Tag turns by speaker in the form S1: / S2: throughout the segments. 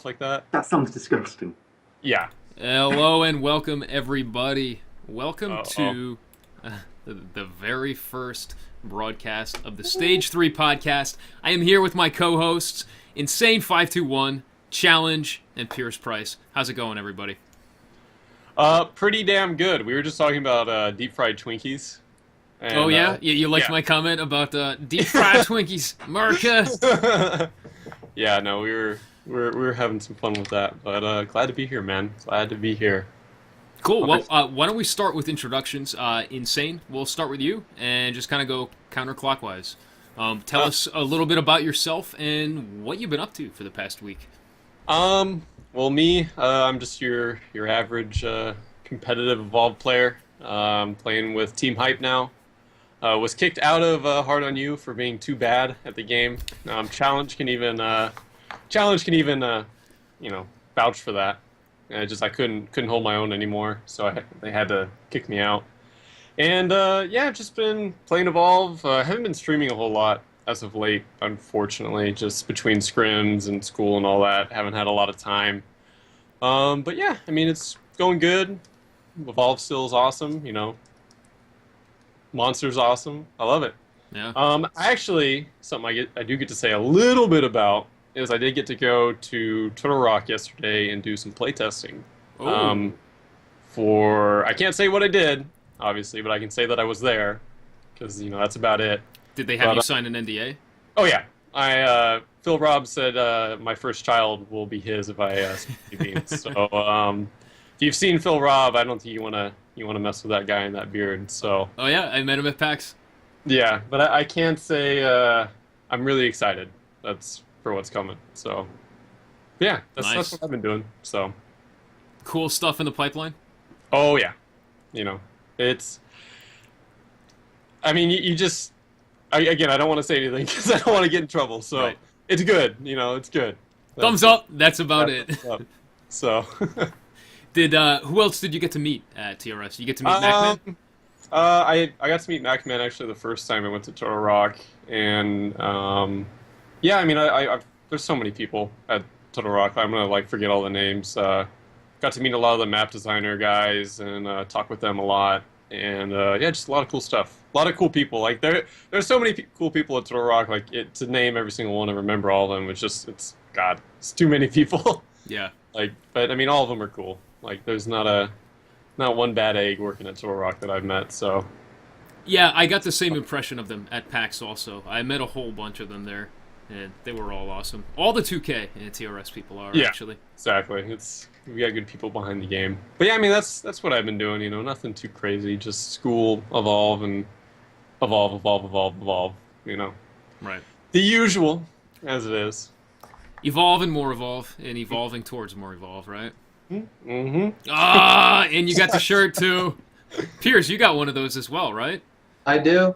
S1: like that.
S2: That sounds disgusting.
S1: Yeah.
S3: Hello and welcome, everybody. Welcome
S1: Uh-oh.
S3: to the very first broadcast of the Stage 3 podcast. I am here with my co-hosts, Insane521, Challenge, and Pierce Price. How's it going, everybody?
S1: Pretty damn good. We were just talking about deep fried Twinkies. And,
S3: Oh yeah, you liked my comment about deep fried Twinkies, America.
S1: Yeah, no, we were having some fun with that, but glad to be here, man. Glad to be here.
S3: Cool. Well, why don't we start with introductions? Insane, we'll start with you and just kind of go counterclockwise. Tell us a little bit about yourself and what you've been up to for the past week.
S1: Well, me, I'm just your average competitive Evolve player. Playing with Team Hype now. Was kicked out of Hard on You for being too bad at the game. Challenge can even vouch for that. I couldn't hold my own anymore, so they had to kick me out. And yeah, I've just been playing Evolve. Haven't been streaming a whole lot as of late, unfortunately, just between scrims and school and all that. Haven't had a lot of time. But yeah, I mean, it's going good. Evolve still is awesome, you know. Monster's awesome. I love it.
S3: Yeah.
S1: Something I do get to say a little bit about is I did get to go to Turtle Rock yesterday and do some playtesting.
S3: Oh.
S1: I can't say what I did, obviously, but I can say that I was there, because, you know, that's about it.
S3: Did they have you sign an NDA?
S1: Oh, yeah. Phil Robb said my first child will be his if I speak beans. So, if you've seen Phil Robb, I don't think you want to mess with that guy in that beard. So.
S3: Oh yeah, I met him at PAX.
S1: Yeah, but I can't say I'm really excited. That's for what's coming. So, yeah, that's what I've been doing. So.
S3: Cool stuff in the pipeline.
S1: Oh yeah, you know, it's. I mean, you just. Again, I don't want to say anything because I don't want to get in trouble. So
S3: right.
S1: It's good. You know, it's good.
S3: Thumbs up. That's about it.
S1: So.
S3: Who else did you get to meet at TRS? You get to meet MacMan?
S1: I got to meet MacMan actually the first time I went to Turtle Rock, and yeah, I mean, there's so many people at Turtle Rock. I'm gonna forget all the names. Got to meet a lot of the map designer guys and talk with them a lot, and yeah, just a lot of cool stuff. A lot of cool people. There's so many cool people at Turtle Rock. To name every single one and remember all of them, it's too many people.
S3: Yeah.
S1: But I mean, all of them are cool. There's not one bad egg working at Turtle Rock that I've met, so.
S3: Yeah, I got the same impression of them at PAX also. I met a whole bunch of them there, and they were all awesome. All the 2K and TRS people are, actually.
S1: Exactly. We got good people behind the game. But yeah, I mean, that's what I've been doing, you know, nothing too crazy, just school, evolve, and evolve, you know.
S3: Right.
S1: The usual, as it is.
S3: Evolve and more evolve, and evolving towards more evolve, right?
S1: Mm-hmm.
S3: And you got the shirt too. Pierce, you got one of those as well, right?
S4: I do.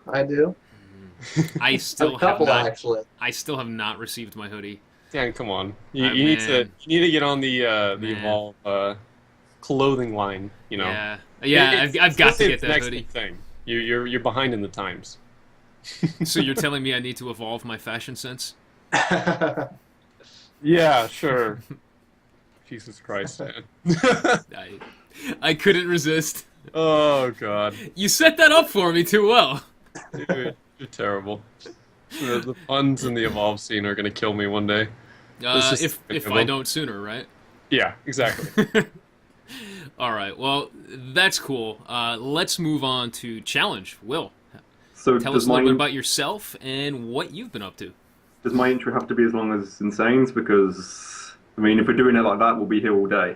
S3: I still
S4: a couple,
S3: have not.
S4: actually.
S3: I still have not received my hoodie.
S1: Dan, come on. You need to get on the Evolve clothing line. You know.
S3: Yeah. I've got to get that hoodie.
S1: Thing. You're behind in the times.
S3: So you're telling me I need to evolve my fashion sense?
S1: Yeah, sure. Jesus Christ, man.
S3: I couldn't resist.
S1: Oh, God.
S3: You set that up for me too well.
S1: Dude, you're terrible. The puns in the Evolve scene are going to kill me one day.
S3: If I don't sooner, right?
S1: Yeah, exactly.
S3: All right, well, that's cool. Let's move on to Challenge. Will,
S2: So
S3: tell us a little bit about yourself and what you've been up to.
S2: Does my intro have to be as long as Insane's? Because, I mean, if we're doing it like that, we'll be here all day.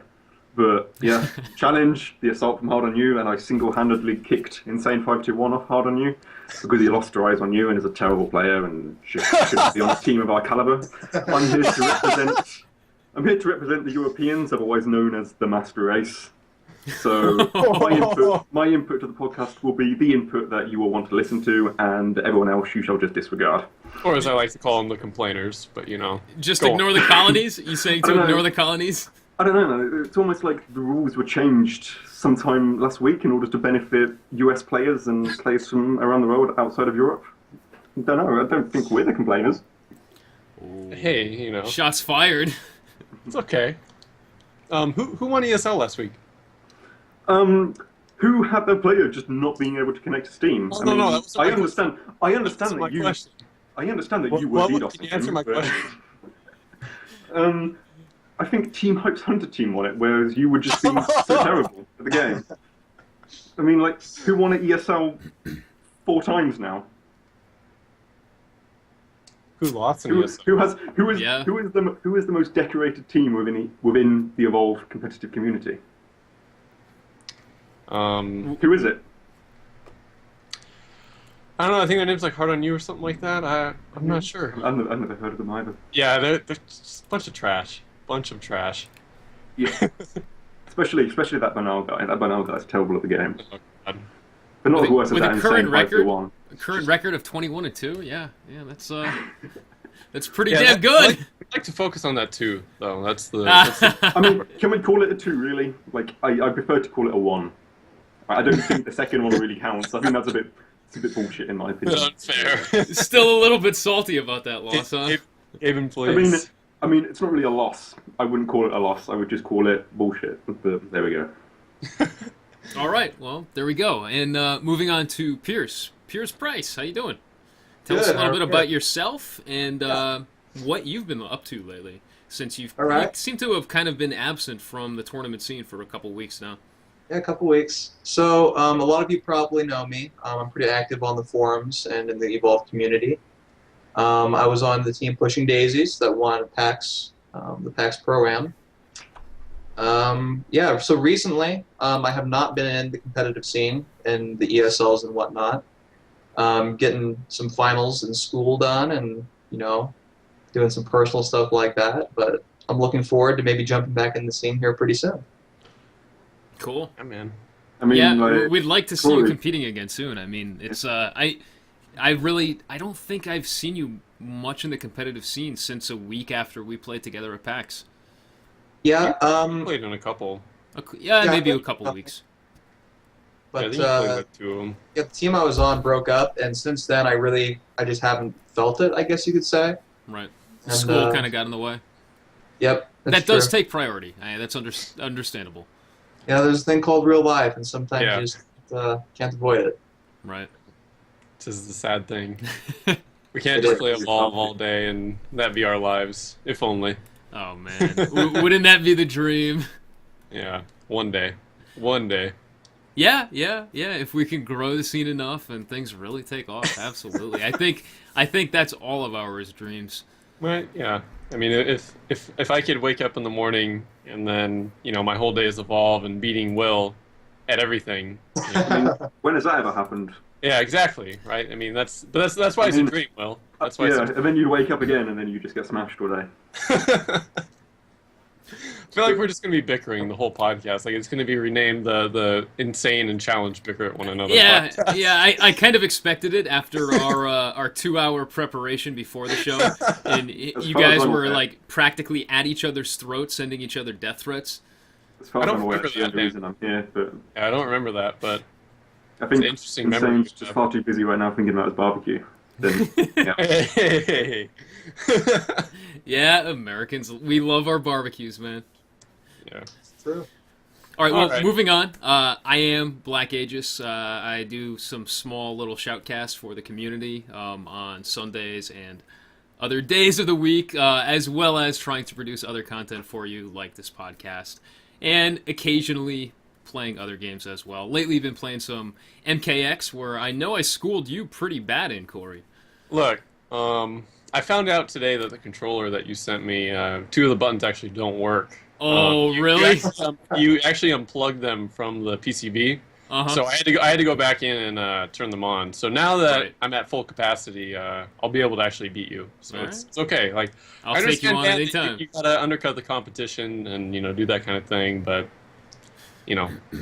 S2: But, yeah, Challenge, the assault from Hard on You, and I single-handedly kicked Insane521 off Hard on You because he lost her eyes on you and is a terrible player and shouldn't be on a team of our caliber. I'm here to represent the Europeans, otherwise known as the Master Race. So my input to the podcast will be the input that you will want to listen to, and everyone else you shall just disregard.
S1: Or as I like to call them, the complainers, but you know.
S3: Just ignore the colonies? You saying to ignore the colonies?
S2: I don't know, it's almost like the rules were changed sometime last week in order to benefit US players and players from around the world outside of Europe. I don't know, I don't think we're the complainers.
S1: Hey, you know.
S3: Shots fired.
S1: It's okay. Who won ESL last week?
S2: Um, who had their player just not being able to connect to Steam?
S1: Oh,
S2: I
S1: no, no,
S2: mean,
S1: that wasn't my question.
S2: I
S1: That
S2: understand
S1: wasn't my
S2: that you,
S1: question.
S2: I understand that you were DDoSing
S1: Can you answer
S2: him,
S1: my
S2: but
S1: question?
S2: I think Team Hope's Hunter team won it, whereas you were just being so terrible at the game. I mean, like, who won at ESL 4 times now?
S1: Who lost in
S2: Who
S1: ESL?
S2: who has
S3: Yeah.
S2: who is the most decorated team within the Evolve competitive community? Who is it?
S1: I don't know. I think their name's like Hard on You or something like that. I'm not sure.
S2: I've never heard of them either.
S1: Yeah, they're just a bunch of trash. Bunch of trash.
S2: Yeah, especially that Banal guy. That Banal guy's terrible at the game.
S1: Oh, God.
S2: But not as worse as
S3: With a
S2: that
S3: current
S2: insane
S3: record,
S2: 5-1.
S3: a current record of 21-2. Yeah, that's pretty
S1: Yeah,
S3: damn good.
S1: I'd like to focus on that too, though. That's the
S2: I mean, can we call it a 2, really? Like, I prefer to call it a 1. I don't think the second one really counts. I think that's it's a bit bullshit in my opinion.
S1: unfair.
S3: Still a little bit salty about that loss, huh?
S1: Gabe
S2: I mean, it's not really a loss. I wouldn't call it a loss. I would just call it bullshit. But there we go.
S3: All right, well, there we go. And moving on to Pierce. Pierce Price, how you doing? Tell us a little bit about yourself and what you've been up to lately, since you seem to have kind of been absent from the tournament scene for a couple weeks now.
S4: Yeah, a couple weeks. So a lot of you probably know me. I'm pretty active on the forums and in the Evolve community. I was on the team Pushing Daisies that won PAX, the PAX Pro-Am. Yeah, so recently I have not been in the competitive scene in the ESLs and whatnot. Getting some finals in school done and, doing some personal stuff like that. But I'm looking forward to maybe jumping back in the scene here pretty soon.
S3: Cool.
S1: Yeah, man.
S2: I mean,
S3: Yeah,
S2: like,
S3: we'd like to see you competing again soon. I mean, it's I don't think I've seen you much in the competitive scene since a week after we played together at PAX.
S4: Yeah,
S1: Played in a couple.
S3: Yeah,
S4: Yeah,
S3: maybe a
S4: I-
S3: couple weeks.
S1: Yeah, I
S4: but
S1: think you played with 2 of them.
S4: yeah, the team I was on broke up, and since then I just haven't felt it, I guess you could say.
S3: Right.
S4: And,
S3: School kind of got in the way.
S4: Yep, that's
S3: That does
S4: true.
S3: take priority. That's understandable.
S4: Yeah, there's a thing called real life, and sometimes
S1: Yeah.
S4: you just can't avoid it.
S3: Right.
S1: This is the sad thing. We can't just play Evolve all day and that be our lives. If only.
S3: Oh man, wouldn't that be the dream?
S1: Yeah. One day. One day.
S3: Yeah. If we can grow the scene enough and things really take off, absolutely. I think that's all of ours dreams.
S1: Right, yeah. I mean, if I could wake up in the morning and then, my whole day is Evolve and beating Will at everything.
S2: I mean, when has that ever happened?
S1: Yeah, exactly, right? I mean, that's why it's a dream, Will. That's why
S2: Yeah,
S1: it's
S2: and then you wake up again, and then you just get smashed all day.
S1: I feel like we're just going to be bickering the whole podcast. Like, it's going to be renamed the Insane and Challenge Bicker at one another
S3: Yeah,
S1: podcast.
S3: yeah. I kind of expected it after our 2-hour preparation before the show, and you
S2: far as
S3: guys
S2: I'm
S3: were
S2: aware.
S3: like practically at each other's throats, sending each other death threats.
S2: As far
S1: I
S2: as
S1: don't
S2: I'm aware,
S1: remember
S2: that's the only
S1: that,
S2: reason I'm here. But
S1: Yeah, I don't remember that, but
S2: I think
S1: an interesting memory
S2: Insane's
S1: you
S2: just
S1: have.
S2: far too busy right now thinking about his barbecue. Then, yeah.
S1: hey.
S3: Yeah, Americans, we love our barbecues, man.
S1: Yeah.
S4: True.
S3: All right, well,
S1: All right.
S3: moving on. I am Black Aegis. I do some small little shoutcasts for the community on Sundays and other days of the week, as well as trying to produce other content for you, like this podcast, and occasionally playing other games as well. Lately, I've been playing some MKX, where I know I schooled you pretty bad in, Corey.
S1: Look, I found out today that the controller that you sent me, 2 of the buttons actually don't work.
S3: Oh, really?
S1: You actually unplugged them from the PCB,
S3: Uh-huh.
S1: so I had to go back in and turn them on. So now that
S3: Right.
S1: I'm at full capacity, I'll be able to actually beat you. So
S3: All
S1: it's okay. Like
S3: I'll
S1: I
S3: take you
S1: understand
S3: on
S1: that
S3: anytime.
S1: you gotta undercut the competition and do that kind of thing, but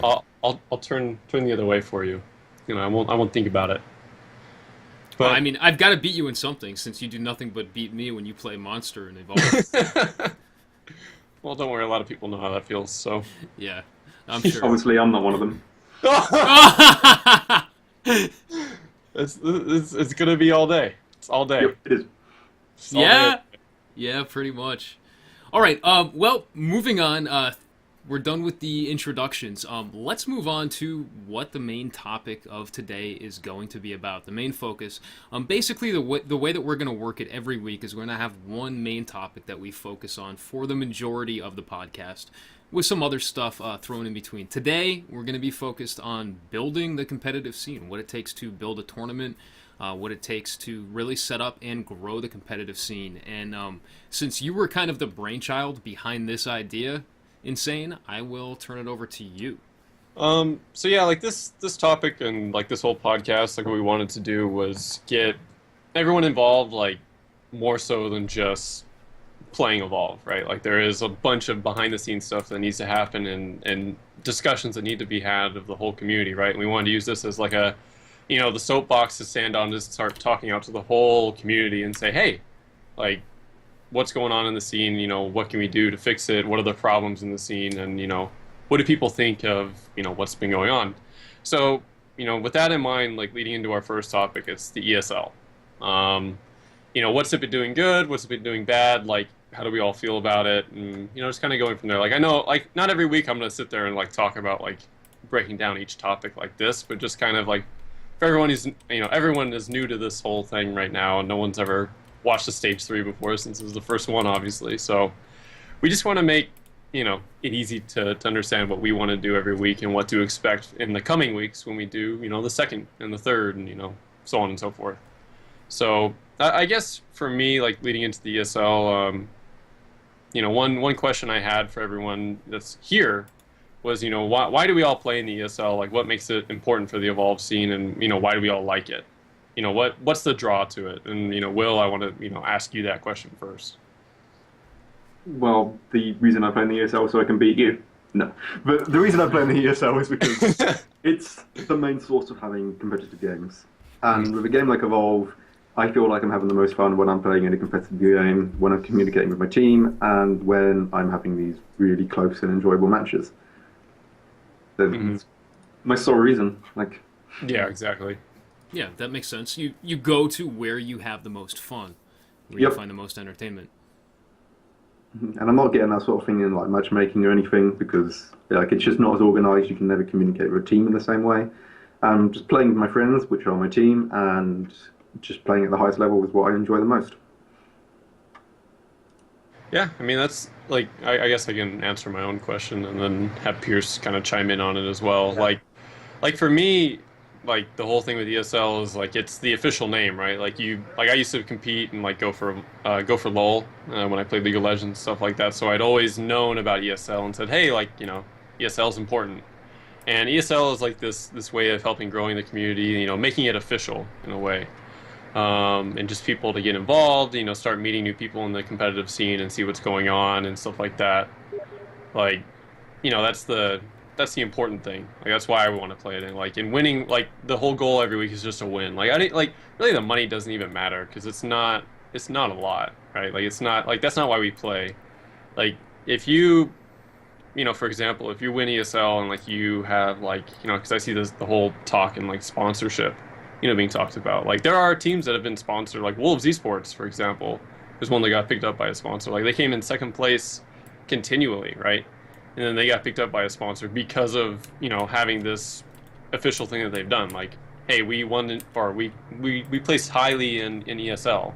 S1: I'll turn the other way for you. I won't think about it. But
S3: Well, I mean, I've got to beat you in something, since you do nothing but beat me when you play Monster and Evolve.
S1: well, don't worry. A lot of people know how that feels. So.
S3: Yeah, I'm sure.
S2: Obviously, I'm not one of them.
S1: It's gonna be all day. It's all day.
S2: Yep, it is.
S1: It's all
S3: Yeah,
S1: day.
S3: yeah, pretty much. All right. Well, moving on. We're done with the introductions. Let's move on to what the main topic of today is going to be about. The main focus. Basically, the way that we're going to work it every week is we're going to have one main topic that we focus on for the majority of the podcast, with some other stuff thrown in between. Today, we're going to be focused on building the competitive scene, what it takes to build a tournament, what it takes to really set up and grow the competitive scene. And since you were kind of the brainchild behind this idea, Insane, I will turn it over to you.
S1: So yeah, like this topic and like this whole podcast, like what we wanted to do was get everyone involved, like more so than just playing Evolve, right? Like there is a bunch of behind the scenes stuff that needs to happen and discussions that need to be had of the whole community, right? And we wanted to use this as like a, the soapbox to stand on to start talking out to the whole community and say, hey, like, what's going on in the scene? What can we do to fix it? What are the problems in the scene? And, what do people think of, what's been going on? So, with that in mind, like leading into our first topic, it's the ESL. What's it been doing good? What's it been doing bad? Like, how do we all feel about it? And, just kind of going from there. Like, I know, like, not every week I'm going to sit there and, like, talk about, like, breaking down each topic like this, but just kind of, like, for everyone who's, everyone is new to this whole thing right now, and no one's ever watched the Stage 3 before, since it was the first one, obviously. So we just want to make, it easy to understand what we want to do every week and what to expect in the coming weeks when we do, the second and the third and, so on and so forth. So I guess for me, like leading into the ESL, one question I had for everyone that's here was, why do we all play in the ESL? Like, what makes it important for the Evolve scene, and, why do we all like it? What's the draw to it? And, Will, I want to, ask you that question first.
S2: Well, the reason I play in the ESL is so I can beat you. No. But the reason I play in the ESL is because it's the main source of having competitive games. And with a game like Evolve, I feel like I'm having the most fun when I'm playing in a competitive game, when I'm communicating with my team, and when I'm having these really close and enjoyable matches. That's my sole reason. Like,
S1: yeah, exactly.
S3: Yeah, that makes sense. You go to where you have the most fun, where you find the most entertainment.
S2: And I'm not getting that sort of thing in like matchmaking or anything, because like it's just not as organised. You can never communicate with a team in the same way. Just playing with my friends, which are my team, and just playing at the highest level is what I enjoy the most.
S1: Yeah, I mean, that's like, I guess I can answer my own question and then have Pierce kind of chime in on it as well.
S4: Yeah.
S1: Like for me, like the whole thing with ESL is like it's the official name, right? Like I used to compete and like go for LoL when I played League of Legends, stuff like that. So I'd always known about ESL and said, hey, like ESL is important, and ESL is like this way of helping growing the community, making it official in a way, and just people to get involved, start meeting new people in the competitive scene and see what's going on and stuff like that. Like, that's the important thing. Like that's why I want to play it. And like in winning, like the whole goal every week is just to win. Like I didn't like really the money doesn't even matter because it's not a lot, right? Like it's not like that's not why we play. Like if you, for example, if you win ESL and like you have like because I see the whole talk and like sponsorship, being talked about. Like there are teams that have been sponsored, like Wolves Esports, for example, is one that got picked up by a sponsor. Like they came in second place continually, right? And then they got picked up by a sponsor because of, having this official thing that they've done. Like, hey, we won, or we placed highly in ESL.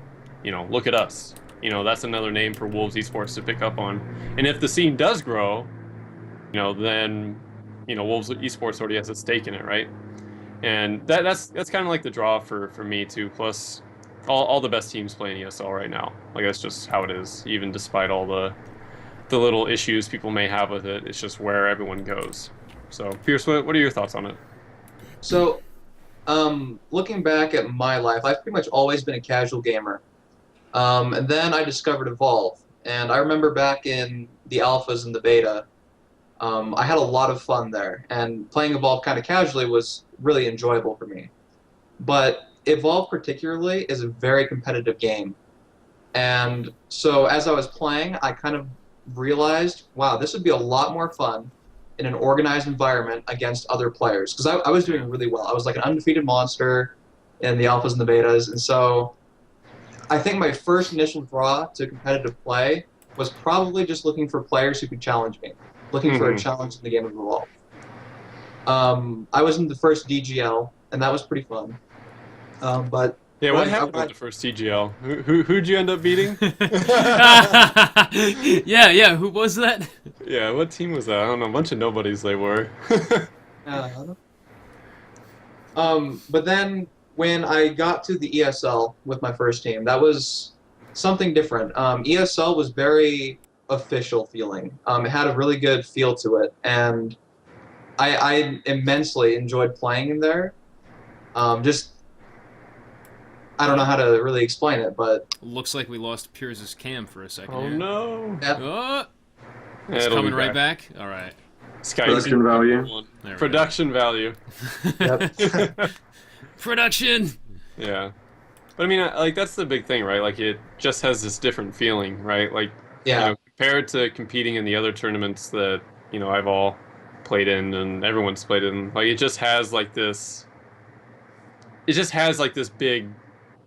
S1: Look at us. That's another name for Wolves Esports to pick up on. And if the scene does grow, then, Wolves Esports already has a stake in it, right? And that's kind of like the draw for me too. Plus, all the best teams play in ESL right now. Like that's just how it is, even despite all the little issues people may have with it. It's just where everyone goes. So, Pierce, what are your thoughts on it?
S4: So, looking back at my life, I've pretty much always been a casual gamer. And then I discovered Evolve. And I remember back in the alphas and the beta, I had a lot of fun there. And playing Evolve kind of casually was really enjoyable for me. But Evolve particularly is a very competitive game. And so as I was playing, I kind of realized, wow, this would be a lot more fun in an organized environment against other players. Because I was doing really well. I was like an undefeated monster in the alphas and the betas. And so I think my first initial draw to competitive play was probably just looking for players who could challenge me, looking for a challenge in the game of Evolve. I was in the first DGL, and that was pretty fun. But
S1: Yeah,
S4: when
S1: what
S4: I
S1: happened
S4: got-
S1: with the first TGL? Who'd you end up beating?
S3: Yeah. Who was that?
S1: Yeah, what team was that? I don't know. A bunch of nobodies they were.
S4: But then when I got to the ESL with my first team, that was something different. ESL was very official feeling. It had a really good feel to it, and I immensely enjoyed playing in there. Just I don't know how to really explain it, but
S3: Looks like we lost Piers' cam for a second
S1: Oh
S3: here.
S1: no!
S4: yeah,
S3: Oh,
S1: Yeah,
S3: it's
S1: it'll
S3: coming
S1: be
S3: right back. All right.
S1: Skype.
S2: Production value.
S3: There we
S1: Production value.
S4: yep.
S3: go. Production.
S1: Yeah. But I mean, like that's the big thing, right? Like it just has this different feeling, right? Like
S4: Yeah.
S1: compared to competing in the other tournaments that I've all played in and everyone's played in. Like it just has like this. It just has like this big,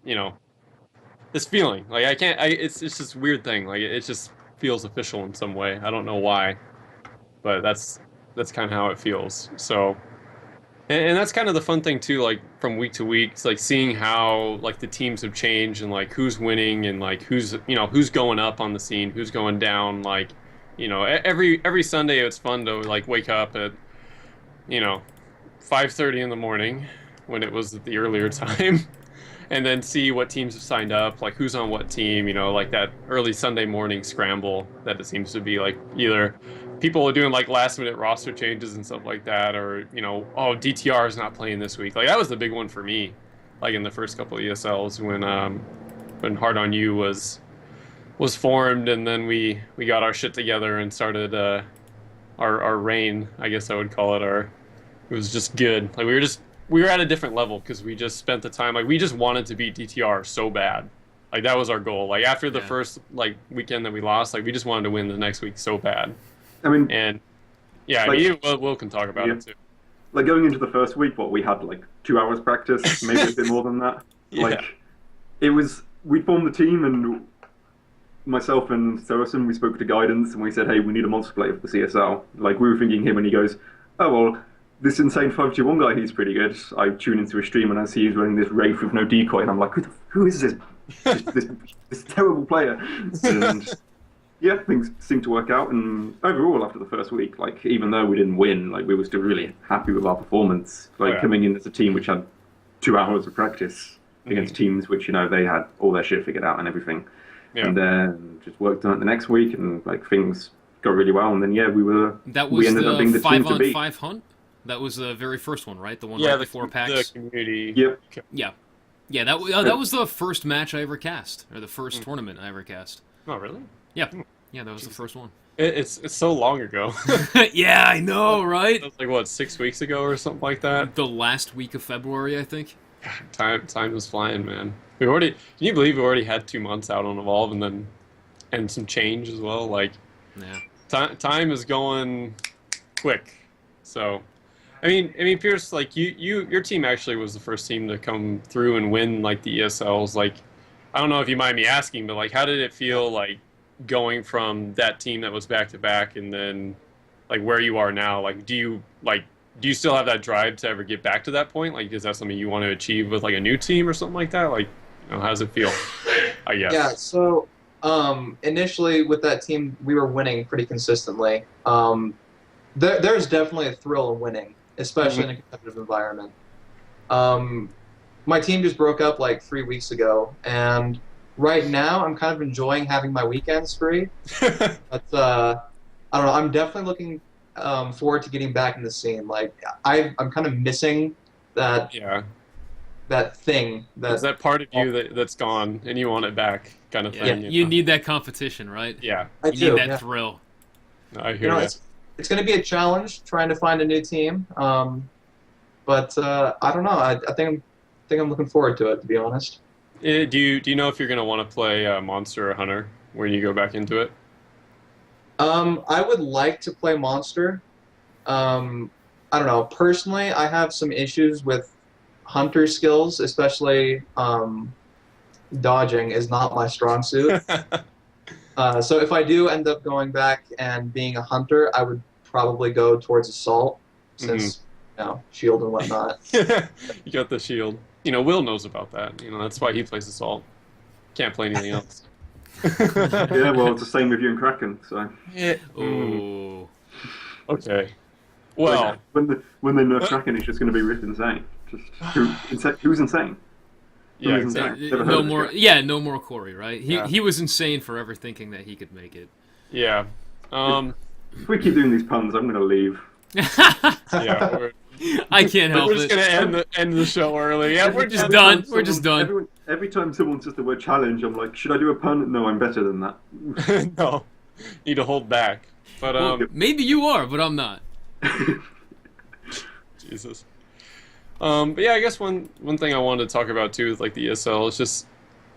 S1: you know, this feeling. Like I can't. It's this weird thing. Like it just feels official in some way. I don't know why, but that's kind of how it feels. So. And that's kind of the fun thing too, like from week to week, it's like seeing how like the teams have changed and like who's winning and like who's going up on the scene, who's going down. Like, every Sunday it's fun to like wake up at 5:30 in the morning when it was the earlier time, and then see what teams have signed up, like who's on what team. Like that early Sunday morning scramble that it seems to be like either people are doing like last minute roster changes and stuff like that, or oh, DTR is not playing this week. Like that was the big one for me, like in the first couple of ESLs when Hard on You was formed, and then we got our shit together and started our reign, I guess I would call it. It was just good. Like we were at a different level because we just spent the time, like we just wanted to beat DTR so bad. Like that was our goal. Like after the first like weekend that we lost, like we just wanted to win the next week so bad.
S2: I mean,
S1: And yeah, I mean, Will can talk about it too.
S2: like going into the first week, we had like 2 hours practice, maybe a bit more than that.
S1: Yeah.
S2: Like we formed the team, and myself and Saracen, we spoke to guidance and we said, hey, we need a monster player for the CSL. Like we were thinking him, and he goes, oh well, this insane 521 guy, he's pretty good. I tune into his stream and I see he's running this Wraith with no decoy, and I'm like, who is this? this terrible player. And yeah, things seemed to work out, and overall after the first week, like even though we didn't win, like we were still really happy with our performance. Like coming in as a team which had 2 hours of practice against teams which they had all their shit figured out and everything, and then just worked on it the next week, and like things got really well, and then we ended up being the team to beat.
S3: 5-on-5 hunt. That was the very first one, right? The one before PAX.
S1: The community.
S2: Yep.
S3: Yeah. That was the first match I ever cast, or the first tournament I ever cast.
S1: Oh really?
S3: Yeah, that was the first one.
S1: It's so long ago.
S3: Yeah, I know, right?
S1: That was like what, 6 weeks ago or something like that.
S3: The last week of February, I think.
S1: Time was flying, man. Can you believe we already had 2 months out on Evolve, and some change as well? Like,
S3: yeah,
S1: time is going quick. So, I mean, Pierce, like your team actually was the first team to come through and win like the ESLs. Like, I don't know if you mind me asking, but like, how did it feel like going from that team that was back to back, and then like where you are now? Like, do you still have that drive to ever get back to that point? Like, is that something you want to achieve with like a new team or something like that? Like, how does it feel? I guess.
S4: Yeah. So initially with that team, we were winning pretty consistently. There's definitely a thrill in winning, especially in a competitive environment. My team just broke up like 3 weeks ago, and right now I'm kind of enjoying having my weekends free. But I don't know. I'm definitely looking forward to getting back in the scene. Like I'm kind of missing that.
S1: Yeah.
S4: That thing.
S1: Is that part of you that's gone and you want it back, kind of thing?
S3: You need that competition, right?
S1: Yeah.
S3: You need that thrill.
S1: No, I hear that.
S4: It's going to be a challenge trying to find a new team, but I don't know. I think I'm looking forward to it, to be honest.
S1: Do you know if you're going to want to play Monster or Hunter when you go back into it?
S4: I would like to play Monster. I don't know. Personally, I have some issues with Hunter skills, especially dodging is not my strong suit. So if I do end up going back and being a hunter, I would probably go towards assault, since shield and whatnot.
S1: You got the shield. You know, Will knows about that. You know, that's why he plays assault. Can't play anything else.
S2: Yeah, well, it's the same with you and Kraken. So
S1: Yeah.
S3: Oh.
S1: Okay. Well,
S2: when they nerf Kraken, it's just going to be Rift Insane. Just who's insane?
S1: yeah,
S2: Who's
S1: exactly.
S2: insane? Never heard
S3: No
S2: of this
S3: more.
S2: guy.
S3: Yeah, no more Corey. Right?
S1: Yeah.
S3: He was insane forever thinking that he could make it.
S1: Yeah.
S2: If we keep doing these puns, I'm going to leave.
S1: Yeah.
S3: I can't help
S1: We're just
S3: it.
S1: gonna end the show early. Yeah, we're just
S2: Every
S3: done.
S2: time
S3: We're just done.
S2: Every time someone says the word challenge, I'm like, should I do a pun? No, I'm better than that.
S1: no. Need to hold back. But
S3: Well, maybe you are, but I'm not.
S1: Jesus. But yeah, I guess one thing I wanted to talk about too with like the ESL is just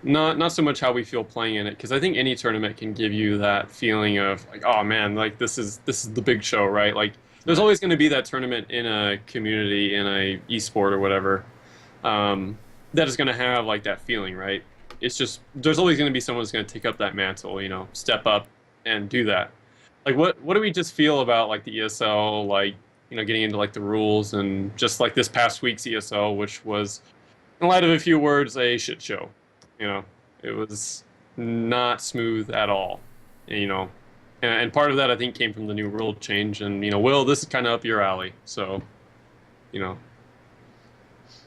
S1: not so much how we feel playing in it, because I think any tournament can give you that feeling of like, oh man, like this is the big show, right? Like there's always going to be that tournament in a community, in a esport or whatever, that is going to have like that feeling, right? It's just there's always going to be someone who's going to take up that mantle, you know, step up and do that. Like what do we just feel about like the ESL, like, you know, getting into like the rules and just like this past week's ESL, which was, in light of a few words, a shit show. You know, it was not smooth at all. You know, and part of that I think came from the new rule change. And you know, Will, this is kind of up your alley, so you know.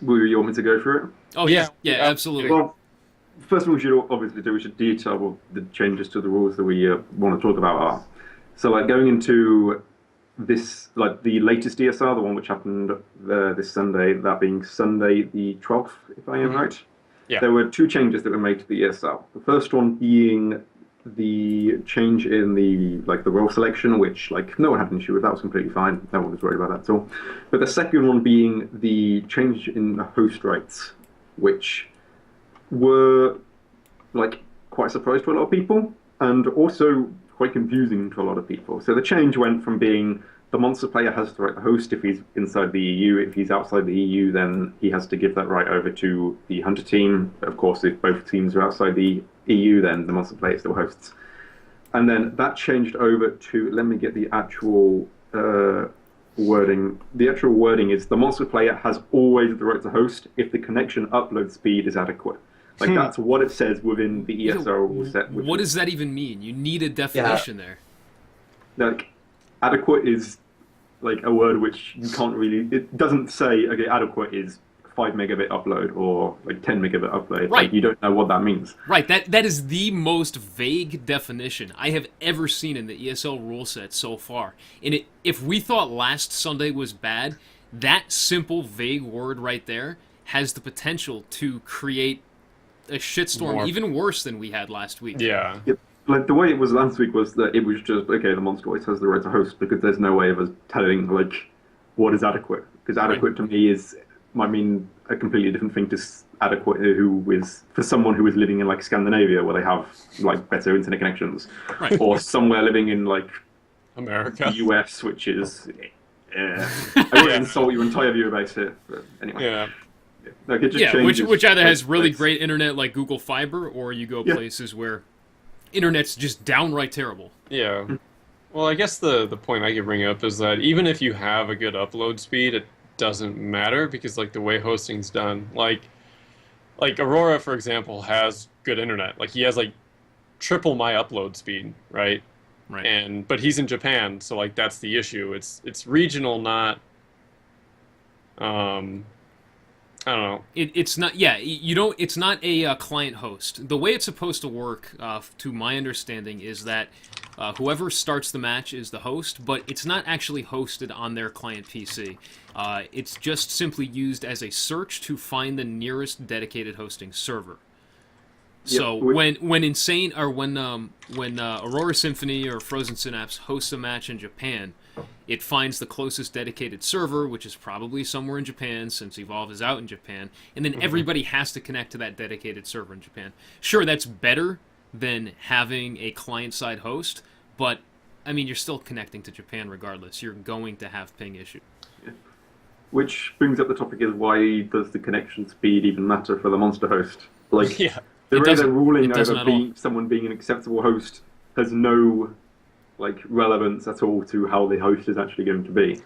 S2: Will you want me to go through it?
S3: Oh yeah, absolutely.
S2: Well, first thing we should obviously do, we should detail what the changes to the rules that we want to talk about are. So, like, going into this, like, the latest ESL, the one which happened this Sunday, that being Sunday the 12th, if I am right.
S1: Yeah.
S2: There were two changes that were made to the ESL. The first one being the change in the role selection, which like no one had an issue with. That was completely fine. No one was worried about that at all. But the second one being the change in the host rates, which were like quite a surprise to a lot of people, and also quite confusing to a lot of people. So the change went from being the monster player has the right to host if he's inside the EU. If he's outside the EU, then he has to give that right over to the hunter team. Of course, if both teams are outside the EU, then the monster player still hosts. And then that changed over to, let me get the actual wording. The actual wording is the monster player has always the right to host if the connection upload speed is adequate. Like that's what it says within the ESL rule set.
S3: What does that even mean? You need a definition there.
S2: Like, adequate is like a word which you can't really. It doesn't say okay. Adequate is 5 megabit upload or like 10 megabit upload.
S3: Right.
S2: Like, you don't know what that means.
S3: Right. That is the most vague definition I have ever seen in the ESL rule set so far. And if we thought last Sunday was bad, that simple vague word right there has the potential to create a shitstorm even worse than we had last week.
S1: Yeah.
S2: Yep. Like the way it was last week was that it was just okay. The monster always has the right to host because there's no way of us telling like what is adequate. Because adequate to me is, I mean, a completely different thing to adequate who is for someone who is living in like Scandinavia where they have like better internet connections,
S3: Right.
S2: or somewhere living in like
S1: America.
S2: the US, which is. I won't insult your entire viewer base here, but anyway.
S1: Yeah.
S2: Like, it just
S3: which either has really
S2: place.
S3: great internet like Google Fiber, or you go
S2: Yeah.
S3: places where internet's just downright terrible.
S1: Yeah. Well, I guess the point I could bring up is that even if you have a good upload speed, it doesn't matter because like the way hosting's done, like Aurora, for example, has good internet. Like he has like triple my upload speed, right?
S3: Right.
S1: But he's in Japan, so like that's the issue. It's regional, not I don't know.
S3: It's not. Yeah, you don't. It's not a client host. The way it's supposed to work, to my understanding, is that whoever starts the match is the host, but it's not actually hosted on their client PC. It's just simply used as a search to find the nearest dedicated hosting server. So when Aurora Symphony or Frozen Synapse hosts a match in Japan, it finds the closest dedicated server, which is probably somewhere in Japan, since Evolve is out in Japan, and then everybody has to connect to that dedicated server in Japan. Sure, that's better than having a client-side host, but, I mean, you're still connecting to Japan regardless. You're going to have ping issues.
S2: Which brings up the topic is why does the connection speed even matter for the monster host? Like,
S1: Yeah.
S2: there is a ruling
S3: it doesn't
S2: over someone being an acceptable host has no like relevance at all to how the host is actually going to be.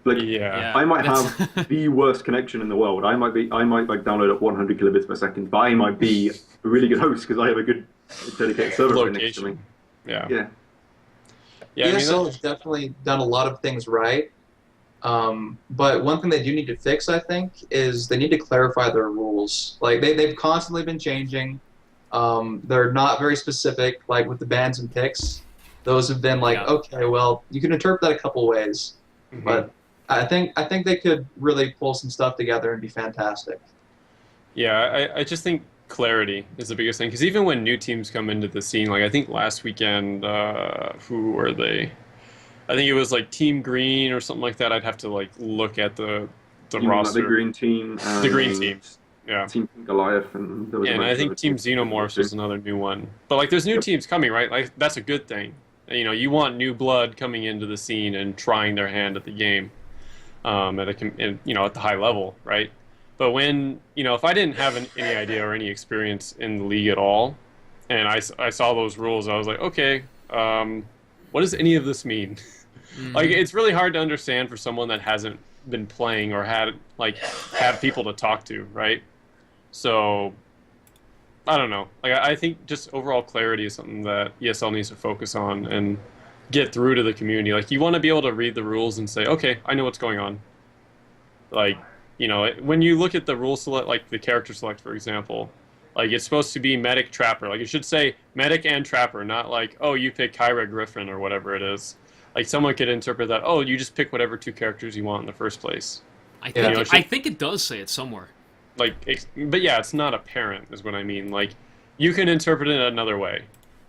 S2: Like,
S1: Yeah.
S2: I might
S3: that's-
S2: have the worst connection in the world. I might like download at 100 kilobits per second, but I might be a really good host because I have a good dedicated server right next to me.
S1: Location. Yeah.
S2: Yeah.
S1: Yeah. I mean,
S4: ESL has definitely done a lot of things right. But one thing they do need to fix, I think, is they need to clarify their rules. Like they've constantly been changing. They're not very specific, like with the bans and picks. Those have been like,
S3: Yeah.
S4: okay, well, you can interpret that a couple ways.
S1: mhm.
S4: But I think they could really pull some stuff together and be fantastic.
S1: Yeah, I just think clarity is the biggest thing because even when new teams come into the scene, like I think last weekend, who were they? I think it was like Team Green or something like that. I'd have to like look at the
S2: You mean, like
S1: roster.
S2: the green team.
S1: The green team. Yeah.
S2: Team Goliath, and there was a
S1: And
S2: bunch
S1: I
S2: of
S1: think
S2: other
S1: Team
S2: teams.
S1: Xenomorphs was another new one. But like there's new
S2: Yep.
S1: teams coming, right? Like that's a good thing. You know, you want new blood coming into the scene and trying their hand at the game, at the high level, right? But when if I didn't have any idea or any experience in the league at all, and I saw those rules, I was like, okay, what does any of this mean? Like it's really hard to understand for someone that hasn't been playing or have people to talk to, right? So I don't know. Like I think just overall clarity is something that ESL needs to focus on and get through to the community. Like you want to be able to read the rules and say, okay, I know what's going on. Like when you look at the rule select, like the character select, for example, like it's supposed to be medic trapper. Like it should say medic and trapper, not like, oh, you pick Kyra Griffin or whatever it is. Like someone could interpret that, oh, you just pick whatever two characters you want in the first place.
S3: I think
S4: Yeah.
S3: I think it does say it somewhere.
S1: But yeah, it's not apparent is what I mean. Like you can interpret it another way.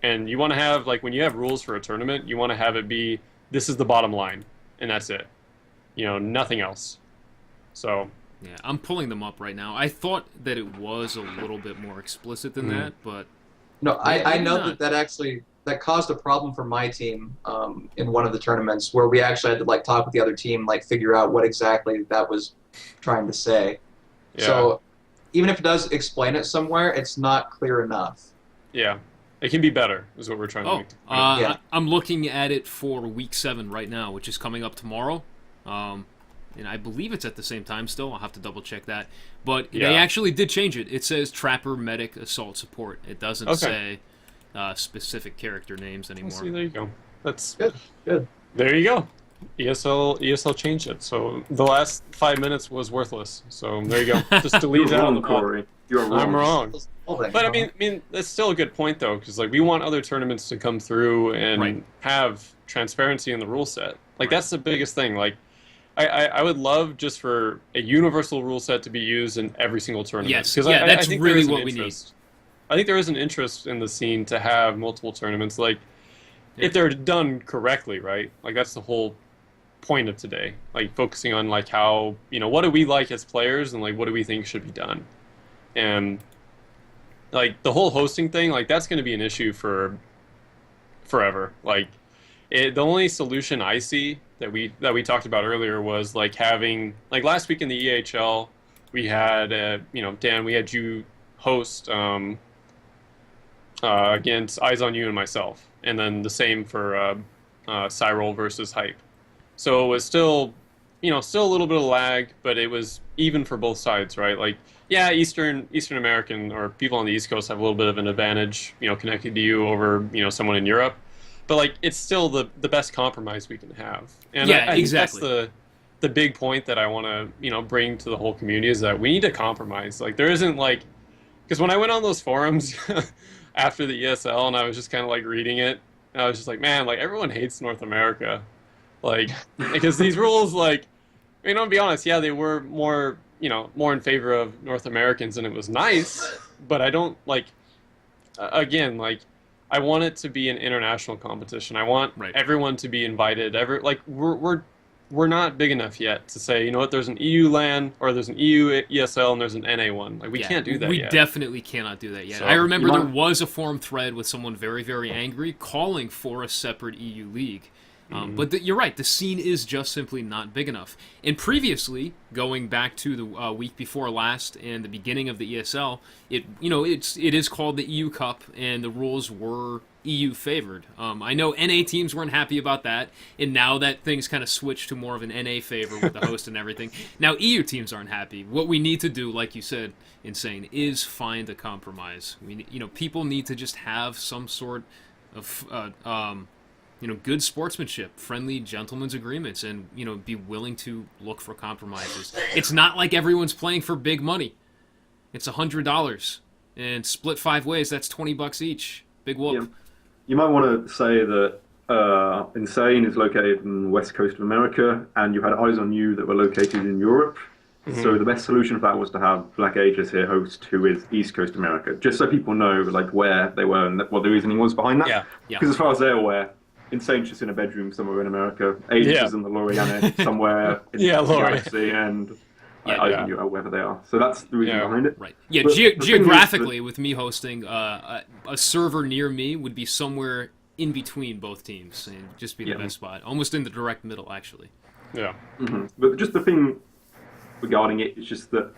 S1: And you want to have, like when you have rules for a tournament, you want to have it be, this is the bottom line, and that's it. Nothing else. So
S3: Yeah, I'm pulling them up right now. I thought that it was a little bit more explicit than that, but
S4: No, I
S3: Maybe
S4: know
S3: not.
S4: that actually that caused a problem for my team in one of the tournaments where we actually had to like talk with the other team, like figure out what exactly that was trying to say.
S1: yeah.
S4: So even if it does explain it somewhere, it's not clear enough.
S1: Yeah. It can be better, is what we're trying to
S3: oh,
S1: make.
S4: Yeah.
S3: I'm looking at it for week 7 right now, which is coming up tomorrow. And I believe it's at the same time still. I'll have to double check that. But
S1: Yeah.
S3: they actually did change it. It says Trapper, Medic, Assault Support. It doesn't say specific character names
S1: Well,
S3: anymore.
S1: see, there you go. That's
S4: Good.
S1: There you go. ESL changed it. So the last 5 minutes was worthless. So there you go. Just delete
S2: You're
S1: that on
S2: wrong,
S1: the pod.
S2: Corey. You're wrong.
S1: I'm wrong.
S4: Whole thing.
S1: But I mean, that's still a good point though, because like we want other tournaments to come through and
S3: Right.
S1: have transparency in the rule set. Like
S3: Right.
S1: that's the biggest thing. Like I would love just for a universal rule set to be used in every single tournament.
S3: Yes,
S1: 'Cause
S3: yeah,
S1: I
S3: that's
S1: think
S3: really
S1: there is an
S3: what we need.
S1: interest. I think there is an interest in the scene to have multiple tournaments, like
S3: Yeah.
S1: if they're done correctly, right? Like that's the whole point of today. Like focusing on like how what do we like as players and like what do we think should be done, and like the whole hosting thing, like that's going to be an issue for forever. Like the only solution I see that we talked about earlier was like having like last week in the EHL we had Dan, we had you host against Eyes on You and myself, and then the same for Cyril versus Hype. So it was still still a little bit of lag, but it was even for both sides, right? Like yeah, Eastern American or people on the East Coast have a little bit of an advantage, connected to you over someone in Europe. But like it's still the best compromise we can have, and
S3: Yeah,
S1: I think
S3: exactly.
S1: that's the big point that I want to bring to the whole community is that we need to compromise. Like there isn't like because when I went on those forums after the ESL and I was just kind of like reading it, and I was just like, man, like everyone hates North America, like because these rules like I'll be honest, yeah, they were more more in favor of North Americans, and it was nice, but I don't like again like. I want it to be an international competition. I want
S3: Right.
S1: everyone to be invited. We're not big enough yet to say, there's an EU LAN or there's an EU ESL and there's an NA one. Like we
S3: Yeah,
S1: can't do that
S3: we
S1: yet.
S3: definitely cannot do that yet.
S1: So,
S3: I remember
S2: you
S3: there
S2: might-
S3: was a forum thread with someone very, very angry calling for a separate EU league. But you're right, the scene is just simply not big enough. And previously, going back to the week before last and the beginning of the ESL, it is called the EU Cup, and the rules were EU favored. I know NA teams weren't happy about that, and now that things kind of switched to more of an NA favor with the host and everything. Now EU teams aren't happy. What we need to do, like you said, Insane, is find a compromise. People need to just have some sort of good sportsmanship, friendly gentlemen's agreements, and be willing to look for compromises. It's not like everyone's playing for big money. It's $100, and split 5 ways. That's $20 each. Big whoop.
S2: Yeah. You might want to say that Insane is located in the west coast of America, and you had Eyes on You that were located in Europe. Mm-hmm. So the best solution for that was to have Black Ages here host, who is East Coast America, just so people know where they were and what the reasoning was behind that.
S1: Yeah.
S2: Because as far as they're aware, Insane's just in a bedroom somewhere in America. Ages is in the Loriana somewhere in the galaxy, and Eyes on You are wherever they are. So that's the reason behind it.
S3: Right. Yeah. Geographically, with me hosting, a server near me would be somewhere in between both teams, and just be the best spot, almost in the direct middle, actually.
S1: Yeah.
S2: Mm-hmm. But just the thing regarding it is just that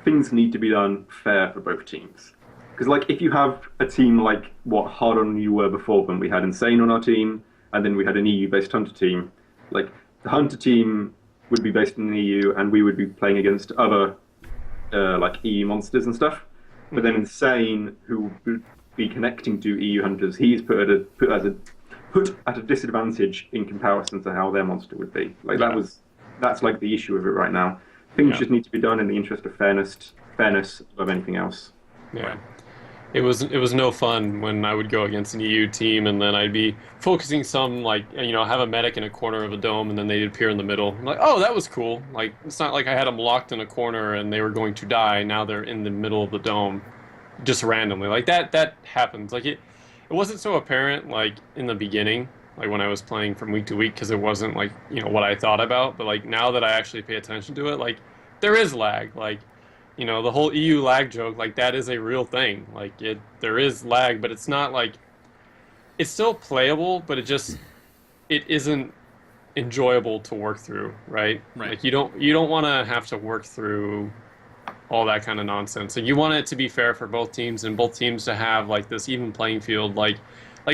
S2: things need to be done fair for both teams. Because, like, if you have a team like what Hard On You were before, when we had Insane on our team, and then we had an EU-based Hunter team, like, the Hunter team would be based in the EU, and we would be playing against other, like, EU monsters and stuff. But then Insane, who would be connecting to EU Hunters, he's put at a disadvantage in comparison to how their monster would be. Like, that's, like, the issue of it right now. Things just need to be done in the interest of fairness above anything else.
S1: Yeah. It was no fun when I would go against an EU team, and then I'd be focusing some, like, have a medic in a corner of a dome, and then they'd appear in the middle. I'm like, oh, that was cool. Like, it's not like I had them locked in a corner and they were going to die. Now they're in the middle of the dome, just randomly. Like, that happens. Like, it wasn't so apparent, like, in the beginning, like, when I was playing from week to week, because it wasn't, like, what I thought about. But, like, now that I actually pay attention to it, like, there is lag. Like, the whole EU lag joke, like, that is a real thing. Like, there is lag, but it's not, like, it's still playable, but it isn't enjoyable to work through, right? Like, you don't want to have to work through all that kind of nonsense. So you want it to be fair for both teams, and both teams to have, like, this even playing field. Like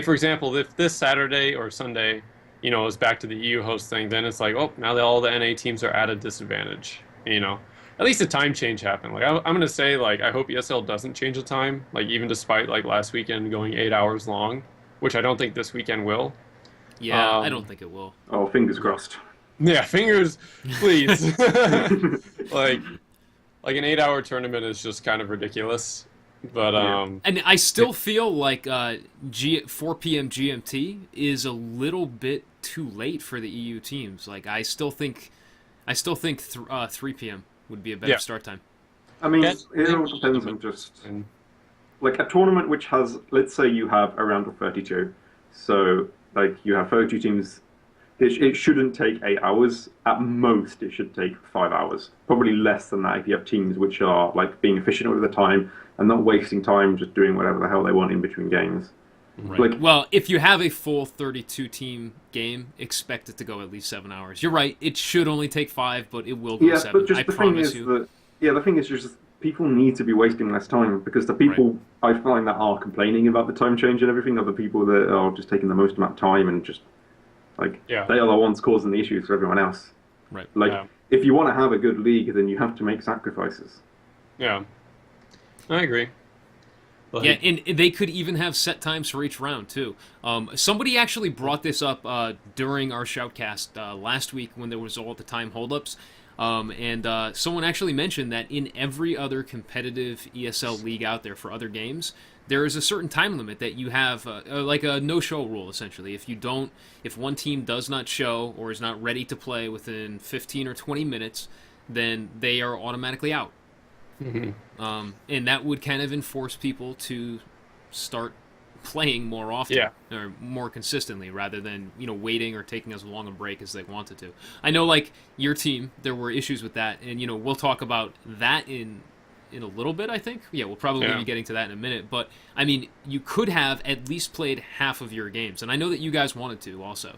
S1: for example, if this Saturday or Sunday, is back to the EU host thing, then it's like, oh, now that all the NA teams are at a disadvantage, At least a time change happened. Like, I'm going to say, like, I hope ESL doesn't change the time, like, even despite, like, last weekend going 8 hours long, which I don't think this weekend will.
S3: Yeah, I don't think it will.
S2: Oh, fingers crossed.
S1: Yeah, fingers, please. like an 8-hour tournament is just kind of ridiculous. But
S3: and I still feel like 4 p.m. GMT is a little bit too late for the EU teams. Like, I still think 3 p.m. would be a better start time.
S2: I mean, it all depends on just, like, a tournament which has, let's say you have a round of 32. So, like, you have 32 teams. It shouldn't take 8 hours. At most, it should take 5 hours. Probably less than that if you have teams which are, like, being efficient with the time and not wasting time just doing whatever the hell they want in between games.
S3: Right. Like, well, if you have a full 32-team game, expect it to go at least 7 hours. You're right. It should only take 5, but it will go 7.
S2: But just the thing is that the thing is just people need to be wasting less time, because the people I find that are complaining about the time change and everything are the people that are just taking the most amount of time and just, like, they are the ones causing the issues for everyone else.
S3: Right.
S2: Like, if you want to have a good league, then you have to make sacrifices.
S1: Yeah. I agree.
S3: Like, yeah, and they could even have set times for each round, too. Somebody actually brought this up during our shoutcast last week when there was all the time holdups. And someone actually mentioned that in every other competitive ESL league out there for other games, there is a certain time limit that you have, like a no-show rule, essentially. If one team does not show or is not ready to play within 15 or 20 minutes, then they are automatically out. Mm-hmm. And that would kind of enforce people to start playing more often or more consistently, rather than waiting or taking as long a break as they wanted to. I know, like, your team, there were issues with that, and we'll talk about that in a little bit. I think we'll probably be getting to that in a minute, but I mean, you could have at least played half of your games, and I know that you guys wanted to also.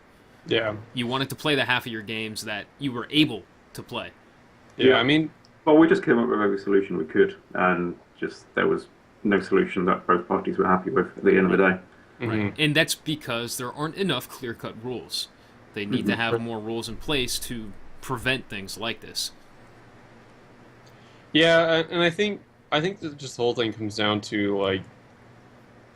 S3: You wanted to play the half of your games that you were able to play.
S1: I mean,
S2: well, we just came up with every solution we could, and just there was no solution that both parties were happy with at the end of the day.
S3: Right. And that's because there aren't enough clear-cut rules. They need to have more rules in place to prevent things like this.
S1: Yeah, and I think that just the whole thing comes down to like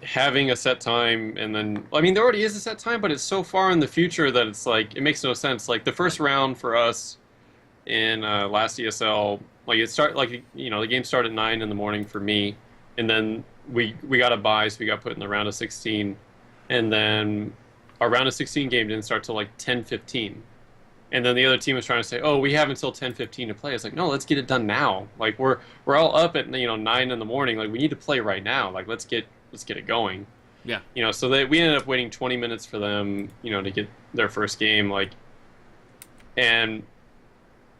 S1: having a set time, and then I mean there already is a set time, but it's so far in the future that it's like it makes no sense. Like the first round for us in last ESL, like the game started at 9 in the morning for me, and then we got a bye, so we got put in the round of 16, and then our round of 16 game didn't start till like 10:15. And then the other team was trying to say, "Oh, we have until 10:15 to play." It's like, no, let's get it done now. Like we're all up at 9 in the morning. Like we need to play right now. Like let's get it going.
S3: Yeah.
S1: So we ended up waiting 20 minutes for them, to get their first game. Like, and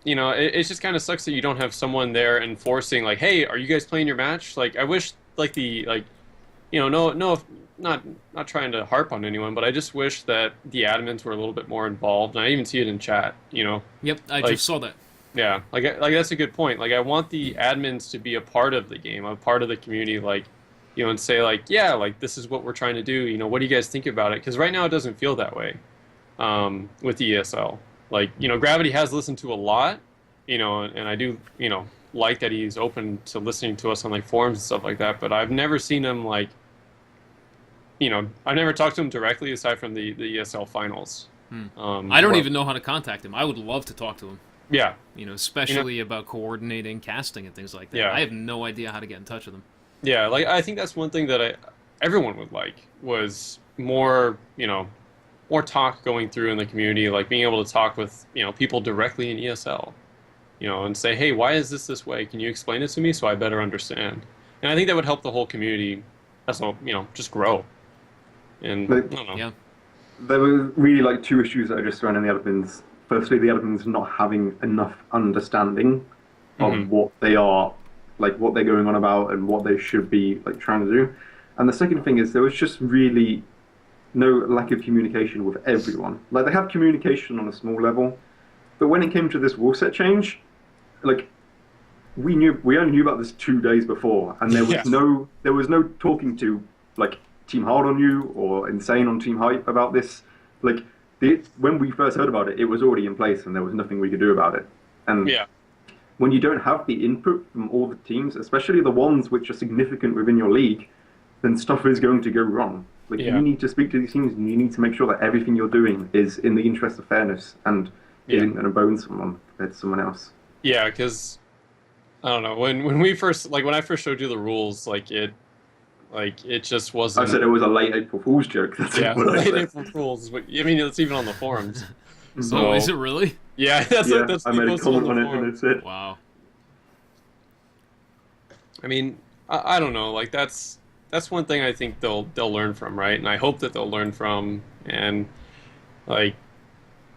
S1: it just kind of sucks that you don't have someone there enforcing like, "Hey, are you guys playing your match?" Like I wish no, not trying to harp on anyone, but I just wish that the admins were a little bit more involved. And I even see it in chat,
S3: Yep, I
S1: like,
S3: just saw that.
S1: Yeah, like that's a good point. Like I want the admins to be a part of the game, a part of the community, like, and say like, yeah, like this is what we're trying to do. What do you guys think about it? Because right now it doesn't feel that way with the ESL. Like, Gravity has listened to a lot, and I do, like that he's open to listening to us on like forums and stuff like that. But I've never seen him like, I've never talked to him directly aside from the ESL finals.
S3: I don't even know how to contact him. I would love to talk to him.
S1: Yeah.
S3: Especially about coordinating casting and things like that.
S1: Yeah.
S3: I have no idea how to get in touch with him.
S1: Yeah, like I think that's one thing that everyone would like was more, more talk going through in the community, like being able to talk with, people directly in ESL, and say, "Hey, why is this way? Can you explain it to me so I better understand?" And I think that would help the whole community as well, just grow. And I don't know.
S3: Yeah.
S2: There were really like two issues that I just thrown in the admins. Firstly, the admins not having enough understanding of what they are, like what they're going on about and what they should be like trying to do. And the second thing is there was just really no lack of communication with everyone. Like they have communication on a small level, but when it came to this rule set change, like we only knew about this 2 days before, and there was no talking to like Team Hard on You or Insane on Team Hype about this. Like when we first heard about it, it was already in place, and there was nothing we could do about it. And when you don't have the input from all the teams, especially the ones which are significant within your league, then stuff is going to go wrong. Like you need to speak to these teams, and you need to make sure that everything you're doing is in the interest of fairness and isn't going to bone someone compared to someone else.
S1: Yeah, because I don't know when I first showed you the rules, it just wasn't.
S2: I said it was a late April Fool's joke. That's what I
S1: late
S2: said.
S1: April Fools. But I mean, it's even on the forums.
S3: So, is it really?
S1: Yeah, that's
S2: I made a comment on it and it said.
S3: Wow.
S1: I mean, I don't know. Like that's one thing I think they'll learn from, right? And I hope that they'll learn from. And like,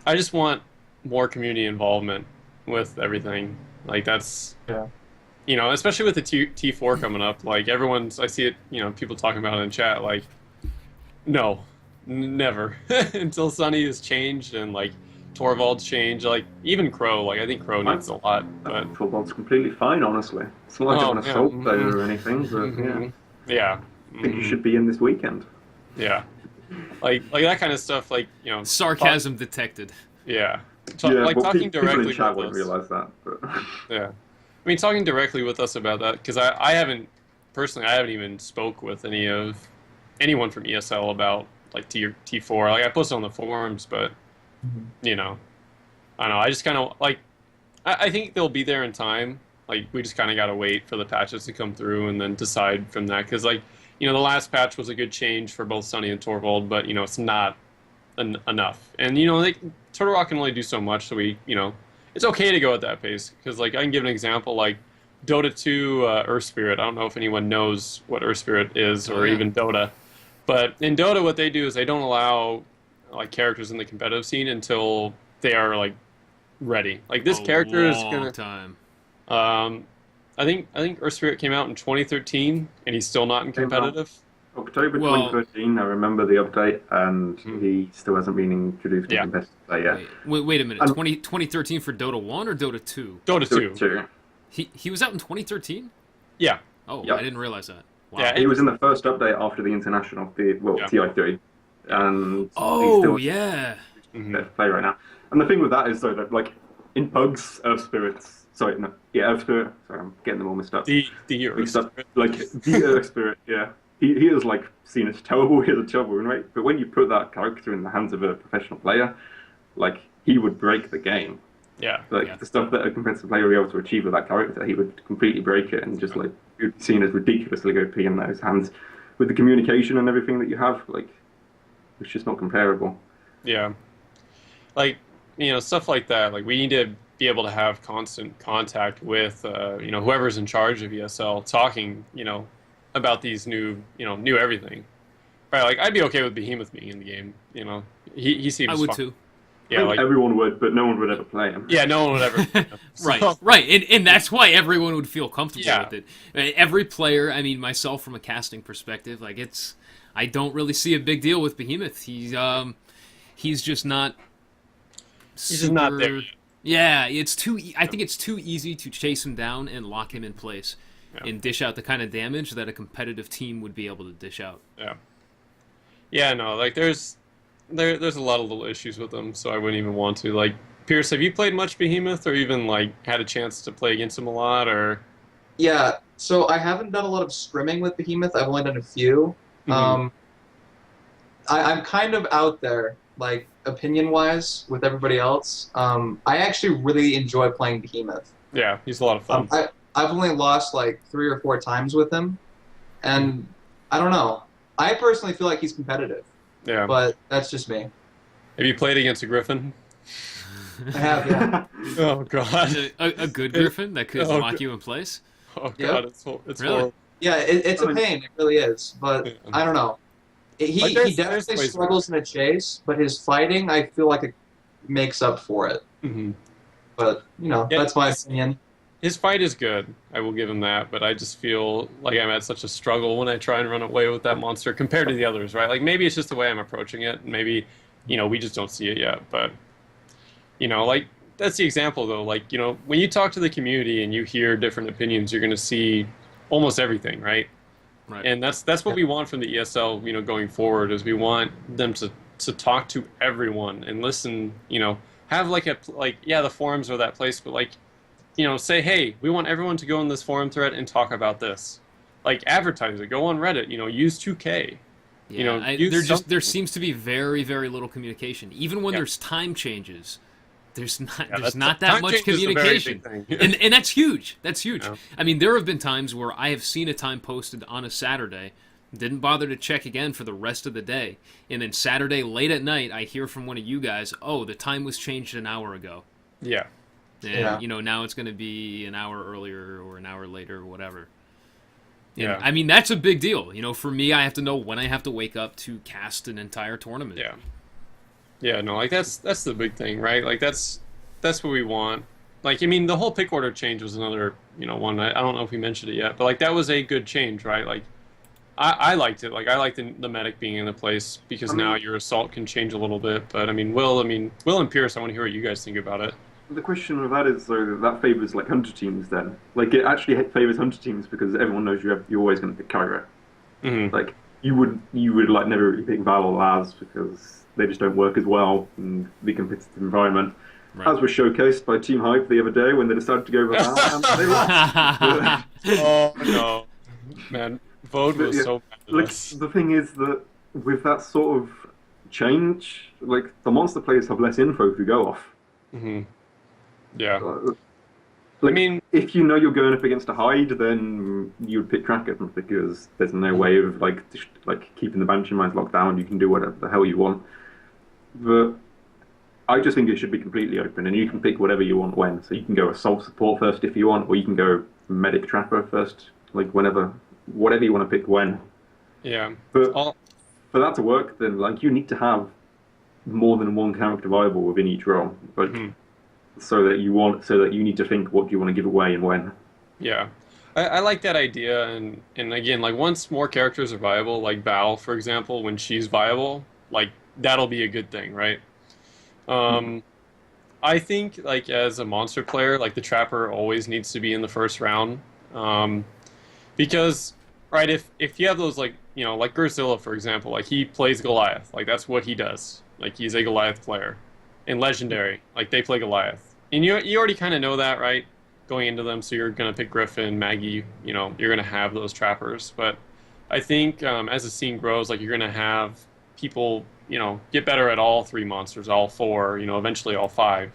S1: I just want more community involvement with everything. Like that's especially with the T4 coming up. Like I see it. People talking about it in chat. Like, no, never until Sunny has changed and like Torvald's changed. Like even Crow. Like I think Crow needs a lot. But
S2: Torvald's completely fine, honestly. It's not like I'm an assault player or anything, but
S1: yeah.
S2: I think you should be in this weekend.
S1: Yeah, like that kind of stuff. Like
S3: sarcasm detected.
S1: Yeah,
S2: people
S1: talking directly
S2: in chat
S1: with
S2: won't
S1: us.
S2: realize that. But.
S1: Yeah, I mean talking directly with us about that because I haven't even spoke with anyone from ESL about like T4. Like I posted on the forums, but I don't know. I just kind of like I think they'll be there in time. Like we just kind of gotta wait for the patches to come through and then decide from that because like. The last patch was a good change for both Sunny and Torvald, but it's not enough. And Turtle Rock can only do so much, so it's okay to go at that pace. Because like I can give an example, like Dota 2 Earth Spirit. I don't know if anyone knows what Earth Spirit is or even Dota, but in Dota, what they do is they don't allow like characters in the competitive scene until they are like ready. Like this character is gonna
S3: time.
S1: I think Earth Spirit came out in 2013, and he's still not in competitive.
S2: October 2013, I remember the update, and he still hasn't been introduced to competitive yet.
S3: Wait a minute, 2013 for Dota 1 or Dota 2?
S1: Dota 2.
S3: He was out in 2013?
S1: Yeah.
S3: Oh,
S2: Yep.
S3: I didn't realize that. Wow.
S1: Yeah,
S2: He was in the first update after the international,
S1: Yeah.
S2: TI3, and he's
S3: Oh
S2: still
S3: yeah.
S1: Mhm.
S2: there to play right now. And the thing with that is though that like in Pugs, Earth Spirits, sorry, no, yeah, Earth Spirit. Sorry, I'm getting them all
S1: The Earth
S2: mixed up.
S1: Spirit.
S2: Like the Earth Spirit, yeah. He is like seen as terrible. He's a terrible right? But when you put that character in the hands of a professional player, like he would break the game.
S1: Yeah,
S2: Like
S3: Yeah.
S2: the stuff that a competitive player would be able to achieve with that character, he would completely break it and just like it would be seen as ridiculously OP in those hands. With the communication and everything that you have, like it's just not comparable.
S1: yeah. Like, stuff like that. Like, we need to be able to have constant contact with, whoever's in charge of ESL, talking, about these new everything. Right? Like, I'd be okay with Behemoth being in the game. He
S3: I
S1: seems
S3: would
S1: fun.
S3: too.
S2: I
S1: Yeah,
S2: think
S1: like,
S2: everyone would, but no one would ever play him.
S1: yeah, no one would ever.
S3: Right,
S1: So,
S3: right, and that's why everyone would feel comfortable
S1: Yeah.
S3: with it. I mean, every player, I mean, myself from a casting perspective, like I don't really see a big deal with Behemoth. He's just not.
S1: He's just not there
S3: super-
S1: yet.
S3: Yeah, I think it's too easy to chase him down and lock him in place,
S1: Yeah.
S3: and dish out the kind of damage that a competitive team would be able to dish out.
S1: Yeah. Yeah, no, like there's a lot of little issues with them, so I wouldn't even want to. Like, Pierce, have you played much Behemoth, or even like had a chance to play against him a lot, or?
S4: Yeah, so I haven't done a lot of scrimming with Behemoth. I've only done a few.
S1: Mhm.
S4: I'm kind of out there, like opinion-wise, with everybody else. I actually really enjoy playing Behemoth.
S1: Yeah, he's a lot of fun.
S4: I've only lost like 3 or 4 times with him, and I don't know. I personally feel like he's competitive,
S1: Yeah.
S4: but that's just me.
S1: Have you played against a Griffin?
S4: I have, yeah.
S1: Oh God.
S3: A good Griffin that could
S1: Oh,
S3: lock
S1: God.
S3: you in place.
S1: Oh
S4: Yeah.
S1: God, it's
S3: Really?
S1: horrible.
S4: Yeah, it's a pain. It really is. But
S1: Yeah.
S4: I don't know. He
S1: Like, there's
S4: definitely
S1: ways
S4: struggles in a chase, but his fighting, I feel like it makes up for it.
S1: Mhm.
S4: But
S1: Yeah.
S4: that's my opinion.
S1: His fight is good. I will give him that, but I just feel like I'm at such a struggle when I try and run away with that monster compared to the others, right? Like, maybe it's just the way I'm approaching it. Maybe, we just don't see it yet. But, like, that's the example, though. Like, when you talk to the community and you hear different opinions, you're going to see almost everything, right?
S3: Right.
S1: And that's what we want from the ESL, going forward, is we want them to talk to everyone and listen, have the forums are that place, but like, say, hey, we want everyone to go in this forum thread and talk about this. Like, advertise it. Go on Reddit. Use 2K.
S3: Yeah,
S1: use
S3: there
S1: something.
S3: seems to be very, very little communication. Even when
S1: Yeah.
S3: there's time changes, there's not
S1: Yeah,
S3: there's
S1: that's-
S3: not that
S1: time
S3: much
S1: change is a very
S3: communication.
S1: big thing.
S3: And that's huge. That's huge.
S1: Yeah.
S3: I mean, there have been times where I have seen a time posted on a Saturday, didn't bother to check again for the rest of the day, and then Saturday late at night I hear from one of you guys, "Oh, the time was changed an hour ago."
S1: Yeah.
S3: And
S4: Yeah.
S3: now it's going to be an hour earlier or an hour later or whatever. And,
S1: Yeah.
S3: I mean, that's a big deal. For me, I have to know when I have to wake up to cast an entire tournament.
S1: Yeah. Yeah, no, like that's the big thing, right? Like that's what we want. Like, I mean, the whole pick order change was another, one. I don't know if we mentioned it yet, but like that was a good change, right? Like, I liked it. Like, I liked the medic being in the place because now your assault can change a little bit. But I mean, Will and Pierce, I want to hear what you guys think about it.
S2: The question of that is though that favors like hunter teams then. Like it actually favors hunter teams because everyone knows you're always going to pick Kyra.
S1: Mm-hmm.
S2: Like you would like never really pick Val or Laz because they just don't work as well in the competitive environment.
S3: Right.
S2: As was showcased by Team Hype the other day when they decided to go with Val and they lost.
S1: Oh no, man, Vode was
S2: Yeah.
S1: so bad at
S2: Like
S1: us.
S2: the thing is that with that sort of change, like the monster players have less info to go off.
S1: Mm-hmm. Yeah,
S2: Like,
S1: I mean,
S2: if you know you're going up against a hide, then you'd pick Kraken because there's no way of like keeping the Banshee mines locked down. You can do whatever the hell you want. But I just think it should be completely open, and you can pick whatever you want when. So you can go assault support first if you want, or you can go medic trapper first, like whatever you want to pick when.
S1: yeah.
S2: But
S1: All,
S2: for that to work, then like you need to have more than one character viable within each role. Like.
S1: Mhm.
S2: So that you need to think what do you want to give away and when.
S1: Yeah, I like that idea, and again, like once more characters are viable, like Val, for example, when she's viable, like that'll be a good thing, right? I think like as a monster player, like the Trapper always needs to be in the first round, because right, if you have those like like Godzilla for example, like he plays Goliath, like that's what he does. Like he's a Goliath player. In Legendary, like they play Goliath, and you already kind of know that, right? Going into them, so you're gonna pick Griffin, Maggie. You're gonna have those trappers, but I think as the scene grows, like you're gonna have people, get better at all three monsters, all four, eventually all five.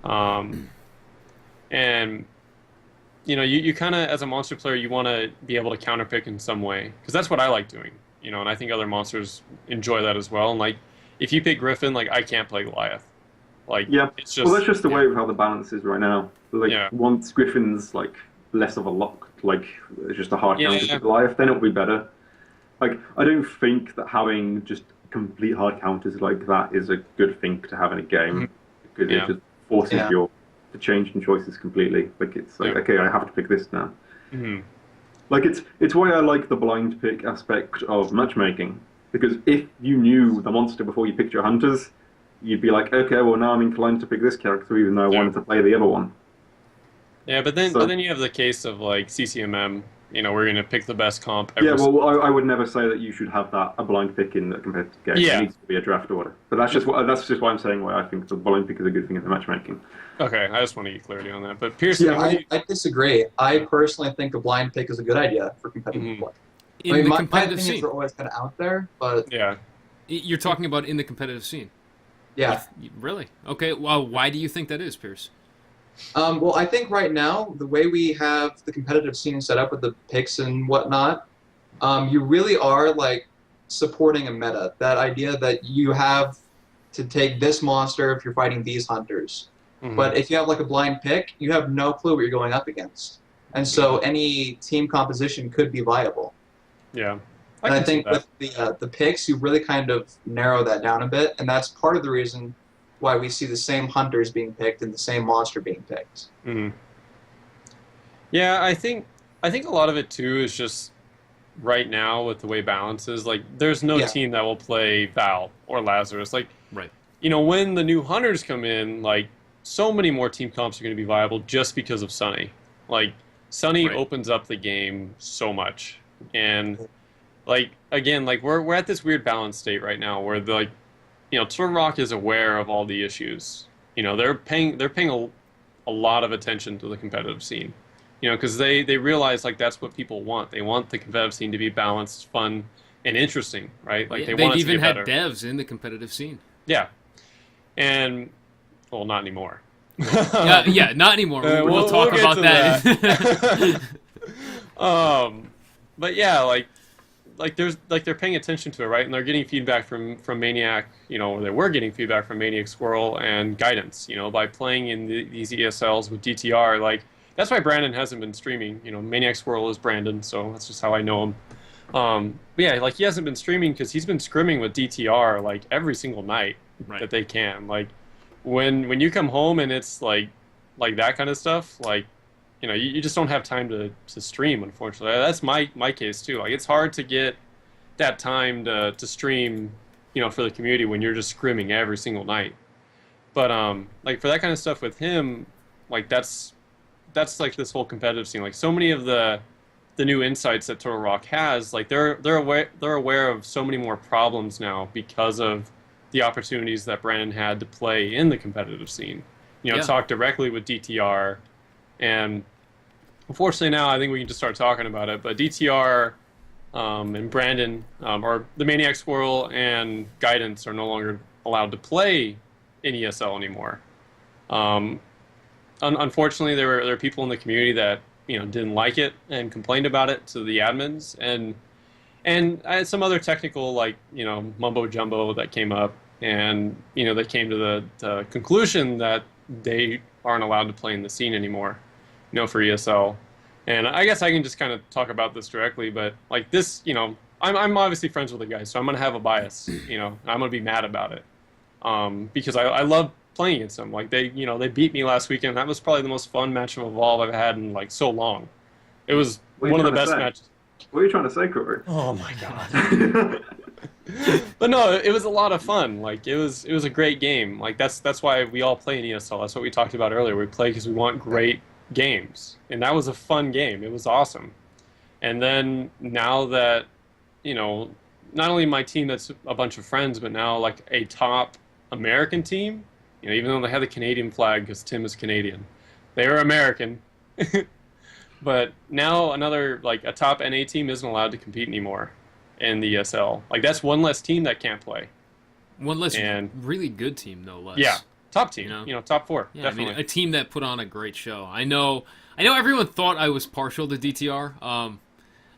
S1: Um, and you kind of, as a monster player, you want to be able to counterpick in some way because that's what I like doing. And I think other monsters enjoy that as well. And like, if you pick Griffin, like I can't play Goliath. Like
S2: Yeah.
S1: it's
S2: Well,
S1: just
S2: that's just the
S3: yeah.
S2: way of how the balance is right now. Like
S1: yeah,
S2: once Griffin's like less of a lock, like it's just a hard counter
S1: yeah,
S2: to Goliath, then it'll be better. Like I don't think that having just complete hard counters like that is a good thing to have in a
S1: mhm,
S2: game because it
S1: yeah,
S2: just forces
S4: Yeah.
S2: your to change in choices completely. Like it's like
S1: yeah,
S2: okay, I have to pick this now.
S1: mhm,
S2: Like it's why I like the blind pick aspect of matchmaking because if you knew the monster before you picked your hunters, you'd be like, okay, well now I'm inclined to pick this character even though I
S1: yeah.
S2: wanted to play the other one.
S1: Yeah, but then
S2: So
S1: you have the case of like CCMM. We're gonna pick the best comp
S2: yeah,
S1: every.
S2: well I would never say that you should have that a blind pick in a competitive game. It
S1: Yeah.
S2: needs to be a draft order. But that's just why I'm saying why I think the blind pick is a good thing in the matchmaking.
S1: Okay, I just want to get clarity on that. But Pierce, I
S4: Yeah,
S1: mean, what do you?
S4: I disagree. I personally think a blind pick is a good idea for competitive
S1: Mhm,
S4: play. I
S3: In
S4: mean,
S3: the
S4: my
S3: competitive
S4: opinions
S3: scene,
S4: are always kind of out there, but
S1: yeah.
S3: you're talking about in the competitive scene.
S4: yeah.
S3: Really? Okay. Well, why do you think that is, Pierce?
S4: Well, I think right now the way we have the competitive scene set up with the picks and whatnot, you really are like supporting a meta. That idea that you have to take this monster if you're fighting these hunters.
S1: Hmm.
S4: But if you have like a blind pick, you have no clue what you're going up against, and so any team composition could be viable.
S1: Yeah, I
S4: And I
S1: can see
S4: think
S1: that.
S4: with the picks, you really kind of narrow that down a bit, and that's part of the reason why we see the same hunters being picked and the same monster being picked.
S1: Hmm. Yeah, I think a lot of it too is just right now with the way balance is. Like, there's no
S4: Yeah,
S1: team that will play Val or Lazarus. Like,
S3: Right.
S1: when the new hunters come in, like so many more team comps are going to be viable just because of Sunny. Like, Sunny
S3: Right.
S1: opens up the game so much, and like again, like we're at this weird balance state right now where the like Turtle Rock is aware of all the issues. They're paying a lot of attention to the competitive scene. Because they realize like that's what people want. They want the competitive scene to be balanced, fun, and interesting, right? Like
S3: Yeah,
S1: they
S3: they've
S1: want it to
S3: even
S1: get
S3: had
S1: better.
S3: devs in the competitive scene.
S1: Yeah, and well, not anymore.
S3: Yeah, yeah, not anymore. We'll
S1: We'll
S3: talk
S1: get
S3: about
S1: to
S3: that.
S1: that. um, but yeah, like there's like they're paying attention to it, right? And they're getting feedback from Maniac, or they were getting feedback from Maniac Squirrel and Guidance, by playing in these ESLs with DTR. Like that's why Brandon hasn't been streaming. Maniac Squirrel is Brandon, so that's just how I know him. But yeah, like he hasn't been streaming because he's been scrimming with DTR like every single night
S3: Right.
S1: that they can. Like when you come home and it's like that kind of stuff, like you just don't have time to stream, unfortunately. That's my case too. Like it's hard to get that time to stream, for the community when you're just scrimming every single night. But like for that kind of stuff with him, like that's like this whole competitive scene. Like so many of the new insights that Turtle Rock has, like they're aware of so many more problems now because of the opportunities that Brandon had to play in the competitive scene.
S3: Yeah.
S1: Talk directly with DTR, and unfortunately now I think we can just start talking about it. But DTR and Brandon, or the Maniac Squirrel and Guidance, are no longer allowed to play in ESL anymore. Um, unfortunately, there were people in the community that didn't like it and complained about it to the admins, and I had some other technical like mumbo jumbo that came up, and they came to the conclusion that they aren't allowed to play in the scene anymore, for ESL. And I guess I can just kind of talk about this directly, but like this, I'm obviously friends with the guys, so I'm gonna have a bias, and I'm gonna be mad about it, because I love playing against them. Like they beat me last weekend. That was probably the most fun match of Evolve I've had in like so long. It was
S2: What are
S1: one
S2: you
S1: of the
S2: trying to
S1: best
S2: say?
S1: matches.
S2: What are you trying to say, Corey?
S1: Oh my god. But no, it was a lot of fun. Like it was a great game. Like that's why we all play in ESL. That's what we talked about earlier. We play because we want great games, and that was a fun game. It was awesome. And then now that, you know, not only my team that's a bunch of friends, but now like a top American team, you know, even though they have the Canadian flag because Tim is Canadian, they are American. But now another like a top NA team isn't allowed to compete anymore in the ESL. Like that's one less team that can't play.
S3: One less
S1: And
S3: really good team, no less.
S1: yeah, top team. Top four,
S3: Yeah,
S1: definitely.
S3: I mean, a team that put on a great show. I know everyone thought I was partial to DTR.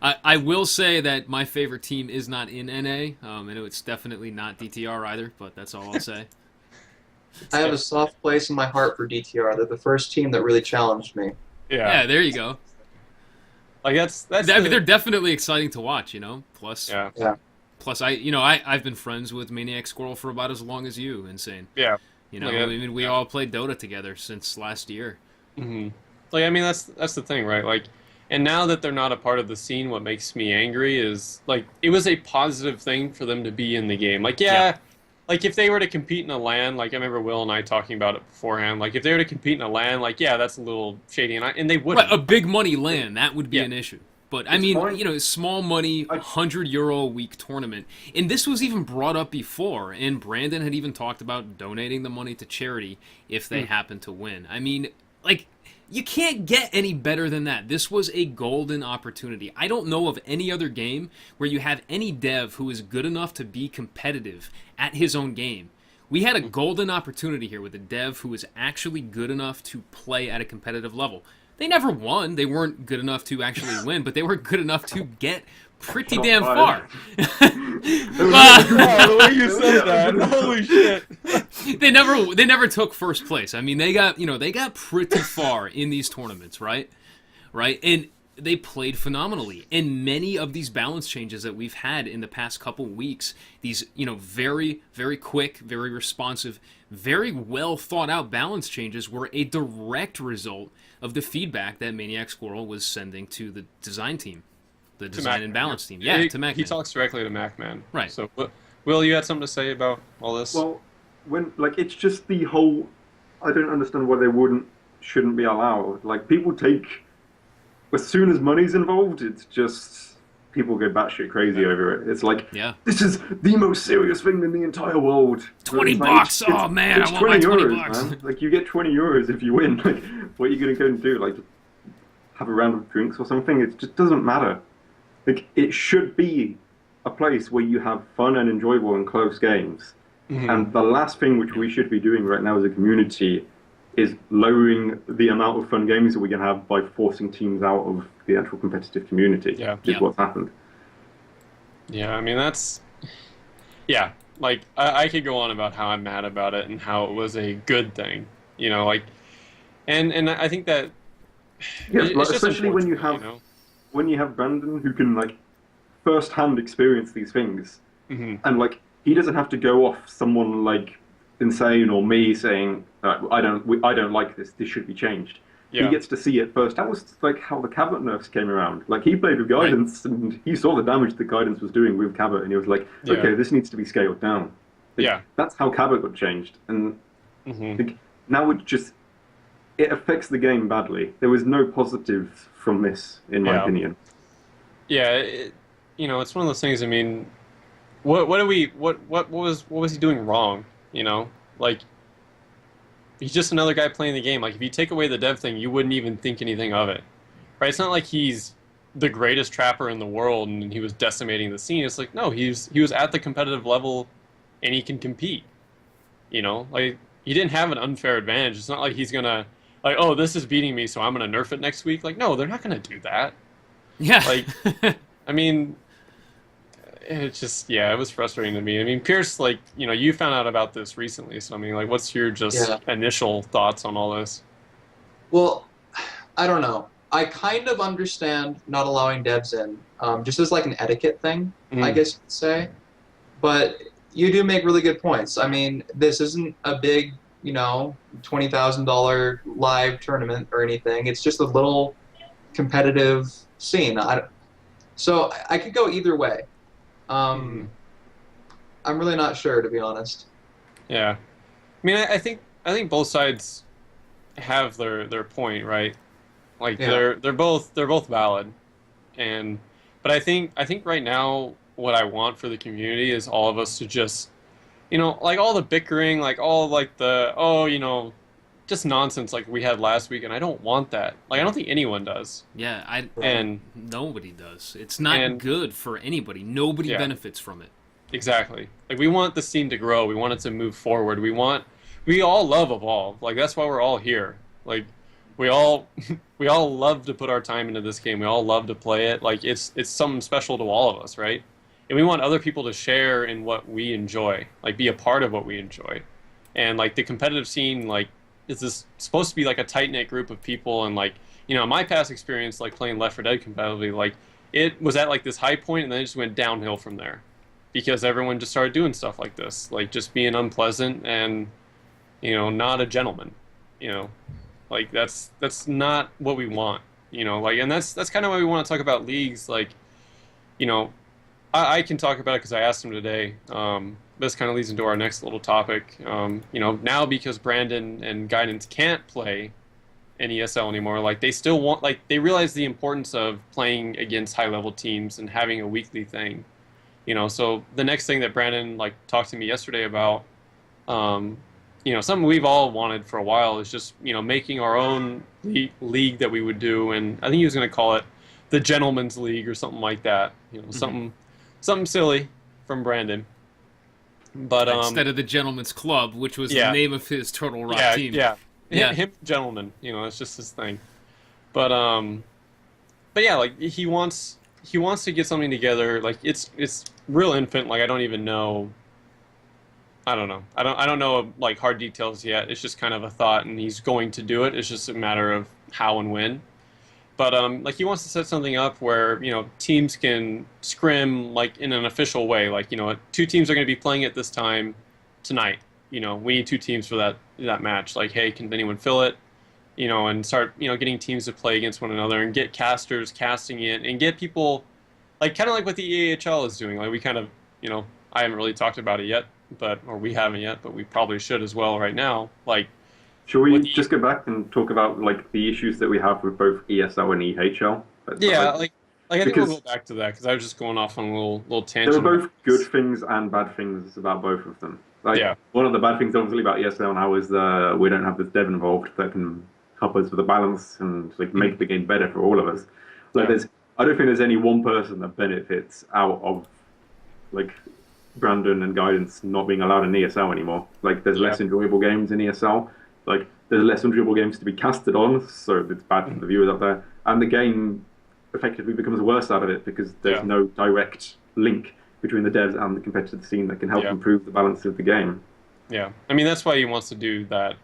S3: I will say that my favorite team is not in NA. I know it's definitely not DTR either, but that's all I'll say.
S4: I have a soft place in my heart for DTR. They're the first team that really challenged me.
S3: Yeah, there you go.
S1: Like that's
S3: I mean, they're definitely exciting to watch, you know. Plus,
S4: Yeah.
S3: plus I've been friends with Maniac Squirrel for about as long as you. Insane.
S1: yeah.
S3: You know,
S1: Yeah.
S3: I mean, we all played Dota together since last year.
S1: hmm Like I mean that's the thing, right? Like, and now that they're not a part of the scene, what makes me angry is like it was a positive thing for them to be in the game. Like
S3: Yeah.
S1: like if they were to compete in a LAN, like I remember Will and I talking about it beforehand. Like if they were to compete in a LAN, like yeah, that's a little shady, and they wouldn't.
S3: Right, a big money land, that would be
S1: Yeah.
S3: an issue. But I
S2: It's
S3: mean,
S2: fine.
S3: you know, small money, €100 a week tournament, and this was even brought up before. And Brandon had even talked about donating the money to charity if they happen to win. I mean, like, you can't get any better than that. This was a golden opportunity. I don't know of any other game where you have any dev who is good enough to be competitive at his own game. We had a golden opportunity here with a dev who was actually good enough to play at a competitive level. They never won. They weren't good enough to actually win, but they were good enough to get pretty
S2: Shot
S3: damn
S2: fired.
S3: far.
S1: Oh, the way you said that, holy shit!
S3: They never took first place. I mean, they got pretty far in these tournaments, right? Right? And they played phenomenally. And many of these balance changes that we've had in the past couple weeks, these, very, very quick, very responsive, very well thought out balance changes were a direct result of the feedback that Maniac Squirrel was sending to the design team, the design and balance team. Yeah, to MacMan.
S1: He talks directly to MacMan.
S3: Right.
S1: So, Will, you had something to say about all this?
S2: Well, it's just the whole. I don't understand why shouldn't be allowed. Like people take, as soon as money's involved, it's just people go batshit crazy over it. It's like,
S3: Yeah.
S2: this is the most serious thing in the entire world.
S3: $20
S2: It's like,
S3: bucks. Oh man,
S2: it's
S3: I want my 20
S2: €20,
S3: bucks.
S2: man. Like you get €20 if you win. Like, what are you gonna go and do? Like, have a round of drinks or something? It just doesn't matter. Like, it should be a place where you have fun and enjoyable and close games. And the last thing which we should be doing right now as a community is lowering the amount of fun games that we can have by forcing teams out of the actual competitive community.
S1: Yeah.
S2: Is what's happened.
S1: Yeah, I mean yeah. Like I could go on about how I'm mad about it and how it was a good thing, like, and I think that
S2: Yeah,
S1: it's
S2: like,
S1: just
S2: especially when you
S1: unfortunate,
S2: have when you have Brandon who can like first-hand experience these things, and like he doesn't have to go off someone like Insane or me saying I don't like this. This should be changed.
S1: Yeah.
S2: He gets to see it first. That was like how the Cabot nerfs came around. Like he played with guidance and he saw the damage the guidance was doing with Cabot, and he was like,
S1: Yeah.
S2: okay, this needs to be scaled down. Like,
S1: Yeah.
S2: that's how Cabot got changed, and
S1: Mhm.
S2: like, now it affects the game badly. There was no positive from this, in my
S1: Yeah.
S2: opinion.
S1: Yeah, it's one of those things. I mean, what was he doing wrong? Like he's just another guy playing the game. Like if you take away the dev thing, you wouldn't even think anything of it, right? It's not like he's the greatest trapper in the world and he was decimating the scene. It's like no, he was at the competitive level, and he can compete. Like he didn't have an unfair advantage. It's not like he's gonna like, oh, this is beating me, so I'm gonna nerf it next week. Like no, they're not gonna do that.
S3: Yeah.
S1: Like, I mean, it just, it was frustrating to me. I mean, Pierce, like, you found out about this recently, so I mean, like, what's your initial thoughts on all this?
S4: Well, I don't know. I kind of understand not allowing devs in, just as like an etiquette thing, I guess you could say. But you do make really good points. I mean, this isn't a big, $20,000 live tournament or anything. It's just a little competitive scene. So I could go either way. I'm really not sure, to be honest.
S1: Yeah, I mean, I think both sides have their point, right? Like they're both valid. And but I think right now what I want for the community is all of us to just, like all the bickering, like all like the just nonsense like we had last week, and I don't want that. Like I don't think anyone does.
S3: Yeah, I
S4: Right.
S1: And
S3: nobody does. It's not
S1: and
S3: good for anybody. Nobody
S1: yeah,
S3: benefits from it.
S1: exactly. Like we want the scene to grow. We want it to move forward. We all love Evolve. Like that's why we're all here. Like we all we all love to put our time into this game. We all love to play it. Like it's something special to all of us, right? And we want other people to share in what we enjoy, like be a part of what we enjoy. And like the competitive scene, like is this supposed to be like a tight knit group of people? And like my past experience, like playing Left 4 Dead competitively, like it was at like this high point, and then it just went downhill from there because everyone just started doing stuff like this, like just being unpleasant and not a gentleman, you know, like that's not what we want, like, and that's kind of why we want to talk about leagues, like, you know, I can talk about it because I asked him today. This kind of leads into our next little topic. Now because Brandon and Guidance can't play in ESL anymore, like they still want, like they realize the importance of playing against high level teams and having a weekly thing. So the next thing that Brandon like talked to me yesterday about, um, something we've all wanted for a while is just making our own league that we would do, and I think he was going to call it the Gentleman's League or something like that. Something silly from Brandon. But
S3: Instead of the Gentleman's Club, which was the
S1: yeah,
S3: name of his Turtle Rock
S1: yeah,
S3: team.
S1: yeah,
S3: Yeah.
S1: him gentleman. It's just his thing. But yeah, like he wants to get something together. Like it's real infant. Like I don't even know. I don't know. I don't know like hard details yet. It's just kind of a thought, and he's going to do it. It's just a matter of how and when. But like he wants to set something up where teams can scrim like in an official way. Like two teams are going to be playing at this time tonight. We need two teams for that match. Like, hey, can anyone fill it? And start getting teams to play against one another and get casters casting it and get people like kind of like what the EAHL is doing. Like we kind of I haven't really talked about it yet, or we haven't yet, but we probably should as well right now. Like
S2: Shall
S1: what
S2: we
S1: the
S2: just go back and talk about like the issues that we have with both ESL and EHL?
S1: yeah, like I think we'll
S2: Because
S1: go back to that because I was just going off on a little
S2: there are
S1: tangent about
S2: both good
S1: this.
S2: things and bad things about both of them. Like
S1: Yeah.
S2: one of the bad things, obviously, about ESL now is we don't have this dev involved that can help us with the balance and like make the game better for all of us. Like
S1: Yeah.
S2: I don't think there's any one person that benefits out of like Brandon and Guidance not being allowed in ESL anymore. Like there's
S1: Yeah.
S2: less enjoyable games in ESL. Like there's less enjoyable games to be casted on, so it's bad for the viewers out there. And the game effectively becomes worse out of it because there's
S1: Yeah.
S2: no direct link between the devs and the competitive scene that can help
S1: Yeah.
S2: improve the balance of the game.
S1: Yeah. I mean that's why he wants to do that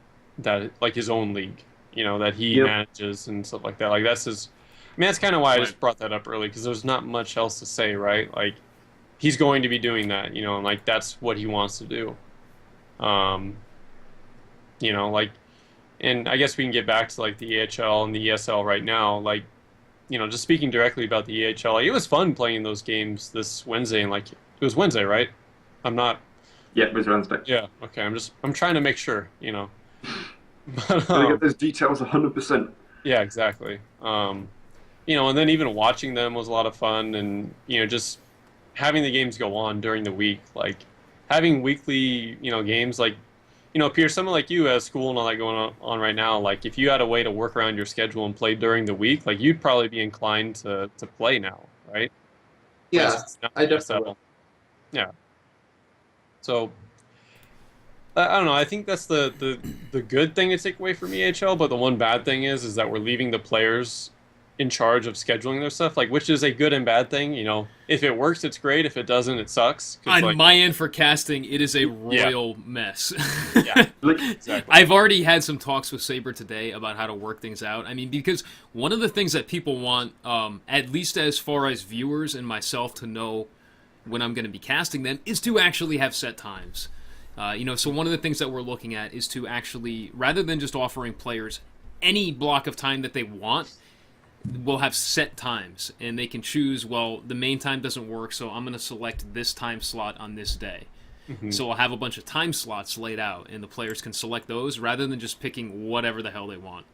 S1: like his own league, that he
S2: Yep.
S1: manages and stuff like that. Like that's his. I mean that's kind of why I
S3: Right.
S1: just brought that up early because there's not much else to say, right? Like he's going to be doing that, and like that's what he wants to do. Um, like, and I guess we can get back to like the EHL and the ESL right now. Like, just speaking directly about the EHL, like, it was fun playing those games this Wednesday, and like it was Wednesday, right? I'm not.
S2: Yeah, it was Wednesday.
S1: Yeah. Okay. I'm trying to make sure. But,
S2: Gotta get those details 100%.
S1: yeah, exactly. And then even watching them was a lot of fun, and just having the games go on during the week, like having weekly, games, like Pierce, someone like you has school and all that going on right now. Like if you had a way to work around your schedule and play during the week, like you'd probably be inclined to play now, right? When
S4: Yeah,
S1: it's not
S4: I definitely
S1: ESL.
S4: will.
S1: Yeah. So I don't know. I think that's the good thing to take away from EHL, but the one bad thing is that we're leaving the players in charge of scheduling their stuff, like which is a good and bad thing. If it works, it's great. If it doesn't, it sucks. 'Cause,
S3: On
S1: like,
S3: my end for casting, it is a
S1: Yeah.
S3: royal mess.
S1: yeah,
S2: Like,
S1: exactly.
S3: I've already had some talks with Saber today about how to work things out. I mean, because one of the things that people want, at least as far as viewers and myself to know when I'm going to be casting them, is to actually have set times. So one of the things that we're looking at is to actually, rather than just offering players any block of time that they want, we'll have set times, and they can choose, well, the main time doesn't work, so I'm going to select this time slot on this day.
S1: Mhm.
S3: So I'll have a bunch of time slots laid out, and the players can select those rather than just picking whatever the hell they want.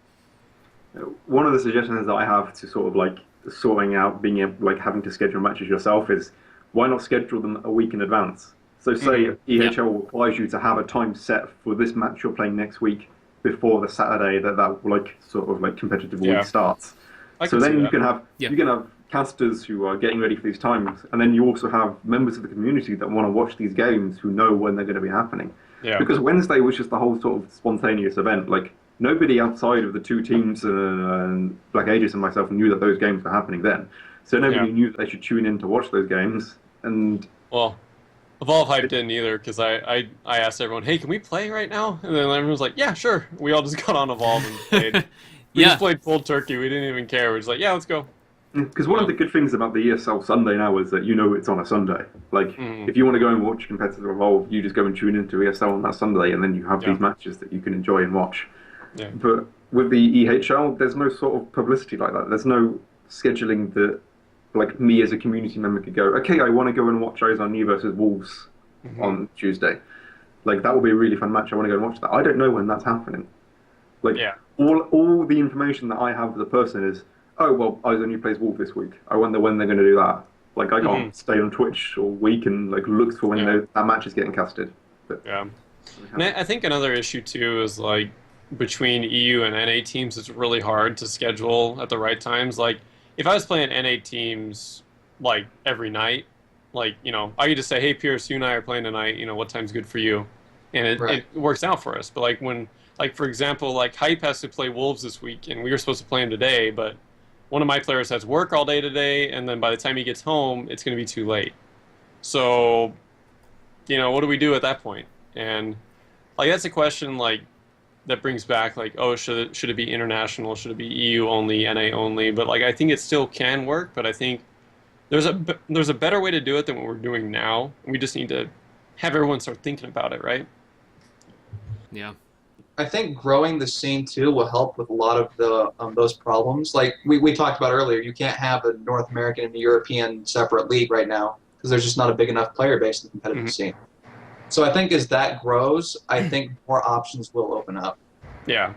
S2: One of the suggestions that I have to sort of like sorting out being able, like having to schedule matches yourself is why not schedule them a week in advance? So say
S3: Yeah.
S2: EHL requires you to have a time set for this match you're playing next week before the Saturday that like sort of like competitive week
S1: Yeah,
S2: starts.
S1: I
S2: So
S1: can see
S2: then
S1: that.
S3: Yeah.
S2: you can have casters who are getting ready for these times, and then you also have members of the community that want to watch these games who know when they're going to be happening.
S1: Yeah.
S2: Because Wednesday was just the whole sort of spontaneous event. Like nobody outside of the two teams and Black Aegis and myself knew that those games were happening then. So
S1: Yeah.
S2: nobody knew that they should tune in to watch those games. And
S1: Well, Evolve Hype didn't either because I asked everyone, hey, can we play right now? And then everyone was like, yeah, sure. We all just got on Evolve and played. We just
S3: Yeah.
S1: played cold turkey. We didn't even care. We're just like, yeah, let's go.
S2: because
S1: You
S2: one of
S1: know?
S2: the good things about the ESL Sunday now is that you know it's on a Sunday. Like
S1: Mhm.
S2: if you want to go and watch competitive Evolve, you just go and tune into ESL on that Sunday, and then you have
S1: Yeah.
S2: these matches that you can enjoy and watch.
S1: Yeah.
S2: But with the EHL, there's no sort of publicity like that. There's no scheduling that, like me as a community member could go, okay, I want to go and watch Ozan versus Wolves
S1: Mhm.
S2: on Tuesday. Like that will be a really fun match. I want to go and watch that. I don't know when that's happening. Like
S1: Yeah.
S2: all the information that I have as a person is, oh well, Ozan plays Wolves this week. I wonder when they're going to do that. Like I can't
S1: Mhm.
S2: stay on Twitch all week and like look for when
S1: Yeah.
S2: that match is getting casted. But
S1: Yeah. And I think another issue too is like between EU and NA teams, it's really hard to schedule at the right times. Like if I was playing NA teams like every night, like I could just say, "Hey, Pierce, you and I are playing tonight. What time's good for you?" And
S4: Right.
S1: it works out for us. But like when, like for example, like Hype has to play Wolves this week, and we were supposed to play him today, but one of my players has work all day today, and then by the time he gets home, it's going to be too late. So, what do we do at that point? And like that's a question like that brings back like, oh, should it be international? Should it be EU only, NA only? But like I think it still can work, but I think there's a better way to do it than what we're doing now. We just need to have everyone start thinking about it, right?
S3: Yeah.
S4: I think growing the scene too will help with a lot of the those problems. Like we talked about earlier, you can't have a North American and a European separate league right now because there's just not a big enough player base in the competitive
S1: Mhm.
S4: scene. So I think as that grows, I think more options will open up.
S1: Yeah.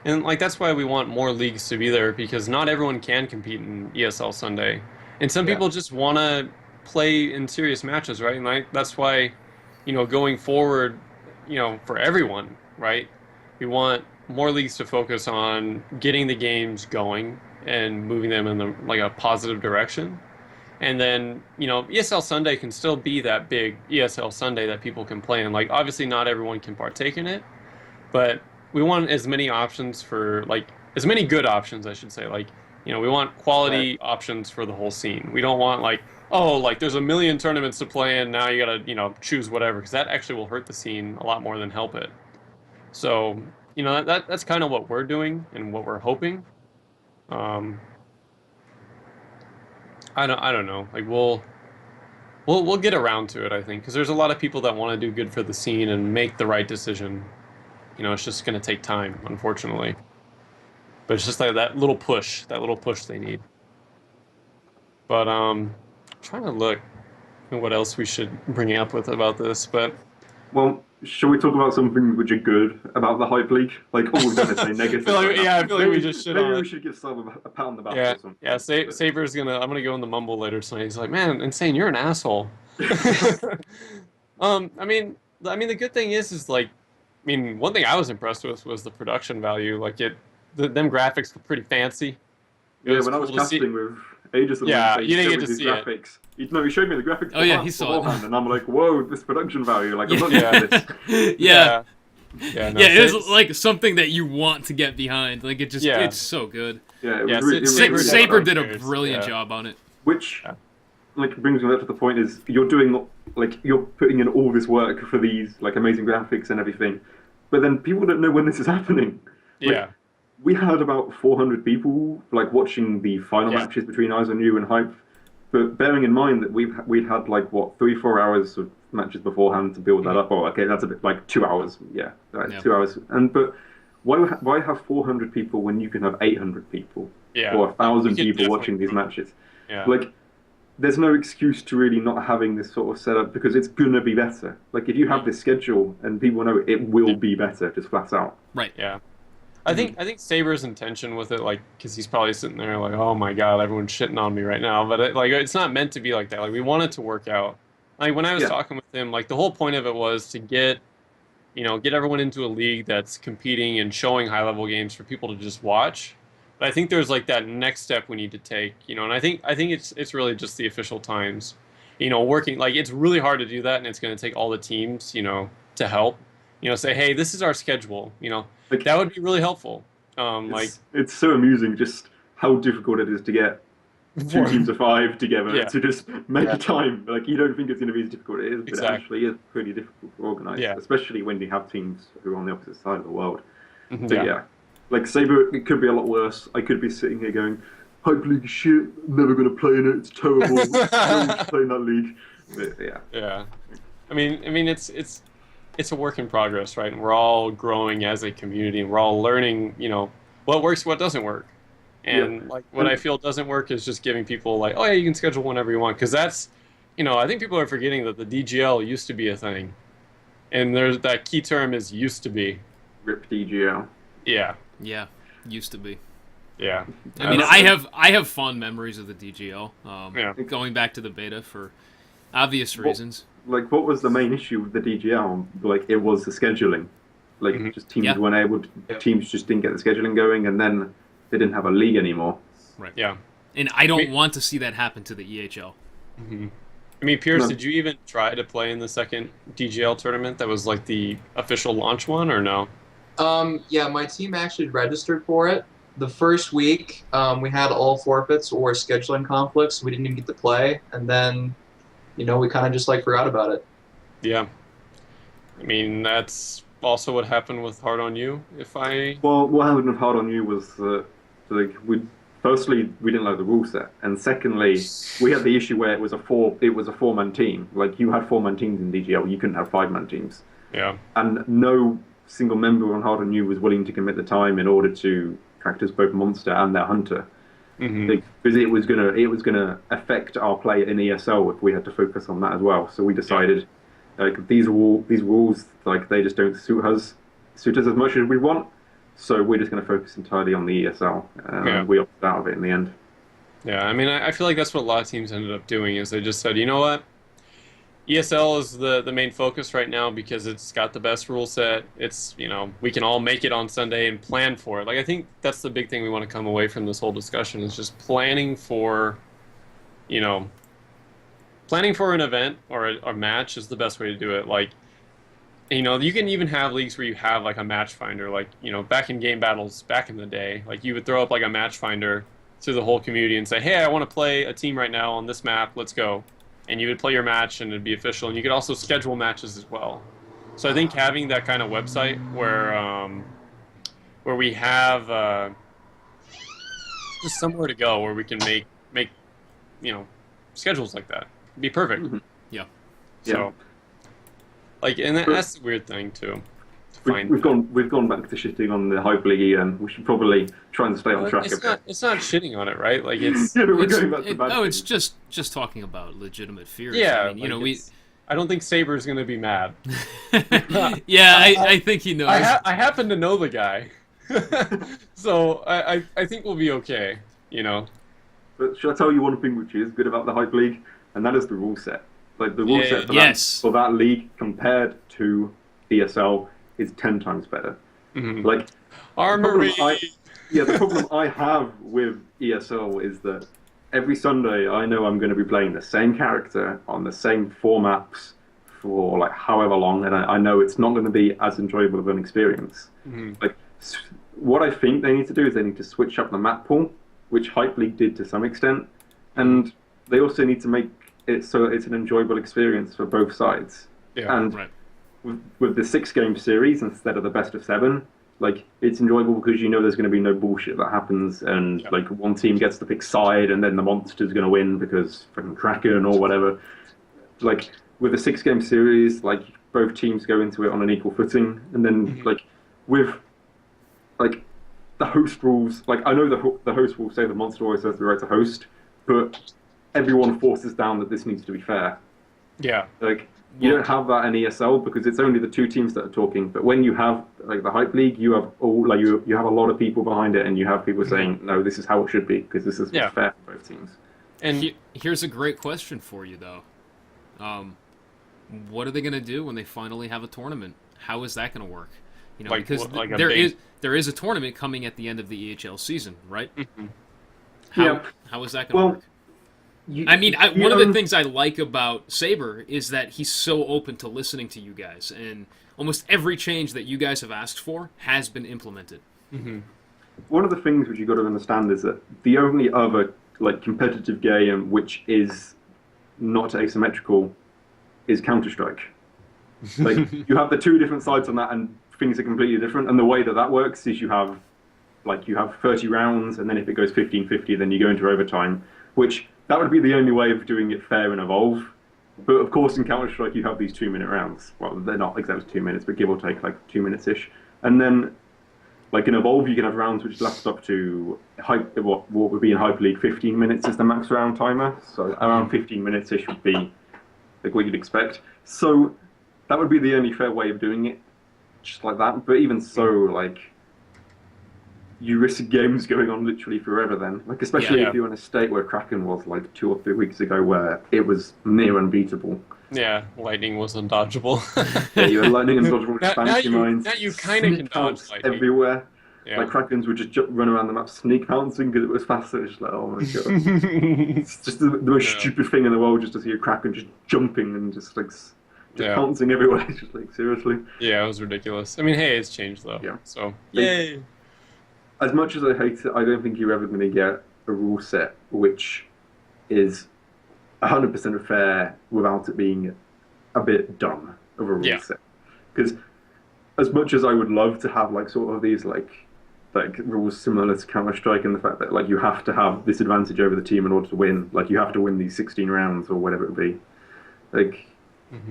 S1: And like that's why we want more leagues to be there because not everyone can compete in ESL Sunday. And some
S4: Yeah.
S1: people just want to play in serious matches, right? And that's why, going forward, for everyone, right? We want more leagues to focus on getting the games going and moving them in like a positive direction. And then, ESL Sunday can still be that big ESL Sunday that people can play in. Like obviously not everyone can partake in it, but we want as many options for like as many good options, I should say. Like, we want
S4: Right.
S1: quality options for the whole scene. We don't want like, oh, like there's a million tournaments to play in, now you gotta, choose whatever, because that actually will hurt the scene a lot more than help it. So, that's kind of what we're doing and what we're hoping. Um, I don't know. Like we'll get around to it, I think, because there's a lot of people that want to do good for the scene and make the right decision. It's just going to take time, unfortunately. But it's just like that little push they need. But I'm trying to look at what else we should bring up with about this. But
S2: well, shall we talk about some things which are good about the Hype League? Like all we're going to say
S1: I
S2: negative
S1: feel like,
S2: right now.
S1: yeah, I feel like we just shit
S2: Maybe
S1: on
S2: we
S1: it.
S2: should give Sam a pat on the back
S1: Yeah,
S2: or something.
S1: yeah.
S2: But,
S1: Saber's gonna. I'm gonna go in the mumble later tonight. He's like, man, Insane, you're an asshole. I mean, the good thing is like, one thing I was impressed with was the production value. Like them graphics were pretty fancy. It
S2: yeah,
S1: was
S2: when I
S1: cool
S2: was
S1: to see.
S2: casting with Aegis and
S1: Yeah,
S2: they
S1: you didn't
S2: showed
S1: get
S2: me
S1: to
S2: these
S1: see it.
S2: graphics. He showed me the graphics
S3: Oh yeah, he saw it.
S2: beforehand, and I'm like, whoa, this production value. Like, I'm not
S3: Yeah.
S2: used to this.
S3: Yeah.
S1: Yeah, no,
S3: Yeah, it is like something that you want to get behind. Like
S1: Yeah.
S3: it's so good.
S2: Yeah, it
S1: Yeah,
S2: was really, it was
S1: Saber
S2: really
S1: did
S3: Saber
S2: well
S3: did
S2: done.
S3: a brilliant
S1: Yeah.
S3: job on it.
S2: Which,
S1: Yeah.
S2: like, brings me back to the point is you're doing, like, you're putting in all this work for these, like, amazing graphics and everything, but then people don't know when this is happening. Like,
S1: Yeah.
S2: we had about 400 people, like, watching the final
S1: Yeah.
S2: matches between Eyes on You and Hype, but bearing in mind that we'd had, like, what, 3-4 hours of matches beforehand to build that up. Oh, okay, that's a bit, like, 2 hours. Yeah, right,
S3: Yeah.
S2: 2 hours. But why have 400 people when you can have 800 people
S1: Yeah.
S2: or
S1: We
S2: 1,000
S1: could
S2: people
S1: definitely
S2: watching these
S1: improve.
S2: matches?
S1: Yeah.
S2: Like, there's no excuse to really not having this sort of setup because it's gonna be better. Like, if you have this schedule and people know it will be better, just flat out.
S3: Right.
S1: Yeah. I think Saber's intention with it, like, because he's probably sitting there like, oh my god, everyone's shitting on me right now. But like, it's not meant to be like that. Like, we want it to work out. Like when I was
S2: Yeah.
S1: talking with him, like the whole point of it was to get everyone into a league that's competing and showing high level games for people to just watch. But I think there's like that next step we need to take, and I think it's really just the official times, working like it's really hard to do that, and it's going to take all the teams, to help, say, hey, this is our schedule,
S2: Like,
S1: that would be really helpful. Like,
S2: it's so amusing just how difficult it is to get two teams of five together
S1: Yeah.
S2: to just make
S1: Yeah.
S2: a time. Like, you don't think it's going to be as difficult as it is, but
S1: Exactly.
S2: it actually is pretty difficult to organise,
S1: Yeah.
S2: especially when you have teams who are on the opposite side of the world.
S1: Mhm.
S2: So
S1: Yeah.
S2: yeah, like Saber, it could be a lot worse. I could be sitting here going, "Hype League is shit. Never going to play in it. It's terrible. No one should play in that league." But, yeah,
S1: Yeah. I mean, it's a work in progress, right? And we're all growing as a community, and we're all learning, what works, what doesn't work. And like what I feel doesn't work is just giving people like, oh yeah, you can schedule whenever you want, because that's, I think people are forgetting that the DGL used to be a thing, and there's that key term is used to be.
S2: rip DGL.
S1: Yeah.
S3: Yeah, used to be.
S1: Yeah.
S3: I mean,
S1: That's-
S3: I have fond memories of the DGL.
S1: Yeah.
S3: Going back to the beta for obvious reasons.
S2: Like, what was the main issue with the DGL? Like, it was the scheduling. Like,
S1: Mhm.
S2: just teams
S3: Yeah.
S2: weren't able to,
S4: Yeah.
S2: teams just didn't get the scheduling going, and then they didn't have a league anymore.
S1: Yeah.
S3: And I don't
S1: Me-
S3: want to see that happen to the EHL.
S1: Mhm. I mean, Pierce,
S2: No.
S1: did you even try to play in the second DGL tournament that was like the official launch one, or no?
S4: Yeah, my team actually registered for it. The first week, we had all forfeits or scheduling conflicts. We didn't even get to play, and then, we kind of just like forgot about it.
S1: Yeah. I mean, that's also what happened with Hard on You.
S2: Well, what happened with Hard on You was that, like, firstly we didn't like the rule set, and secondly we had the issue where it was a four-man team. Like, you had four-man teams in DGL, you couldn't have five-man teams,
S1: Yeah.
S2: and no single member on Hard on You was willing to commit the time in order to practice both Monster and their Hunter.
S1: Hmm.
S2: Because it was gonna affect our play in ESL if we had to focus on that as well. So we decided, like, these rules, like, they just don't suit us as much as we want. So we're just going to focus entirely on the ESL.
S1: Yeah.
S2: We opted out of it in the end.
S1: Yeah, I mean, I feel like that's what a lot of teams ended up doing is they just said, you know what? ESL is the main focus right now because it's got the best rule set. It's, we can all make it on Sunday and plan for it. Like, I think that's the big thing we want to come away from this whole discussion is just planning for, planning for an event or a match is the best way to do it. Like, you can even have leagues where you have like a match finder, like, back in game battles back in the day, like you would throw up like a match finder to the whole community and say, hey, I want to play a team right now on this map, let's go. And you would play your match and it'd be official, and you could also schedule matches as well. So I think having that kind of website where we have just somewhere to go where we can make schedules like that would be perfect.
S2: Mhm.
S3: Yeah.
S1: So, like, and that's the weird thing too. To find
S2: We've gone back to shitting on the Hype League, and we should probably try and stay on track a bit.
S1: It's not shitting on it, right? Like it's
S2: Yeah, but we're
S3: It's,
S2: going back to bad
S3: it's
S2: things.
S3: just talking about legitimate fears.
S1: yeah.
S3: I mean,
S1: Like, I don't think Saber's gonna be mad.
S3: yeah, I think he knows.
S1: I happen to know the guy, so I think we'll be okay.
S2: But should I tell you one thing which is good about the Hype League, and that is the rule set. Like, the rule
S1: Yeah,
S2: set for,
S3: yes.
S2: that league compared to ESL is 10 times better.
S1: Mhm.
S2: Like,
S1: Armory.
S2: the problem I have with ESL is that every Sunday I know I'm going to be playing the same character on the same 4 maps for like however long, and I know it's not going to be as enjoyable of an experience.
S1: Mhm.
S2: Like, what I think they need to do is they need to switch up the map pool, which Hype League did to some extent, and they also need to make it so it's an enjoyable experience for both sides.
S1: Yeah.
S2: And
S3: Right.
S2: with the 6-game series instead of the best of 7, like, it's enjoyable because there's going to be no bullshit that happens, and
S1: Yeah.
S2: like, one team gets to pick side and then the monster's going to win because fucking Kraken or whatever. Like, with a 6-game series, like, both teams go into it on an equal footing, and then
S1: Mhm.
S2: like, with like the host rules, like, I know the host will say the monster always has the right to host, but everyone forces down that this needs to be fair.
S1: Yeah.
S2: Like, You don't have that in ESL because it's only the two teams that are talking. But when you have like the hype league, you have all like you have a lot of people behind it, and you have people saying, "No, this is how it should be because this is what's fair for both teams."
S1: And
S3: here's a great question for you, though. What are they going to do when they finally have a tournament? How is that going to work? You know, because there is a tournament coming at the end of the EHL season, right?
S1: Mm-hmm.
S3: How is that going to work? One of the things I like about Saber is that he's so open to listening to you guys, and almost every change that you guys have asked for has been implemented.
S1: Mm-hmm.
S2: One of the things which you've got to understand is that the only other like competitive game which is not asymmetrical is Counter-Strike. Like you have the two different sides on that, and things are completely different. And the way that that works is you have 30 rounds, and then if it goes 15-50, then you go into overtime, which that would be the only way of doing it fair in Evolve. But of course, in Counter-Strike, you have these 2-minute rounds. Well, they're not exactly 2 minutes, but give or take like 2 minutes-ish. And then, like in Evolve, you can have rounds which last up to what would be in Hyper League 15 minutes is the max round timer. So around 15 minutes-ish would be like what you'd expect. So that would be the only fair way of doing it, just like that. But even so, like, you risk games going on literally forever then. Like, especially if you're in a state where Kraken was like 2 or 3 weeks ago where it was near unbeatable.
S1: Yeah, lightning was undodgeable.
S2: Yeah, you had lightning and dodgeable expansion mines.
S1: Now you kind of can dodge lightning.
S2: Everywhere.
S1: Yeah.
S2: Like, Krakens would just run around the map sneak pouncing because it was faster. It's just like, oh my god. It's just the most stupid thing in the world just to see a Kraken just jumping and just pouncing everywhere. Just like, seriously.
S1: Yeah, it was ridiculous. I mean, hey, it's changed though.
S2: Yeah.
S1: So, yay!
S2: As much as I hate it, I don't think you're ever going to get a rule set which is 100% fair without it being a bit dumb of a rule set. Because as much as I would love to have like sort of these like rules similar to Counter-Strike, and the fact that like you have to have this advantage over the team in order to win, like you have to win these 16 rounds or whatever it be, like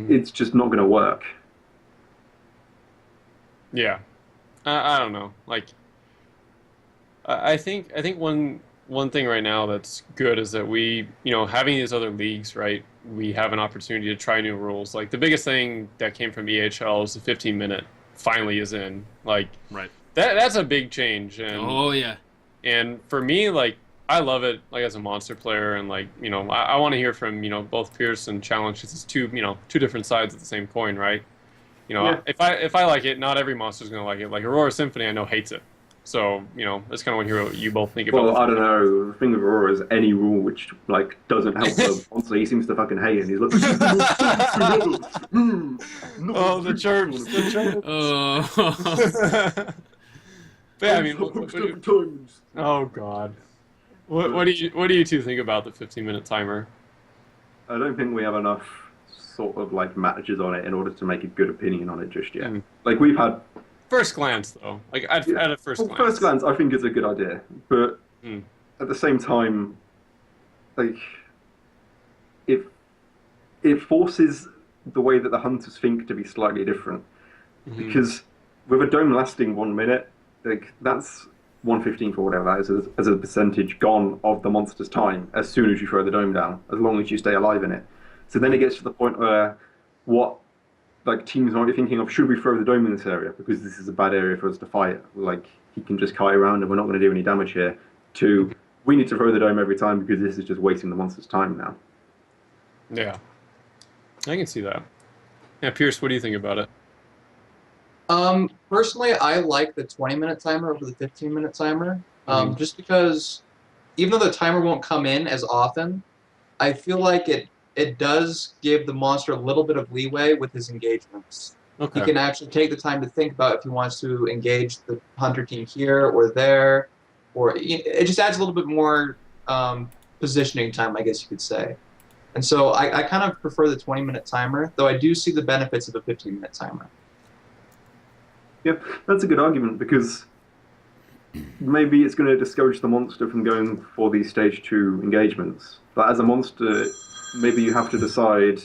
S2: it's just not going to work.
S1: Yeah, I don't know. Like, I think one thing right now that's good is that we, having these other leagues, right? We have an opportunity to try new rules. Like the biggest thing that came from EHL is the 15-minute finally is in. Like,
S3: right.
S1: That's a big change. And
S3: oh yeah.
S1: And for me, like, I love it. Like as a monster player, and like I want to hear from both Pierce and Challenge. It's two different sides of the same coin, right? If I like it, not every monster's gonna like it. Like Aurora Symphony, I know hates it. So, that's kind of what you both think about.
S2: Well, I don't know. The thing with Aurora is any rule which, like, doesn't help the monster, he seems to fucking hate it. He's like,
S1: oh, the chirps. The chirps. But, yeah, I mean, oh, God. What do you two think about the 15-minute timer?
S2: I don't think we have enough sort of, like, matches on it in order to make a good opinion on it just yet. Like, we've had...
S1: First glance, though. Like, at a first glance.
S2: First glance, I think it's a good idea. But at the same time, like, it forces the way that the hunters think to be slightly different. Because with a dome lasting 1 minute, like, that's 1/15 or whatever that is, as a percentage gone of the monster's time as soon as you throw the dome down, as long as you stay alive in it. So then it gets to the point where like teams might be thinking of, should we throw the dome in this area because this is a bad area for us to fight? Like, he can just kite around and we're not going to do any damage here. To, we need to throw the dome every time because this is just wasting the monster's time now.
S1: Yeah, I can see that. Yeah, Pierce, what do you think about it?
S4: Personally, I like the 20-minute timer over the 15-minute timer, just because even though the timer won't come in as often, I feel like it does give the monster a little bit of leeway with his engagements. Okay. He can actually take the time to think about if he wants to engage the hunter team here or there, or it just adds a little bit more positioning time, I guess you could say. And so I kind of prefer the 20-minute timer, though I do see the benefits of the 15-minute timer.
S2: Yep, that's a good argument, because maybe it's going to discourage the monster from going for these stage 2 engagements. But as a monster, maybe you have to decide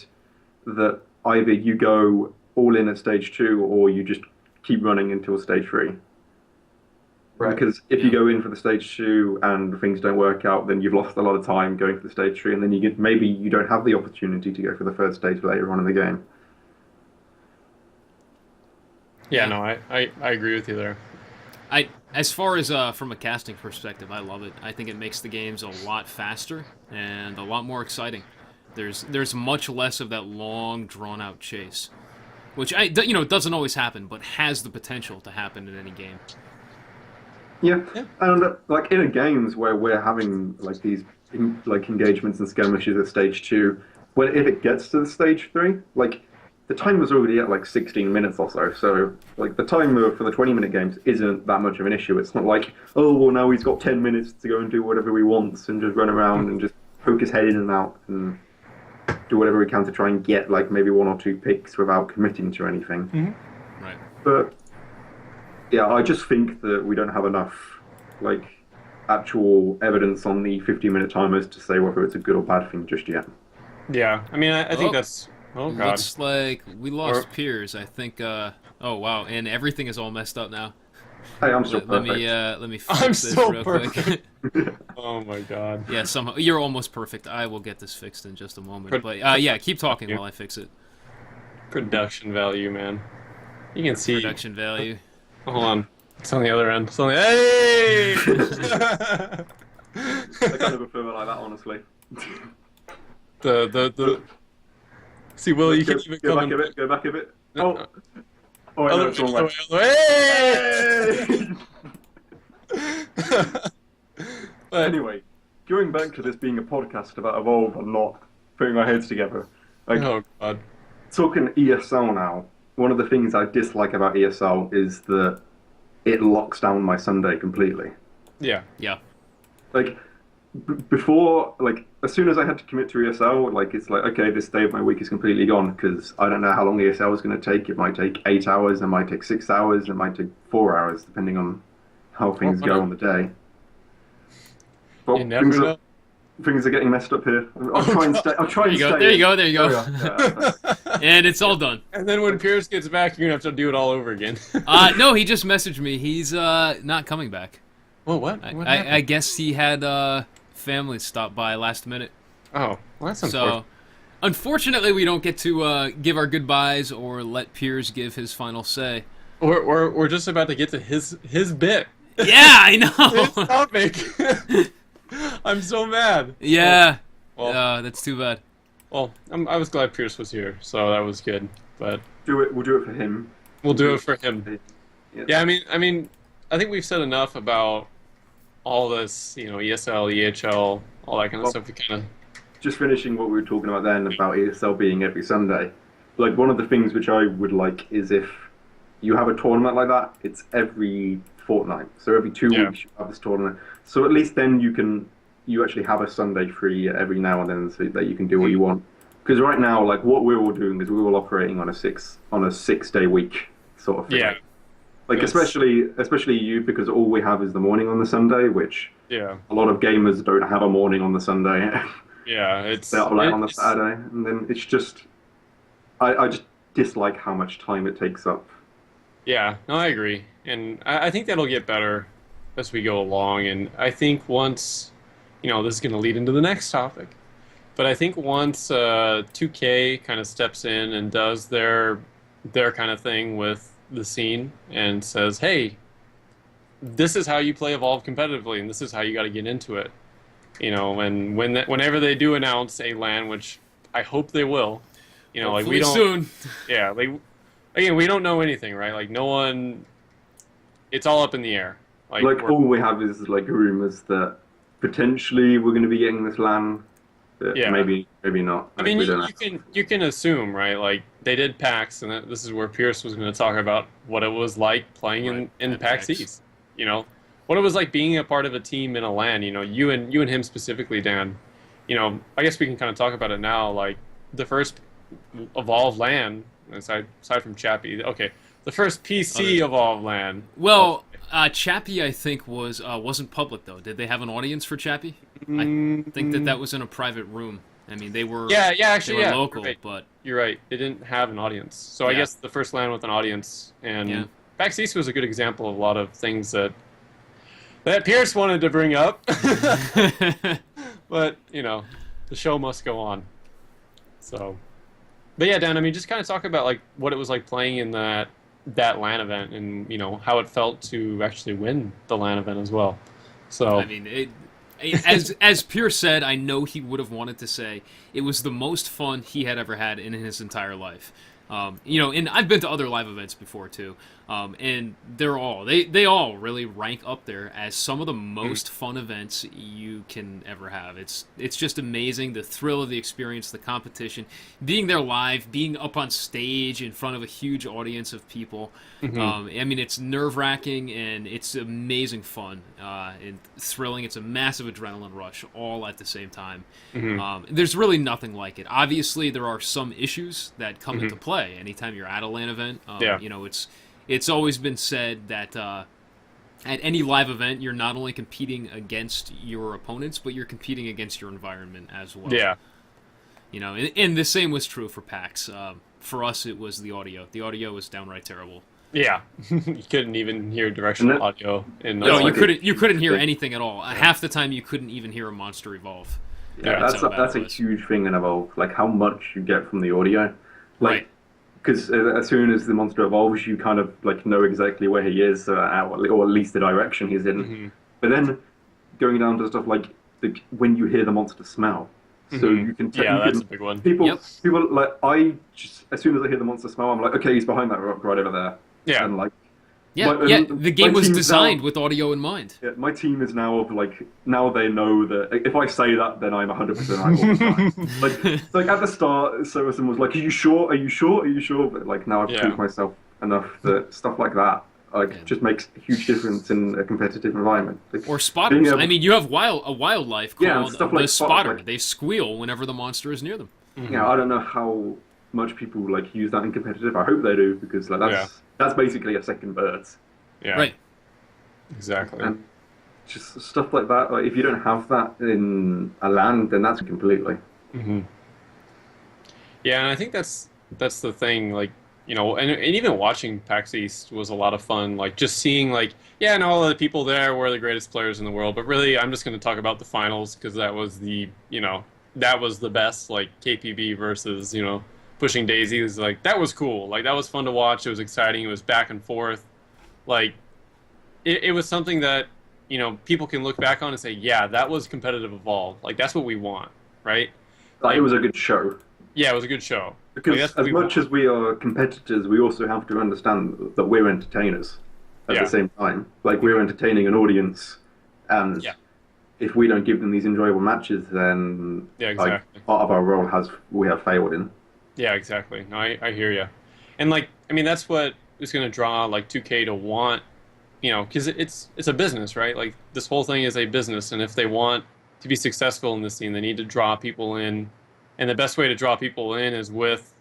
S2: that either you go all in at stage 2 or you just keep running until stage 3. Right. Because if you go in for the stage 2 and things don't work out, then you've lost a lot of time going for the stage 3, and then maybe you don't have the opportunity to go for the third stage later on in the game.
S1: Yeah, no, I agree with you there.
S3: As far as from a casting perspective, I love it. I think it makes the games a lot faster and a lot more exciting. There's much less of that long, drawn out chase, which doesn't always happen, but has the potential to happen in any game.
S2: Yeah,
S1: Yeah.
S2: and like in a games where we're having like these like engagements and skirmishes at stage two, when if it gets to the stage three, like the timer's already at like 16 minutes or so. So like the timer for the 20-minute games isn't that much of an issue. It's not like, oh well, now he's got 10 minutes to go and do whatever he wants and just run around and just poke his head in and out and do whatever he can to try and get like maybe one or two picks without committing to anything.
S1: Mm-hmm.
S3: Right.
S2: But yeah, I just think that we don't have enough like actual evidence on the 50-minute timers to say whether it's a good or bad thing just yet.
S1: Yeah, I mean, I think
S3: Oh.
S1: that's. Oh God.
S3: Looks like we lost
S1: Or-
S3: Piers. I think. Oh wow, and everything is all messed up now.
S2: Hey, I'm still
S3: Let
S2: perfect.
S3: me let me fix
S1: I'm
S3: this
S1: so
S3: real quick.
S1: perfect. Oh my God.
S3: Yeah, somehow you're almost perfect. I will get this fixed in just a moment.
S1: Pro-
S3: But yeah, keep talking while I fix it.
S1: Production value, man. You can see.
S3: Production value.
S1: Hold on. It's on the other end. It's on the. Hey!
S2: I kind of prefer it like that, honestly.
S1: the. See, Will, you
S2: go,
S1: can't even
S2: go
S1: come
S2: back
S1: in.
S2: a bit. Go back a bit.
S1: No,
S2: Oh, wait, no,
S1: Other
S2: it's the wrong
S1: way,
S2: way.
S1: other way. But
S2: Anyway, going back to this being a podcast about Evolve and not putting our heads together, like
S1: oh God.
S2: talking ESL now, one of the things I dislike about ESL is that it locks down my Sunday completely.
S1: Yeah.
S3: Yeah.
S2: Like before, like as soon as I had to commit to ESL, like it's like okay, this day of my week is completely gone because I don't know how long ESL is going to take. It might take 8 hours, it might take 6 hours, it might take 4 hours, depending on how things
S1: Oh,
S2: go
S1: no.
S2: on the day. But
S1: You never know.
S2: things are getting messed up here. I'll try and stay. I'll try
S3: There
S2: and
S3: you go.
S2: stay.
S3: There you go. There you
S2: There
S3: go.
S2: we are. Yeah,
S3: And it's all done.
S1: And then when Pierce gets back, you're gonna have to do it all over again.
S3: No, he just messaged me. He's not coming back.
S1: Well, what? What
S3: I
S1: happened?
S3: guess he had family stop by last minute.
S1: Oh, well, that's unfortunate.
S3: So, unfortunately, we don't get to give our goodbyes or let Piers give his final say.
S1: We're just about to get to his bit.
S3: Yeah, I
S1: His
S3: know.
S1: topic. I'm so mad.
S3: Yeah.
S1: Well,
S3: That's too bad.
S1: I was glad Pierce was here, so that was good. But
S2: do it. We'll do it for him.
S1: we'll do it for him.
S2: Yeah.
S1: Yeah, I mean, I think we've said enough about all this, ESL, EHL, all that kind of
S2: Well,
S1: stuff. We kind of.
S2: Just finishing what we were talking about then about ESL being every Sunday. Like one of the things which I would like is if you have a tournament like that, it's every fortnight. So every 2
S1: Yeah.
S2: weeks you have this tournament. So at least then you actually have a Sunday free every now and then so that you can do what you want. Because right now, like what we're all doing is we're all operating on a 6-day week sort of thing.
S1: Yeah.
S2: Like
S1: Yes.
S2: especially you because all we have is the morning on the Sunday, which
S1: Yeah.
S2: a lot of gamers don't have a morning on the Sunday.
S1: Yeah. It's.
S2: They're up late on the
S1: it's-
S2: Saturday, and then it's just I just dislike how much time it takes up.
S1: Yeah, no, I agree, and I think that'll get better as we go along. And I think once, this is going to lead into the next topic, but I think once 2K kind of steps in and does their kind of thing with the scene and says, "Hey, this is how you play Evolve competitively, and this is how you got to get into it," and whenever they do announce a LAN, which I hope they will, like we
S3: Hopefully
S1: don't.
S3: soon.
S1: Yeah, like again, we don't know anything, right? Like no one. It's all up in the air.
S2: Like
S1: we're-
S2: all we have is like rumors that potentially we're going to be getting this LAN. But
S1: Yeah.
S2: maybe not.
S1: I
S2: Like,
S1: mean,
S2: we don't
S1: you can assume, right? Like they did PAX, and this is where Pierce was going to talk about what it was like playing
S3: Right,
S1: in
S3: at
S1: PAX
S3: PAX.
S1: East. What it was like being a part of a team in a LAN. You and him specifically, Dan. I guess we can kind of talk about it now. Like the first Evolve LAN, aside from Chappie. Okay, the first PC Evolve LAN.
S3: Well, Chappie, I think wasn't public though. Did they have an audience for Chappie? I think that was in a private room. I mean, they were
S1: Yeah,
S3: they
S1: actually,
S3: were
S1: yeah.
S3: local,
S1: Right.
S3: but
S1: You're right. It didn't have an audience. So I
S3: Yeah.
S1: guess the first LAN with an audience. And
S3: Yeah.
S1: PAX East was a good example of a lot of things that Pierce wanted to bring up. But, the show must go on. So, but yeah, Dan, I mean, just kind of talk about like what it was like playing in that that LAN event and how it felt to actually win the LAN event as well. So
S3: I mean, as Pierce said, I know he would have wanted to say it was the most fun he had ever had in his entire life. And I've been to other live events before too, and they all really rank up there as some of the most fun events you can ever have. It's just amazing, the thrill of the experience, the competition, being there live, being up on stage in front of a huge audience of people. I mean, it's nerve-wracking and it's amazing fun and thrilling. It's a massive adrenaline rush all at the same time. There's really nothing like it. Obviously, there are some issues that come into play anytime you're at a LAN event. It's always been said that at any live event, you're not only competing against your opponents, but you're competing against your environment as well.
S1: Yeah.
S3: And the same was true for PAX. For us, it was the audio. The audio was downright terrible.
S1: Yeah, you couldn't even hear directional audio.
S3: No, you couldn't hear anything at all. Half the time, you couldn't even hear a monster evolve.
S2: Yeah, that's a huge thing in Evolve. Like how much you get from the audio,
S3: right?
S2: Because as soon as the monster evolves, you kind of like know exactly where he is, or at least the direction he's in. But then going down to stuff like when you hear the monster smell, so you can
S1: that's a big one.
S2: People like as soon as I hear the monster smell, I'm like, okay, he's behind that rock right over there.
S3: Yeah.
S2: And
S3: The game was designed with audio in mind.
S2: Yeah, my team is now now they know that if I say that, then I'm 100% right all the time. like at the start, someone was like, "Are you sure? Are you sure? Are you sure?" But like now I've proved myself enough that stuff like that just makes a huge difference in a competitive environment.
S3: Or spotters. I mean, you have a wildlife called the spotter. They squeal whenever the monster is near them.
S2: Yeah, I don't know how much people use that in competitive. I hope they do because that's basically a second birds.
S1: Yeah.
S3: Right.
S1: Exactly.
S2: And just stuff like that. Like if you don't have that in a LAN, then that's completely.
S1: Yeah, and I think that's the thing. And even watching PAX East was a lot of fun. Like just seeing all the people there were the greatest players in the world. But really, I'm just going to talk about the finals because that was the best. Like KPB versus Pushing Daisies, that was cool. That was fun to watch. It was exciting. It was back and forth. It was something that people can look back on and say, yeah, that was competitive Evolve. That's what we want, right?
S2: It was a good show.
S1: Yeah, it was a good show.
S2: Because as much as we are competitors, we also have to understand that we're entertainers at the same time. We're entertaining an audience, and if we don't give them these enjoyable matches, then part of our role we have failed in.
S1: Yeah, exactly. No, I hear you. And that's what is going to draw 2K to want, because it's a business, right? This whole thing is a business, and if they want to be successful in this scene, they need to draw people in, and the best way to draw people in is with,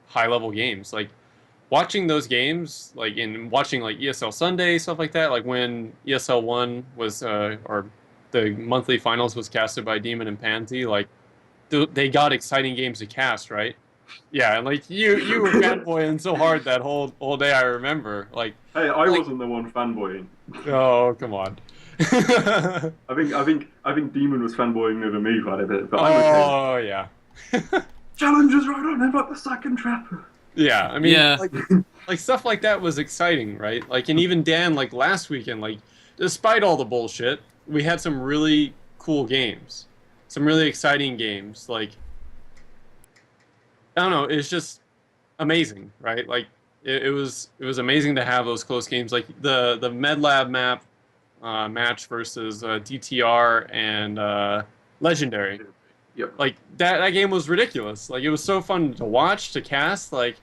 S1: high level games. Watching those games, watching ESL Sunday, stuff like that, when ESL 1 was or the monthly finals was casted by Demon and Pansy, they got exciting games to cast, right? Yeah, and you were fanboying so hard that whole day. I remember.
S2: Hey, I wasn't the one fanboying.
S1: Oh, come on.
S2: I think Demon was fanboying over me quite a bit, but
S1: I'm okay. Yeah.
S2: Challenges right on him like the second trap.
S1: Yeah, I mean, stuff like that was exciting, right? And even Dan, last weekend, despite all the bullshit, we had some really cool games. Some really exciting games. I don't know, it's just amazing, right? It was amazing to have those close games. The MedLab map match versus DTR and Legendary.
S2: Yep.
S1: That game was ridiculous. It was so fun to watch, to cast. I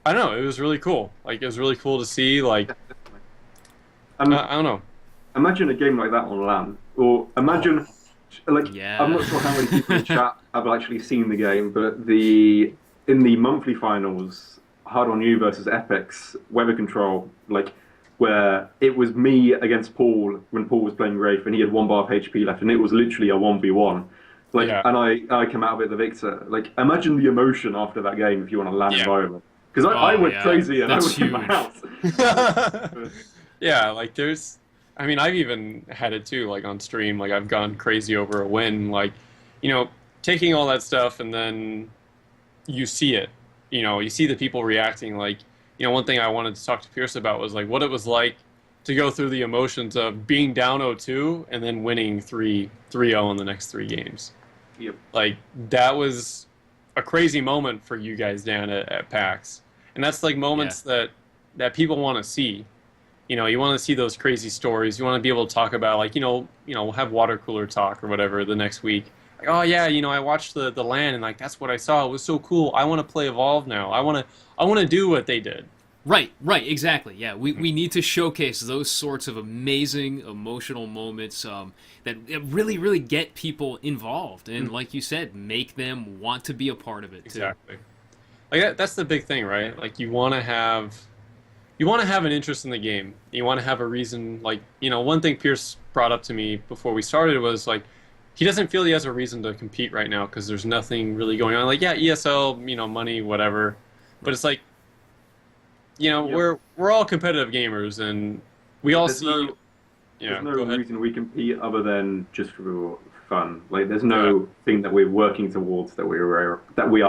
S1: don't know, it was really cool. It was really cool to see. I don't know.
S2: Imagine a game like that on LAN, or imagine. I'm not sure how many people in chat have actually seen the game, but in the monthly finals, Hard on You versus Epic's Weather Control, where it was me against Paul when Paul was playing Wraith and he had 1 bar of HP left, and it was literally a 1v1. And I came out of it the victor. Imagine the emotion after that game if you want a LAN environment. Because I went crazy and I was in my house.
S1: Yeah, there's. I mean, I've even had it too, on stream. I've gone crazy over a win. Taking all that stuff and then you see it. You see the people reacting. one thing I wanted to talk to Pierce about was like what it was like to go through the emotions of being down 0-2 and then winning 3-0 in the next 3 games.
S2: Yep.
S1: Like that was a crazy moment for you guys down at PAX, and that's like moments that people want to see. You want to see those crazy stories. You want to be able to talk about like we'll have water cooler talk or whatever the next week. Like, oh yeah, I watched the LAN and like that's what I saw. It was so cool. I want to play Evolve now. I want to do what they did.
S3: Right, exactly. Yeah, we need to showcase those sorts of amazing emotional moments that really get people involved, and like you said, make them want to be a part of it.
S1: Exactly. Like that's the big thing, right? Like you want to have an interest in the game. You want to have a reason. Like one thing Pierce brought up to me before we started was like he doesn't feel he has a reason to compete right now because there's nothing really going on. Like ESL, money, whatever, but it's like. We're all competitive gamers, and we all
S2: There's
S1: see.
S2: There's no reason we compete other than just for fun. Like, there's no thing that we're working towards that we are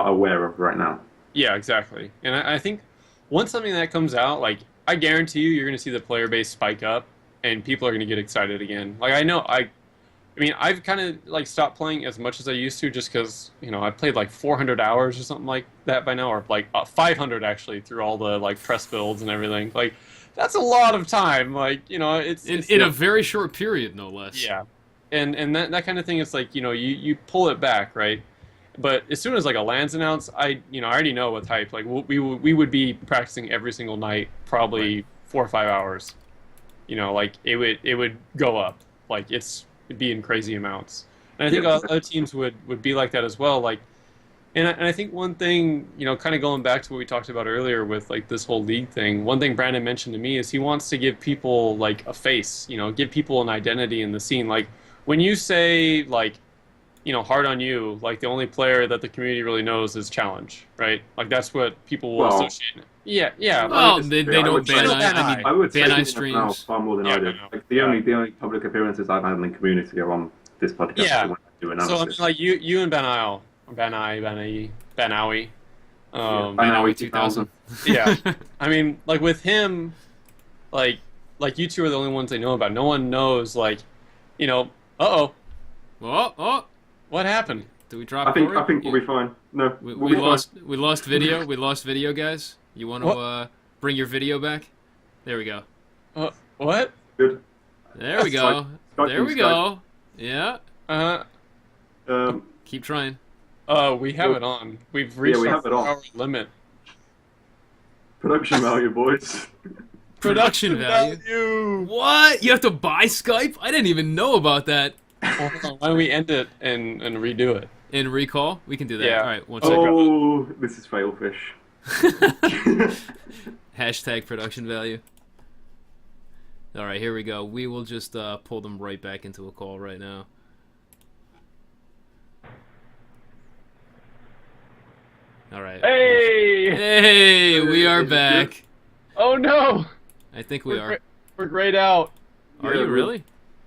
S2: aware of right now.
S1: Yeah, exactly. And I think once something that comes out, like I guarantee you're going to see the player base spike up, and people are going to get excited again. Like I mean, I've kind of like stopped playing as much as I used to, just because I played like 400 hours or something like that by now, or like 500 actually through all the like press builds and everything. Like that's a lot of time. Like it's
S3: in a very short period, no less.
S1: Yeah, and that kind of thing. It's like you pull it back, right? But as soon as like a LAN's announced, I already know with hype. Like we would be practicing every single night, probably 4 or 5 hours. Like it would go up. Like it'd be in crazy amounts. And I think other teams would be like that as well. Like, and I think one thing, kind of going back to what we talked about earlier with like this whole league thing, one thing Brandon mentioned to me is he wants to give people like a face, give people an identity in the scene. Like when you say like, hard on you, like the only player that the community really knows is Challenge, right? Like that's what people will associate. Yeah.
S3: Well, they don't ban
S2: I would say
S3: ban
S2: streams now far more than I do. Like the only public appearances I've had in the community are on this podcast.
S1: Yeah.
S2: When I do analysis.
S1: So I mean, like you and Banawi,
S3: Banawi 2000.
S1: Yeah. I mean, like with him, like you two are the only ones they know about. No one knows, like,
S3: Oh,
S1: what happened?
S3: Did we drop?
S2: I think we'll be fine. No,
S3: we
S2: we'll be
S3: lost.
S2: fine.
S3: We lost video. We lost video, guys. You want to bring your video back? There we go.
S1: What?
S2: Good.
S3: There we go. There we go. Yeah. Keep trying.
S1: We have it on. We've reached our 4-hour limit.
S2: Production value, boys.
S3: Production value. What? You have to buy Skype? I didn't even know about that.
S1: Well, hold on. Why don't we end it and redo it?
S3: In recall? We can do that.
S1: Yeah.
S3: All right. One second.
S2: Oh, this is failfish.
S3: Hashtag production value. All right, here we go. We will just pull them right back into a call right now. All right. Hey, we are back.
S1: Oh no!
S3: I think we are.
S1: We're grayed out.
S3: Are you really?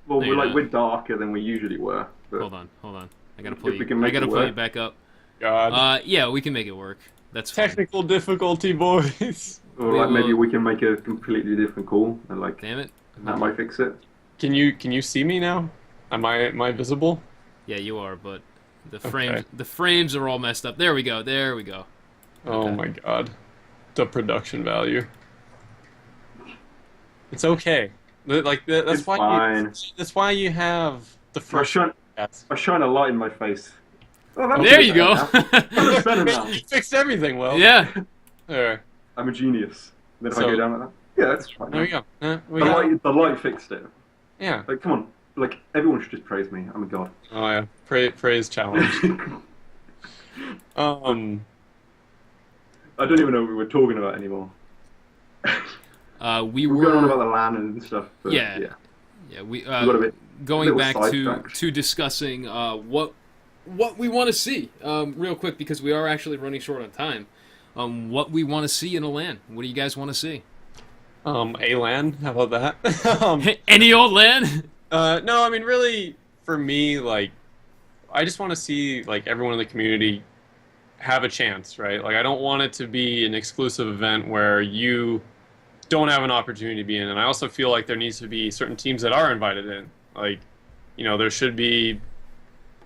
S2: Well,
S3: No, you're not.
S2: we're darker than we usually were. But
S3: Hold on. I gotta pull
S2: If we
S3: you.
S2: can
S3: I
S2: make
S3: gotta
S2: it
S3: pull you
S2: work.
S3: back up.
S1: God.
S3: Yeah, we can make it work. That's fine.
S1: Technical difficulty, boys.
S2: or like maybe we can make a completely different call and like
S3: Damn it.
S2: that might fix it.
S1: Can you see me now? Am I visible?
S3: Yeah, you are, but the
S1: Okay.
S3: frames are all messed up. There we go.
S1: Oh my god. The production value. It's okay. That's
S2: It's
S1: why
S2: fine.
S1: that's why you have the
S2: I
S1: first
S2: shine a light in my face. Oh, that looks
S3: There
S2: better
S3: you go.
S2: now. That looks better now.
S1: You fixed everything well.
S3: Yeah.
S1: There.
S2: I'm a genius. Then if I
S1: So-
S2: go down like that, yeah, that's fine.
S1: There we go.
S2: The light fixed it.
S1: Yeah.
S2: Like, come on. Like, everyone should just praise me. I'm a god.
S1: Oh yeah. Praise challenge.
S2: I don't even know what we were talking about anymore.
S3: We
S2: We're going on
S3: were.
S2: about the LAN and stuff. But
S3: Yeah.
S2: yeah.
S3: Yeah, we
S2: got a bit-
S3: going
S2: little
S3: back
S2: sidetracked.
S3: to discussing what we want to see real quick, because we are actually running short on time. What we want to see in a LAN. What do you guys want to see?
S1: A-LAN, how about that?
S3: Any old LAN?
S1: No, I mean, really, for me, like, I just want to see, like, everyone in the community have a chance, right? Like I don't want it to be an exclusive event where you don't have an opportunity to be in. And I also feel like there needs to be certain teams that are invited in. Like, there should be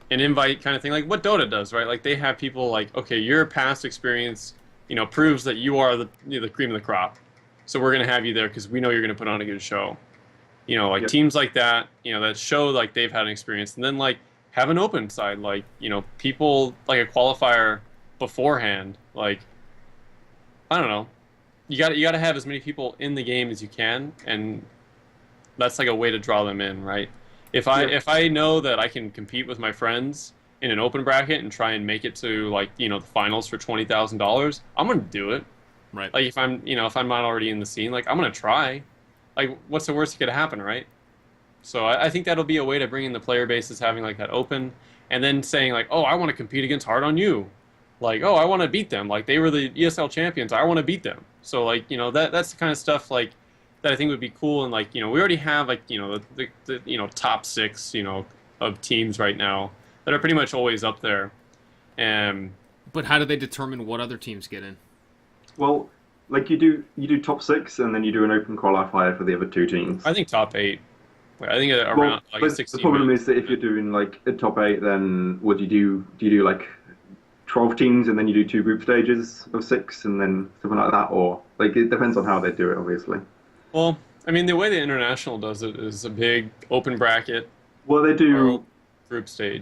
S1: an invite kind of thing, like what Dota does, right? Like they have people like, okay, your past experience, proves that you are the cream of the crop. So we're gonna have you there because we know you're gonna put on a good show. Like
S2: Yep.
S1: teams like that, that show like they've had an experience, and then like have an open side, like people like a qualifier beforehand. Like I don't know, you got to have as many people in the game as you can, and that's like a way to draw them in, right?
S2: Yeah.
S1: If I know that I can compete with my friends in an open bracket and try and make it to like the finals for $20,000, I'm gonna do it.
S3: Right.
S1: Like if I'm not already in the scene, like I'm gonna try. Like what's the worst that could happen, right? So I think that'll be a way to bring in the player base, is having like that open, and then saying like, oh, I want to compete against Hard on You, like oh, I want to beat them, like they were the ESL champions, I want to beat them. So like that's the kind of stuff like that I think would be cool, and like we already have like the top six of teams right now that are pretty much always up there, and
S3: But how do they determine what other teams get in?
S2: Well, like you do top six, and then you do an open qualifier for the other two teams.
S1: I think top eight. Like, I think
S2: Well,
S1: around like
S2: but
S1: 16
S2: the problem
S1: minutes.
S2: is that if you're doing like a top eight, then what do you do like 12 teams and then you do two group stages of six and then something like that, or like it depends on how they do it, obviously.
S1: Well, I mean, the way the international does it is a big open bracket
S2: Well, they
S1: or
S2: do.
S1: group stage.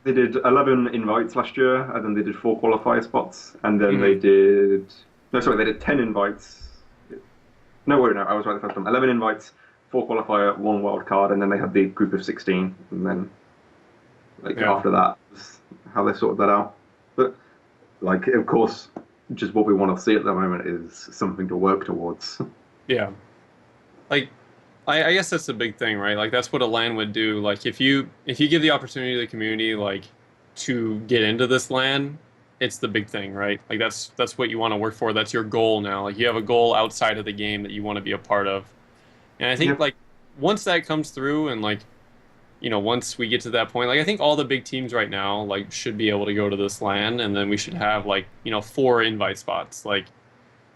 S2: They did 11 invites last year, and then they did 4 qualifier spots, and then they
S1: Mhm.
S2: did. No, sorry, they did 10 invites. No, wait, no, I was right the first time. 11 invites, 4 qualifier, 1 wild card, and then they had the group of 16, and then like
S1: Yeah.
S2: after that, was how they sorted that out. But like, of course, just what we want to see at the moment is something to work towards.
S1: Yeah. Like, I guess that's the big thing, right? Like that's what a LAN would do. Like if you give the opportunity to the community like to get into this LAN, it's the big thing, right? Like that's what you want to work for. That's your goal now. Like you have a goal outside of the game that you want to be a part of. And I think
S2: Yep.
S1: like once that comes through, and like once we get to that point, like I think all the big teams right now like should be able to go to this LAN, and then we should have like 4 invite spots. Like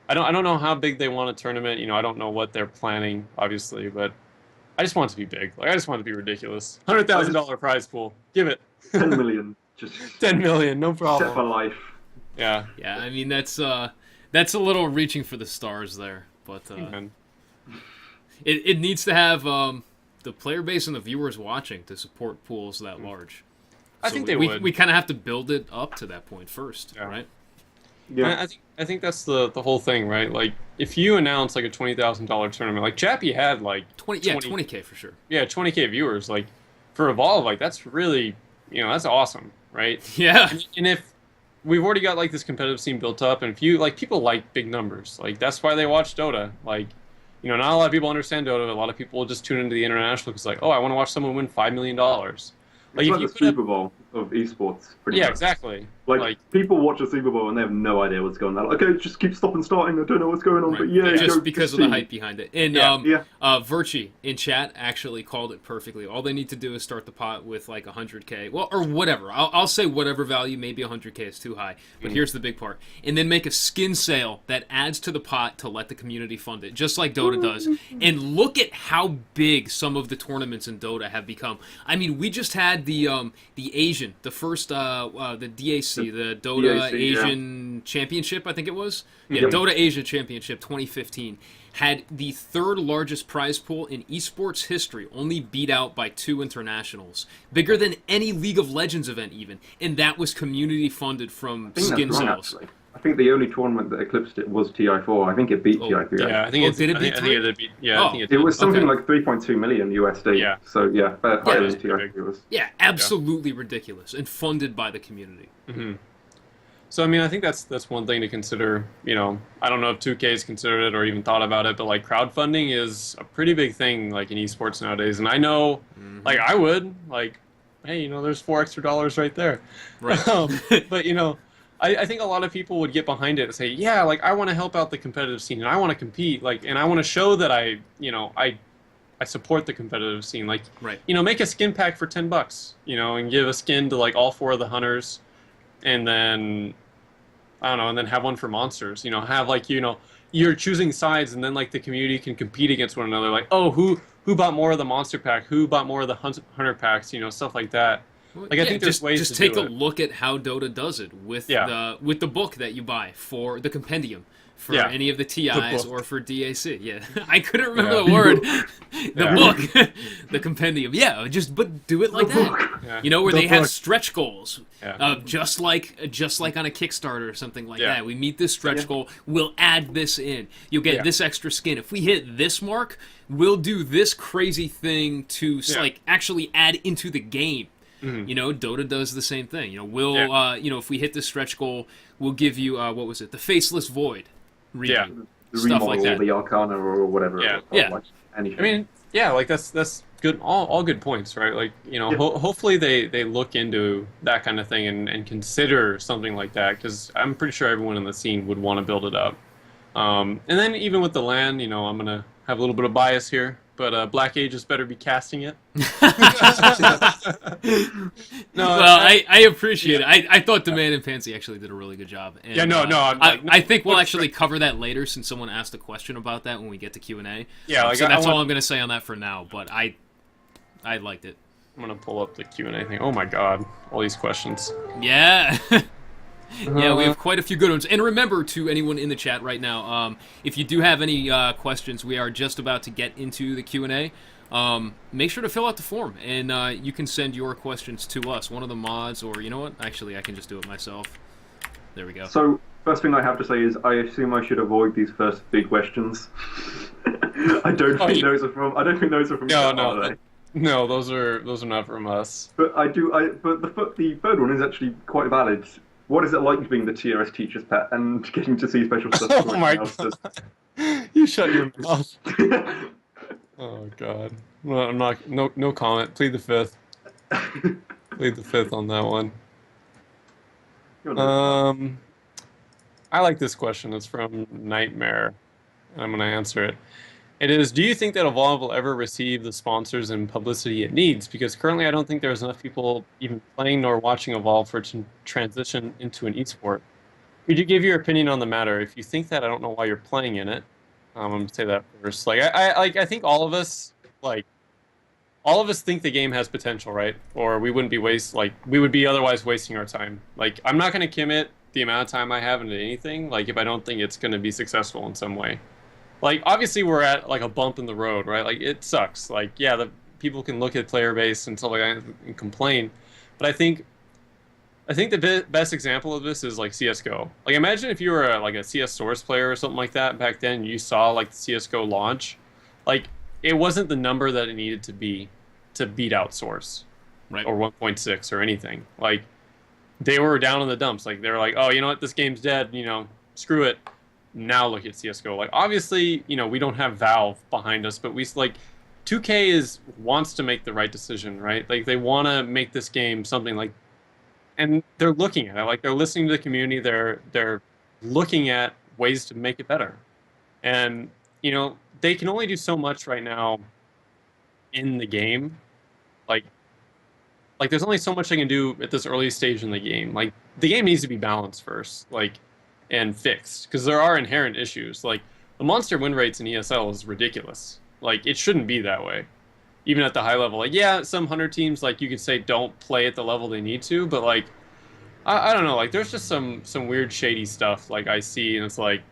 S1: I don't know how big they want a tournament. I don't know what they're planning, obviously, but I just want it to be big. Like I just want it to be ridiculous. $100,000 prize pool. Give it.
S2: 10 million, just
S1: 10 million, no
S2: set for
S1: problem.
S2: life.
S1: Yeah.
S3: Yeah, I mean that's a little reaching for the stars there, but
S1: Man.
S3: it needs to have the player base and the viewers watching to support pools that large.
S1: I
S3: So
S1: think they
S3: we,
S1: would.
S3: We kind of have to build it up to that point first,
S1: Yeah.
S3: right?
S2: Yeah.
S1: I think that's the whole thing, right? Like if you announce like a $20,000 tournament, like Chappie had like
S3: 20K for sure.
S1: 20K viewers, like for Evolve, like that's really that's awesome, right?
S3: Yeah.
S1: And if we've already got like this competitive scene built up, and if you like people like big numbers, like that's why they watch Dota. Like not a lot of people understand Dota. A lot of people will just tune into the international because like, oh, I want to watch someone win $5 million. Like
S2: It's
S1: if
S2: like
S1: you
S2: the
S1: put up,
S2: Super Bowl of esports, pretty
S1: yeah,
S2: much.
S1: exactly.
S2: Like, people watch a Super Bowl and they have no idea what's going on. Like, okay, just keep stopping starting. I don't know what's going on,
S3: Right.
S2: but yeah,
S3: just
S2: go,
S3: because
S2: just
S3: of the
S2: see.
S3: hype behind it. And
S1: Yeah.
S2: Yeah.
S3: Virtue in chat actually called it perfectly. All they need to do is start the pot with like 100K, well, or whatever. I'll say whatever value. Maybe 100K is too high, but here's the big part. And then make a skin sale that adds to the pot to let the community fund it, just like Dota does. And look at how big some of the tournaments in Dota have become. I mean, we just had the Asian, the first the DAC, the Dota
S2: DAC,
S3: Asian Championship, I think it was. Yeah,
S2: Yep.
S3: Dota Asia Championship 2015 had the third largest prize pool in esports history, only beat out by 2 internationals. Bigger than any League of Legends event even, and that was community funded from
S2: I think
S3: skin
S2: that's wrong,
S3: sales.
S2: actually. I think the only tournament that eclipsed it was TI4. I think it beat
S3: Oh,
S2: TI3.
S1: Yeah, I think
S3: Oh,
S1: it's.
S3: did it
S1: I think,
S3: beat
S1: I think
S3: three?
S1: it beat. Yeah,
S3: Oh.
S1: I think it
S2: It
S1: did.
S2: was something
S3: Okay.
S2: like 3.2 million USD.
S1: Yeah.
S2: So yeah, higher
S1: it was
S2: than
S1: pretty
S2: TI3 was.
S3: Yeah, absolutely ridiculous and funded by the community.
S1: Hmm. So I mean, I think that's one thing to consider. I don't know if 2K's considered it or even thought about it, but like crowdfunding is a pretty big thing like in esports nowadays. And I know, like I would like, hey, there's $4 extra right there.
S3: Right.
S1: But I think a lot of people would get behind it and say, yeah, like I want to help out the competitive scene and I want to compete, like, and I want to show that I support the competitive scene. Like,
S3: Right.
S1: make a skin pack for $10, and give a skin to like all 4 of the hunters, and then I don't know, and then have one for monsters. Have like you're choosing sides, and then like the community can compete against one another. Like, oh, who bought more of the monster pack? Who bought more of the hunter packs? Stuff like that.
S3: Well,
S1: Like I
S3: yeah,
S1: think there's ways
S3: just
S1: to
S3: take
S1: do
S3: a
S1: it.
S3: look at how Dota does it with
S1: Yeah.
S3: the book that you buy for the compendium for
S1: Yeah.
S3: any of the TIs
S1: book.
S3: or for DAC. Yeah, I couldn't remember
S1: Yeah.
S3: the word. The
S1: Yeah.
S3: book, the compendium. Yeah, but do it like that.
S1: Yeah.
S3: Where
S1: The
S3: they have
S1: book.
S3: stretch goals,
S1: Yeah.
S3: just like on a Kickstarter or something like
S1: Yeah.
S3: that. We meet this stretch goal. We'll add this in. You'll get
S1: Yeah.
S3: this extra skin. If we hit this mark, we'll do this crazy thing to
S1: Yeah.
S3: like actually add into the game.
S1: Mhm.
S3: Dota does the same thing. We'll,
S1: Yeah.
S3: if we hit this stretch goal, we'll give you, what was it? The Faceless Void. Region.
S1: Yeah.
S2: The
S3: Stuff
S2: remodel,
S3: like that.
S2: the Arcana, or whatever.
S1: Yeah.
S2: It was,
S3: Yeah.
S2: Like anything.
S1: I mean, yeah, like that's good. All good points, right? Like hopefully they look into that kind of thing and consider something like that, because I'm pretty sure everyone in the scene would want to build it up. And then even with the land, I'm gonna have a little bit of bias here, but Black Ages better be casting it. No,
S3: Well, I appreciate it. I thought Demand and Pansy actually did a really good job. And,
S1: Yeah, no, I'm like,
S3: I think we'll
S1: no
S3: actually cover that later, since someone asked a question about that when we get to Q&A.
S1: Yeah, like,
S3: so
S1: I
S3: that's
S1: want-
S3: all I'm going to say on that for now, but I liked it.
S1: I'm gonna pull up the Q&A thing. Oh my god, all these questions.
S3: Yeah. Yeah, we have quite a few good ones. And remember, to anyone in the chat right now, if you do have any questions, we are just about to get into the Q&A. Make sure to fill out the form, and you can send your questions to us, one of the mods, or you know what? Actually, I can just do it myself. There we go.
S2: So, first thing I have to say is I assume I should avoid these first big questions. I don't think those are from. I don't think those are from.
S1: No,
S2: chat,
S1: no,
S2: are they?
S1: no, those are not from us.
S2: But I do. But the third one is actually quite valid. What is it like being the TRS teacher's pet and getting to see special stuff?
S1: Oh my god! You shut your mouth. Oh god. Well, I'm not. No comment. Plead the fifth. Plead the fifth on that one. I like this question. It's from Nightmare. I'm going to answer it. It is, do you think that Evolve will ever receive the sponsors and publicity it needs? Because currently I don't think there's enough people even playing nor watching Evolve for it to transition into an esport. Could you give your opinion on the matter? If you think that, I don't know why you're playing in it. I'm going to say that first. I think all of us think the game has potential, right? Or we wouldn't be we would be otherwise wasting our time. Like, I'm not going to commit the amount of time I have into anything, like, if I don't think it's going to be successful in some way. Like, obviously we're at, like, a bump in the road, right? Like, it sucks. Like, yeah, the people can look at player base and stuff like that and complain. But I think the best example of this is, like, CSGO. Like, imagine if you were, a CS Source player or something like that back then, and you saw, like, the CSGO launch. Like, it wasn't the number that it needed to be to beat out Source.
S3: Right.
S1: Or 1.6 or anything. Like, they were down in the dumps. Like, they were like, oh, you know what, this game's dead, screw it. Now look at CSGO. Like, obviously, we don't have Valve behind us, but 2K wants to make the right decision, right? Like, they want to make this game something like, and they're looking at it. Like, they're listening to the community. They're looking at ways to make it better. And, they can only do so much right now in the game. Like there's only so much they can do at this early stage in the game. Like, the game needs to be balanced first. Like, and fixed, because there are inherent issues. Like, the monster win rates in ESL is ridiculous. Like, it shouldn't be that way, even at the high level. Like, yeah, some 100 teams, like, you could say don't play at the level they need to, but, like, I don't know, like, there's just some weird shady stuff, like, I see, and it's like,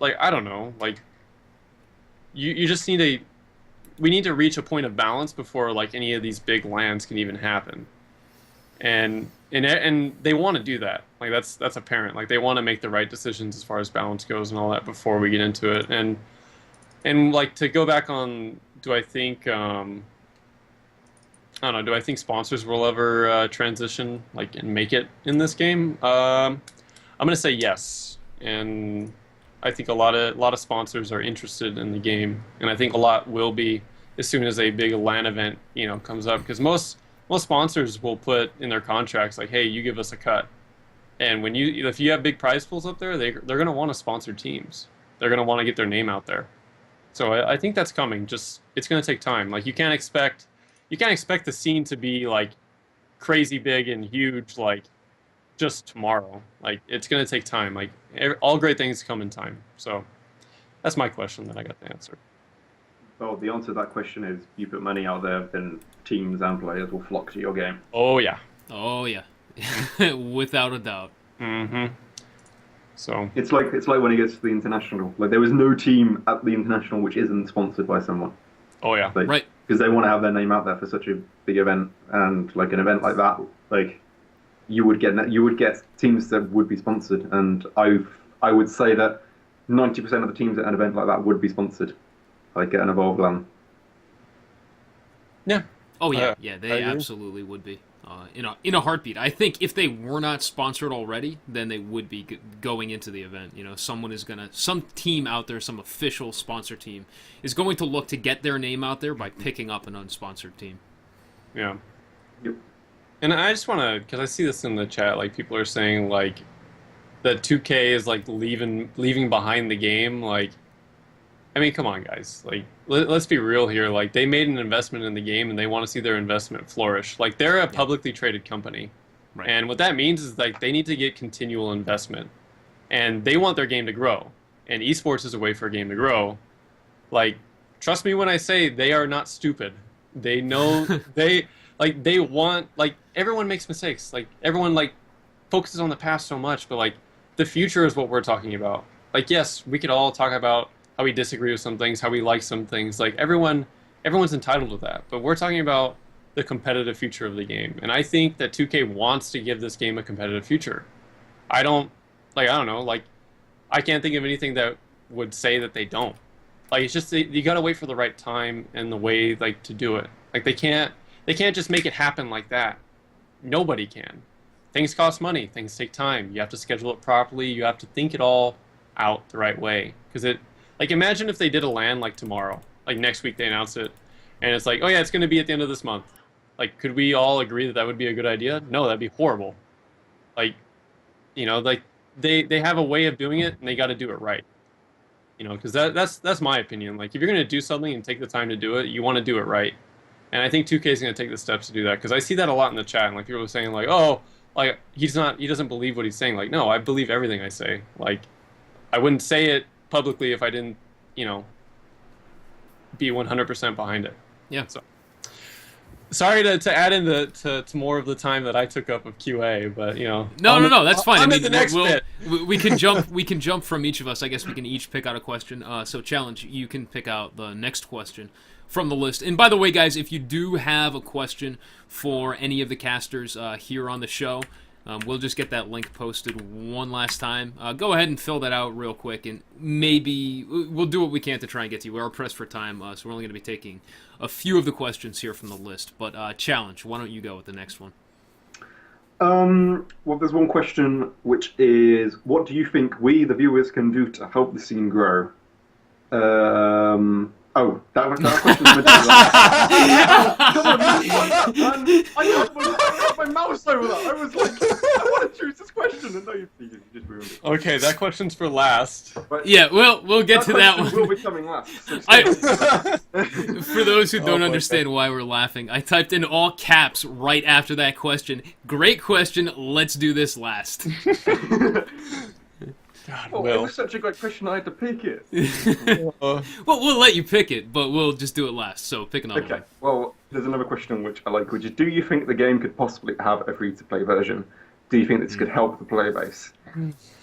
S1: I don't know, like, you just we need to reach a point of balance before, like, any of these big lands can even happen. And they want to do that. Like, that's apparent. Like, they want to make the right decisions as far as balance goes and all that before we get into it. And like, to go back on, do I think I don't know, do I think sponsors will ever transition, like, and make it in this game? I'm gonna say yes. And I think a lot of sponsors are interested in the game, and I think a lot will be as soon as a big LAN event, comes up, because most sponsors will put in their contracts, like, hey, you give us a cut. And if you have big prize pools up there, they're going to want to sponsor teams. They're going to want to get their name out there. So I think that's coming. Just, it's going to take time. Like, you can't expect the scene to be, like, crazy big and huge, like, just tomorrow. Like it's going to take time. Like all great things come in time. So that's my question that I got to answer.
S2: Well, the answer to that question is you put money out there, then teams and players will flock to your game.
S1: Oh yeah.
S3: Oh yeah, without a doubt.
S1: Mm-hmm. So
S2: It's like when it gets to the international. Like there is no team at the international which isn't sponsored by someone.
S1: oh yeah.
S2: Like,
S3: Right.
S2: because they want to have their name out there for such a big event, and like an event like that, like you would get teams that would be sponsored, and I would say that 90% of the teams at an event like that would be sponsored, like at an Evolve LAN.
S1: Yeah.
S3: Oh yeah,
S1: I
S3: yeah,
S1: agree.
S3: they absolutely would be. In a heartbeat. I think if they were not sponsored already, then they would be going into the event. You know, some team out there, some official sponsor team, is going to look to get their name out there by picking up an unsponsored team.
S1: Yeah.
S2: Yep.
S1: And I just want to, because I see this in the chat, like people are saying like that 2K is like leaving behind the game. Like, I mean, come on, guys. Like, let's be real here. Like, they made an investment in the game, and they want to see their investment flourish. Like, they're a publicly traded company,
S3: Right.
S1: and what that means is like they need to get continual investment, and they want their game to grow. And esports is a way for a game to grow. Like, trust me when I say they are not stupid. They know they want, like, everyone makes mistakes. Like, everyone like focuses on the past so much, but like the future is what we're talking about. Like, yes, we could all talk about how we disagree with some things, how we like some things. Like everyone's entitled to that. But we're talking about the competitive future of the game. And I think that 2K wants to give this game a competitive future. I don't know, like I can't think of anything that would say that they don't. Like it's just you got to wait for the right time and the way like to do it. Like they can't just make it happen like that. Nobody can. Things cost money, things take time. You have to schedule it properly, you have to think it all out the right way because like, imagine if they did a LAN like tomorrow, like next week they announce it, and it's like, oh yeah, it's going to be at the end of this month. Like, could we all agree that that would be a good idea? No, that'd be horrible. Like, you know, like they have a way of doing it, and they got to do it right. You know, because that's my opinion. Like, if you're going to do something and take the time to do it, you want to do it right. And I think 2K is going to take the steps to do that because I see that a lot in the chat. And like people are saying, like, oh, like he doesn't believe what he's saying. Like, no, I believe everything I say. Like, I wouldn't say it publicly if I didn't, you know, be 100% behind it.
S3: Yeah.
S1: So, sorry to add in to more of the time that I took up of QA, but you know.
S3: No, that's fine. I mean,
S1: the next bit.
S3: we can jump. We can jump from each of us. I guess we can each pick out a question. So, Challenge, you can pick out the next question from the list. And by the way, guys, if you do have a question for any of the casters here on the show, we'll just get that link posted one last time. Go ahead and fill that out real quick, and maybe we'll do what we can to try and get to you. We are pressed for time, so we're only going to be taking a few of the questions here from the list. But Challenge, why don't you go with the next one?
S2: Well, there's one question which is, what do you think we, the viewers, can do to help the scene grow? Oh, that question's I had my mouse over that. I was like, I want to choose this question, and no, you just ruined it.
S1: Okay, that question's for last.
S2: But
S3: Yeah, we'll get to that one.
S2: will be coming last. So
S3: For those who don't understand why we're laughing, I typed in all caps right after that question. Great question. Let's do this last.
S1: God,
S2: it was such a great question, I had to pick it.
S3: Well, we'll let you pick it, but we'll just do it last. So pick another
S2: Okay,
S3: one.
S2: well, there's another question which I like, which is, do you think the game could possibly have a free-to-play version? Do you think this could help the player base?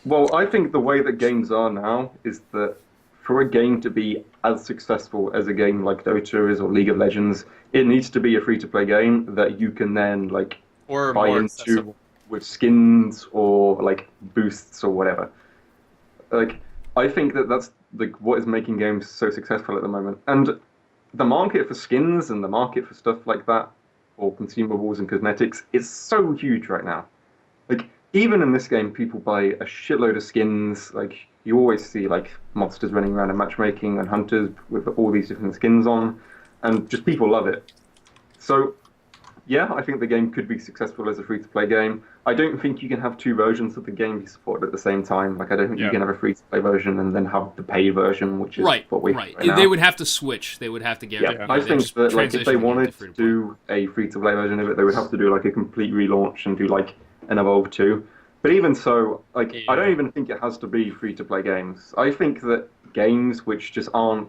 S2: Well, I think the way that games are now is that for a game to be as successful as a game like Dota is or League of Legends, it needs to be a free-to-play game that you can then like
S1: or
S2: buy
S1: more
S2: into
S1: accessible.
S2: with skins or like boosts or whatever. Like, I think that's like what is making games so successful at the moment. And the market for skins and the market for stuff like that, or consumables and cosmetics, is so huge right now. Like, even in this game, people buy a shitload of skins. Like, you always see like monsters running around in matchmaking and hunters with all these different skins on, and just people love it. So, yeah, I think the game could be successful as a free-to-play game. I don't think you can have two versions of the game be supported at the same time. Like, I don't think you can have a free-to-play version and then have the paid version, which is what we have right now.
S3: They would have to switch. They would have to get.
S2: Yeah, I think that like if they wanted to do a free-to-play version of it, they would have to do like a complete relaunch and do like an Evolve 2. But even so, like I don't
S1: Yeah.
S2: even think it has to be free to play games. I think that games which just don't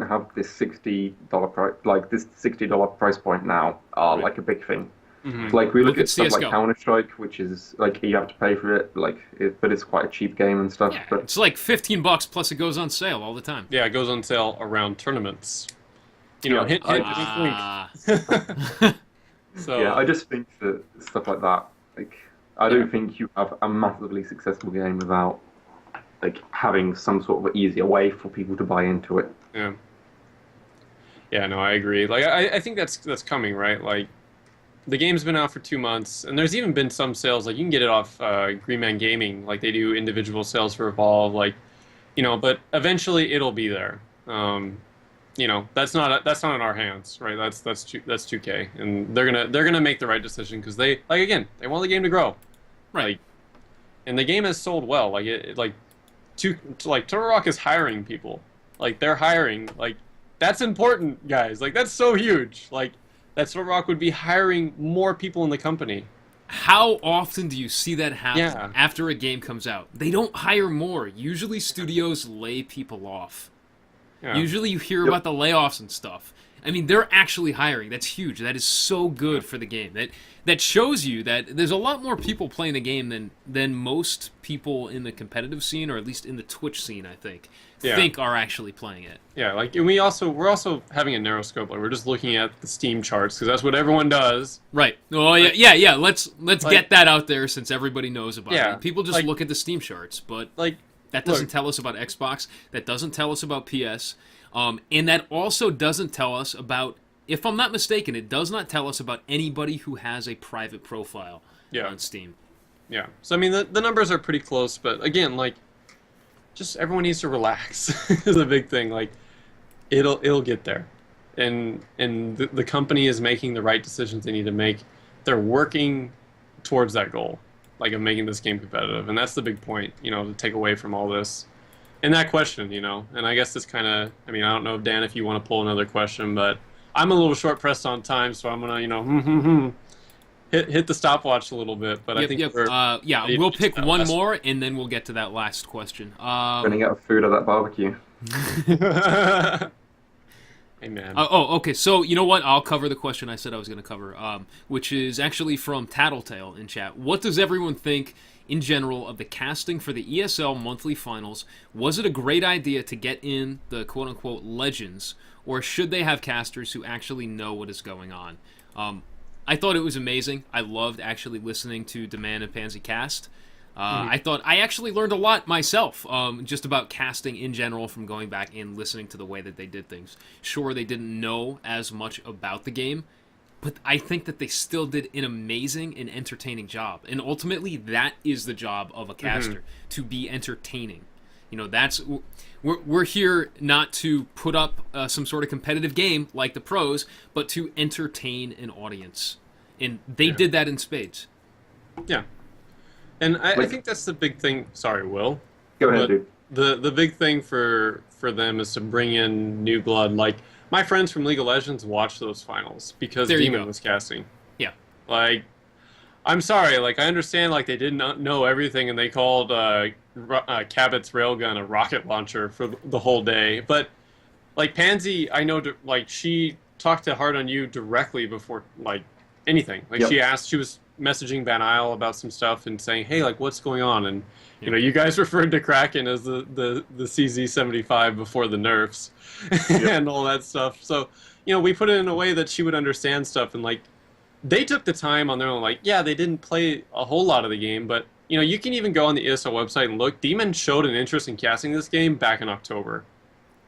S2: have this $60 price, like this $60 price point now, are
S1: Right.
S2: like a big thing.
S1: Hmm.
S2: Like we
S3: Look
S2: look
S3: at
S2: at stuff like
S3: CS:GO.
S2: Counter Strike, which is like you have to pay for it, but it's quite a cheap game and stuff.
S3: Yeah,
S2: But
S3: it's like $15 plus it goes on sale all the time.
S1: Yeah, it goes on sale around tournaments. You know,
S2: yeah,
S1: hint,
S2: I
S1: hint,
S2: just
S1: wink,
S3: Ah,
S1: wink.
S2: yeah, I
S1: So,
S2: just think that stuff like that, like I
S1: yeah,
S2: don't think you have a massively successful game without like having some sort of easier way for people to buy into it.
S1: yeah, yeah. No, I agree. Like, I think that's coming, right? Like, the game's been out for 2 months, and there's even been some sales. Like, you can get it off Green Man Gaming. Like, they do individual sales for Evolve. Like, but eventually it'll be there. That's not in our hands, right? That's 2K, and they're gonna make the right decision because they like again they want the game to grow,
S3: right.
S1: like, and the game has sold well. Like like Turtle Rock is hiring people, like they're hiring, like that's important, guys. Like that's so huge. Like that Turtle Rock would be hiring more people in the company.
S3: How often do you see that happen
S1: Yeah,
S3: after a game comes out? They don't hire more. Usually studios lay people off.
S1: yeah,
S3: Usually you hear
S2: Yep.
S3: about the layoffs and stuff. I mean, they're actually hiring. That's huge. That is so good for the game. That shows you that there's a lot more people playing the game than most people in the competitive scene, or at least in the Twitch scene, I think,
S1: Yeah.
S3: think are actually playing it.
S1: yeah. Like, and we're also having a narrow scope. Like we're just looking at the Steam charts because that's what everyone does.
S3: Right. Oh yeah,
S1: Like-
S3: yeah. Let's
S1: like-
S3: get that out there since everybody knows about
S1: Yeah,
S3: it. People just
S1: like-
S3: look at the Steam charts, but
S1: Like,
S3: that doesn't
S1: look,
S3: tell us about Xbox. That doesn't tell us about PS. And that also doesn't tell us about, if I'm not mistaken, it does not tell us about anybody who has a private profile
S1: Yeah.
S3: on Steam.
S1: Yeah. So I mean, the numbers are pretty close, but again, like, just everyone needs to relax is a big thing. Like, it'll get there, and the company is making the right decisions they need to make. They're working towards that goal, like of making this game competitive, and that's the big point. To take away from all this. And that question, and I guess this kind of, I mean, I don't know, Dan, if you want to pull another question, but I'm a little short pressed on time, so I'm gonna, hit the stopwatch a little bit. But I think we're
S3: Yeah,
S1: ready
S3: we'll
S1: to
S3: pick
S1: that
S3: one
S1: last-
S3: more, and then we'll get to that last question.
S2: Running out of food at that barbecue.
S1: Hey man.
S3: Okay. So you know what? I'll cover the question I said I was going to cover, which is actually from Tattletale in chat. What does everyone think in general of the casting for the ESL monthly finals? Was it a great idea to get in the quote-unquote legends, or should they have casters who actually know what is going on? I thought it was amazing. I loved actually listening to Demand and Pansy cast. I thought I actually learned a lot myself, just about casting in general from going back and listening to the way that they did things. Sure, they didn't know as much about the game, but I think that they still did an amazing and entertaining job. And ultimately, that is the job of a caster, to be entertaining. That's we're here not to put up some sort of competitive game like the pros, but to entertain an audience. And they did that in spades.
S1: Yeah. And I
S2: Like-
S1: think that's the big thing. Sorry, Will.
S2: Go ahead,
S1: But
S2: dude.
S1: the big thing for them is to bring in new blood. Like my friends from League of Legends watched those finals because
S3: There you
S1: Demon
S3: go.
S1: was casting.
S3: Yeah.
S1: Like, I'm sorry. Like I understand. Like they did not know everything, and they called Cabot's railgun a rocket launcher for the whole day. But like Pansy, I know. Like she talked to Hard on You directly before like anything. Like
S2: Yep.
S1: she was messaging Van Isle about some stuff and saying, "Hey, like what's going on?" And you guys referred to Kraken as the CZ75 before the nerfs and all that stuff. So we put it in a way that she would understand stuff, and like they took the time on their own. Like they didn't play a whole lot of the game, but you can even go on the ESL website and look. Demon showed an interest in casting this game back in October.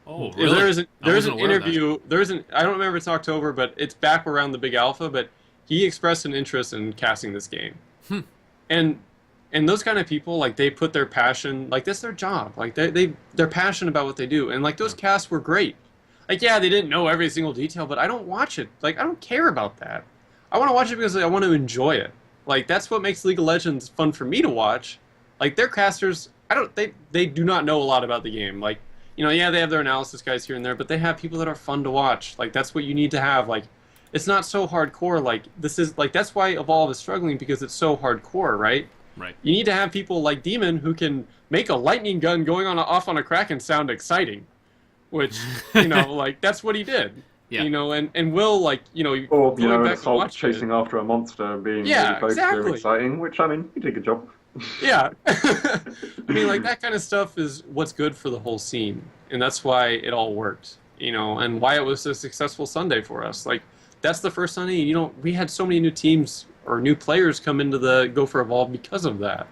S3: Oh, really?
S1: There's an
S3: I wasn't aware of that.
S1: interview. I don't remember if it's October, but it's back around the big alpha. But he expressed an interest in casting this game, and those kind of people, like they put their passion, like that's their job. Like they're passionate about what they do, and like those casts were great. Like they didn't know every single detail, but I don't watch it. Like I don't care about that. I want to watch it because I want to enjoy it. Like that's what makes League of Legends fun for me to watch. Like their casters, they do not know a lot about the game. Like they have their analysis guys here and there, but they have people that are fun to watch. Like that's what you need to have. Like it's not so hardcore. Like this is like that's why Evolve is struggling because it's so hardcore, right?
S3: Right.
S1: You need to have people like Demon who can make a lightning gun going off on a Kraken sound exciting, which, like, that's what he did.
S3: Yeah.
S1: And Will, like,
S2: Or,
S1: going
S2: an
S1: back and
S2: assault
S1: watching it.
S2: chasing after a monster being really
S1: Yeah,
S2: close to
S1: exactly.
S2: exciting, which, I mean, you did a good job.
S1: Yeah. I mean, like, that kind of stuff is what's good for the whole scene. And that's why it all worked, and why it was a successful Sunday for us. Like, that's the first Sunday, we had so many new teams or new players come into the Go for Evolve because of that.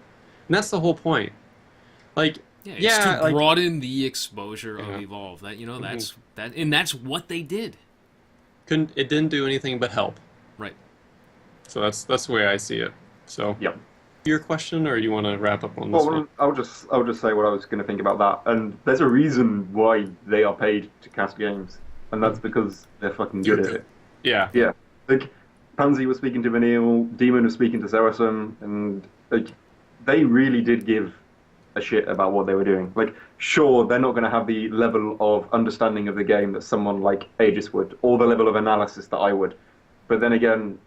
S1: And that's the whole point. Like,
S3: it's to broaden the exposure of
S1: Yeah.
S3: Evolve. That that's what they did.
S1: It didn't do anything but help.
S3: Right.
S1: So that's the way I see it. So
S2: Yep.
S1: your question, or you want to wrap up on this one?
S2: I'll just say what I was going to think about that. And there's a reason why they are paid to cast games, and that's because they're fucking good at it.
S1: Yeah.
S2: Yeah. Like, Pansy was speaking to Vanille, Demon was speaking to Saracen, and like, they really did give a shit about what they were doing. Like, sure, they're not going to have the level of understanding of the game that someone like Aegis would, or the level of analysis that I would. But then again,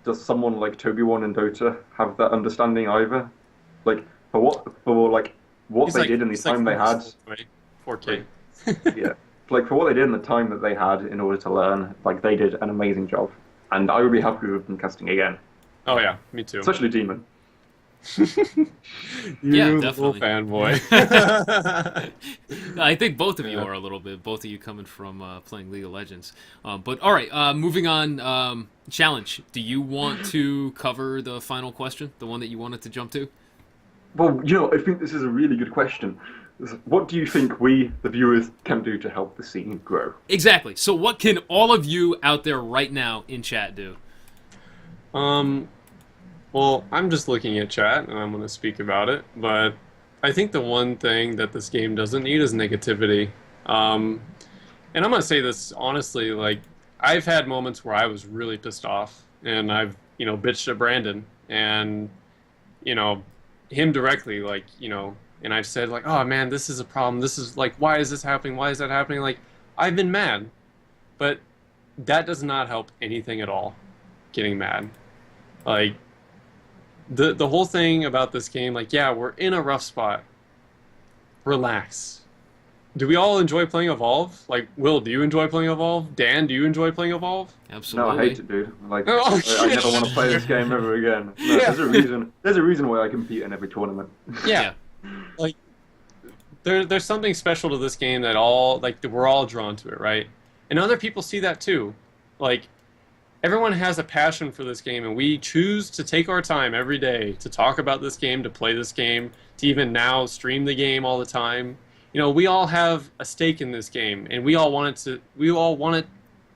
S2: does someone like Toby1 and Dota have that understanding either? Like, what they did in the time they had.
S1: 4K.
S2: Yeah. Like, for what they did in the time that they had in order to learn, like, they did an amazing job. And I would be happy with them casting again.
S1: Oh yeah, me too.
S2: Especially Demon.
S3: Yeah,
S1: Little
S3: definitely.
S1: fanboy.
S3: I think both of you
S1: Yeah.
S3: are a little bit. Both of you coming from playing League of Legends. But all right, moving on. Challenge. Do you want to cover the final question, the one that you wanted to jump to?
S2: Well, I think this is a really good question. What do you think we, the viewers, can do to help the scene grow?
S3: Exactly. So, what can all of you out there right now in chat do?
S1: Well, I'm just looking at chat and I'm going to speak about it, but I think the one thing that this game doesn't need is negativity. And I'm going to say this honestly, like, I've had moments where I was really pissed off and I've, bitched at Brandon and, him directly, like, and I've said, like, oh man, this is a problem. This is like, why is this happening? Why is that happening? Like, I've been mad, but that does not help anything at all, getting mad. Like, the whole thing about this game, like, yeah, we're in a rough spot. Relax. Do we all enjoy playing Evolve? Like, Will, do you enjoy playing Evolve? Dan, do you enjoy playing Evolve?
S3: Absolutely.
S2: No, I hate it, dude. Like,
S1: Oh,
S2: I never want to play this game ever again. No,
S1: Yeah.
S2: there's a reason. There's a reason why I compete in every tournament.
S1: Yeah. Like, there's something special to this game that we're all drawn to it, right? And other people see that too. Like, everyone has a passion for this game, and we choose to take our time every day to talk about this game, to play this game, to even now stream the game all the time. We all have a stake in this game, and we all want it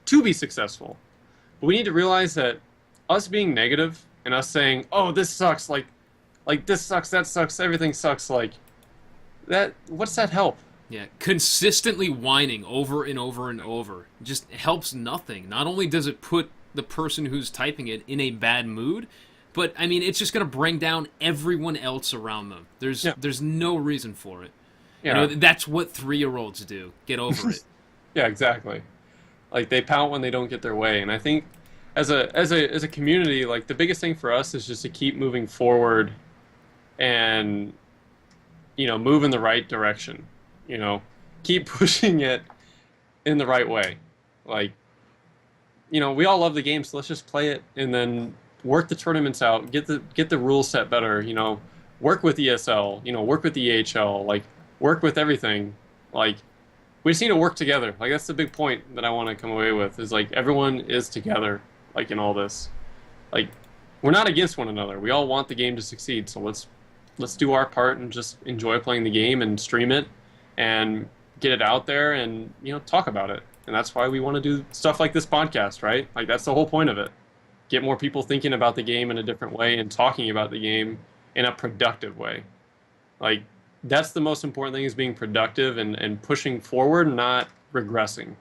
S1: to be successful. But we need to realize that us being negative and us saying, "Oh, this sucks," like this sucks, that sucks, everything sucks, like that. What's that help?
S3: Yeah, consistently whining over and over and over just helps nothing. Not only does it put the person who's typing it in a bad mood, but I mean, it's just going to bring down everyone else around them. There's no reason for it.
S1: Yeah.
S3: That's what 3-year-olds do. Get over it.
S1: Yeah, exactly. Like, they pout when they don't get their way, and I think as a community, like, the biggest thing for us is just to keep moving forward and move in the right direction. Keep pushing it in the right way. Like, we all love the game, so let's just play it and then work the tournaments out, get the rules set better, work with ESL, work with the EHL, like, work with everything. Like, we just need to work together. Like, that's the big point that I want to come away with, is like, everyone is together, like, in all this. Like, we're not against one another. We all want the game to succeed, so let's do our part and just enjoy playing the game and stream it and get it out there and talk about it. And that's why we want to do stuff like this podcast, right? Like, that's the whole point of it. Get more people thinking about the game in a different way and talking about the game in a productive way. Like, that's the most important thing, is being productive and pushing forward, not regressing.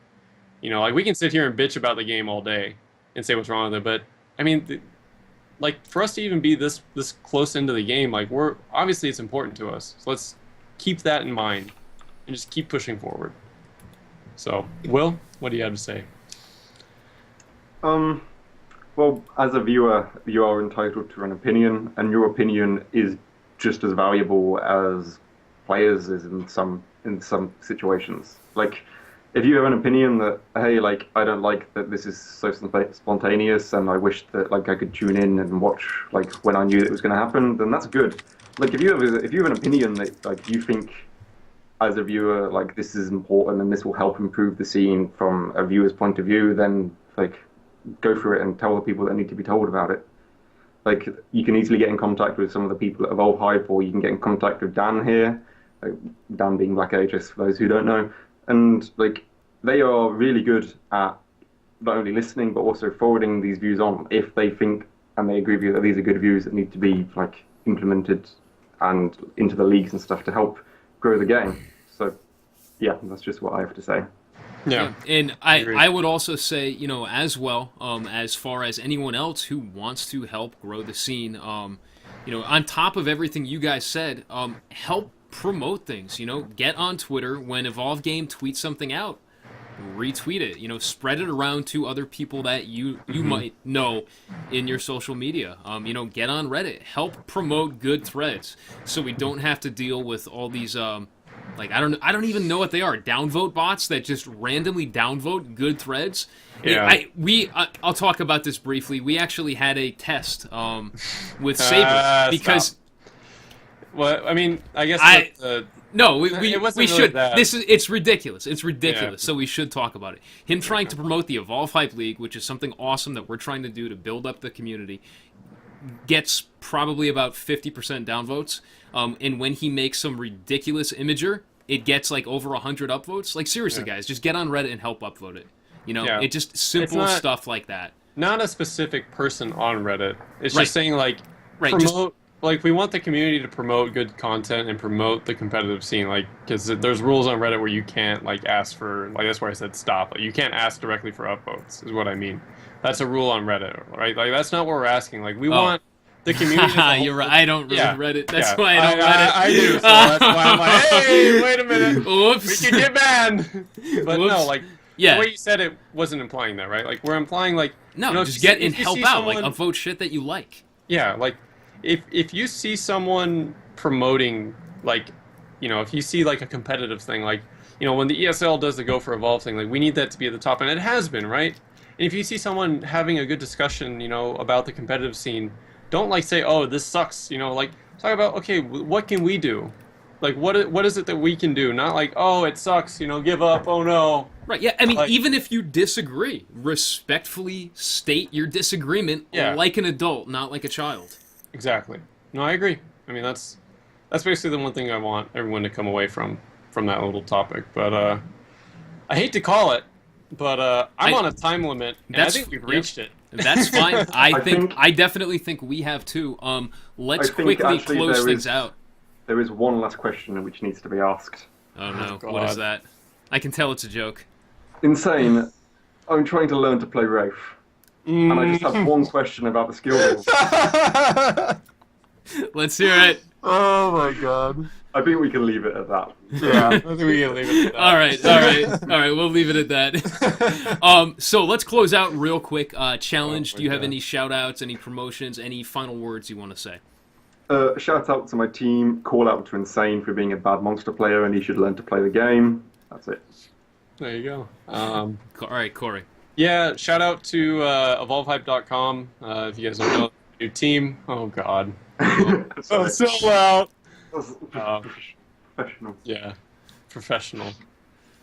S1: Like, we can sit here and bitch about the game all day and say what's wrong with it, but I mean, like, for us to even be this close into the game, like, obviously it's important to us. So let's keep that in mind and just keep pushing forward. So, Will, what do you have to say?
S2: Well, as a viewer, you are entitled to an opinion, and your opinion is just as valuable as players is in some situations. Like, if you have an opinion that, hey, like, I don't like that this is so spontaneous, and I wish that like I could tune in and watch like when I knew it was going to happen, then that's good. Like, if you have an opinion that like you think as a viewer like this is important and this will help improve the scene from a viewer's point of view, then like go for it and tell the people that need to be told about it. Like you can easily get in contact with some of the people at Evolve Hype, or you can get in contact with Dan here, like, Dan being Black Aegis for those who don't know, and like they are really good at not only listening but also forwarding these views on if they think and they agree with you that these are good views that need to be like implemented and into the leagues and stuff to help grow the game. So yeah, that's just what I have to say.
S1: Yeah.
S3: And
S1: Agree.
S3: I would also say, as well, as far as anyone else who wants to help grow the scene, on top of everything you guys said, help promote things. Get on Twitter when Evolve Game tweets something out, retweet it. Spread it around to other people that you might know in your social media. Get on Reddit, help promote good threads, so we don't have to deal with all these. Like I don't even know what they are. Downvote bots that just randomly downvote good threads.
S1: Yeah.
S3: I'll talk about this briefly. We actually had a test with Saber because.
S1: Stop. Well, I mean, I guess
S3: No,
S1: it
S3: we
S1: wasn't really
S3: should.
S1: that.
S3: It's ridiculous. It's ridiculous.
S1: Yeah.
S3: So we should talk about it. Him trying to promote the Evolve Hype League, which is something awesome that we're trying to do to build up the community, gets probably about 50% downvotes. And when he makes some ridiculous imager, it gets like over 100 upvotes. Like seriously, guys, just get on Reddit and help upvote it.
S1: Yeah.
S3: It just simple stuff like that.
S1: Not a specific person on Reddit. It's
S3: Right.
S1: just saying like
S3: Right,
S1: promote. Like we want the community to promote good content and promote the competitive scene. Like because there's rules on Reddit where you can't like ask for like that's where I said stop. Like, you can't ask directly for upvotes is what I mean. That's a rule on Reddit, right? Like that's not what we're asking. Like we want the community.
S3: You're right. I don't read Reddit. That's
S1: Yeah.
S3: why I don't read it.
S1: I do. So that's why I'm like, hey, wait a minute.
S3: Oops.
S1: We could get banned. But no,
S3: Whoops.
S1: like
S3: Yeah.
S1: the way you said it wasn't implying that, right? Like we're implying like
S3: No,
S1: if
S3: just get
S1: you
S3: and
S1: see
S3: help out. Like
S1: someone-
S3: upvote shit that you like.
S1: Yeah, like if you see someone promoting like if you see like a competitive thing like when the ESL does the Go for Evolve thing, like we need that to be at the top, and it has been, right? And if you see someone having a good discussion about the competitive scene, don't like say, oh, this sucks, like talk about, okay, what can we do? Like what is it that we can do? Not like, oh, it sucks, give up, oh no.
S3: Right, yeah, I mean,
S1: Like-
S3: even if you disagree, respectfully state your disagreement
S1: Yeah.
S3: like an adult, not like a child.
S1: Exactly. No, I agree. I mean, that's basically the one thing I want everyone to come away from that little topic. But I hate to call it, but I'm on a time limit, and I think we've reached it.
S3: That's fine. I
S2: think-
S3: I definitely think we have too. Let's
S2: I think
S3: quickly
S2: actually
S3: close
S2: there
S3: things
S2: is-
S3: out.
S2: There is one last question which needs to be asked.
S3: Oh no,
S1: God.
S3: what is that? I can tell it's a joke.
S2: Insane. I'm trying to learn to play Wraith, and I just have one question about the skill rules.
S3: Let's hear it.
S1: Oh my god.
S2: I think we can leave it at that.
S1: Yeah, I think we can leave it at that.
S3: All right. We'll leave it at that. So let's close out real quick. Challenge.
S1: Oh my
S3: Do you have
S1: God.
S3: any shout outs, any promotions, any final words you want to say?
S2: Shout out to my team. Call out to Insane for being a bad monster player, and he should learn to play the game. That's it.
S1: There you go.
S3: All right, Corey.
S1: Yeah, shout out to evolvehype.com. If you guys don't know, new team. Oh god.
S2: Sorry.
S1: so loud.
S2: That's professional.
S1: Yeah, professional.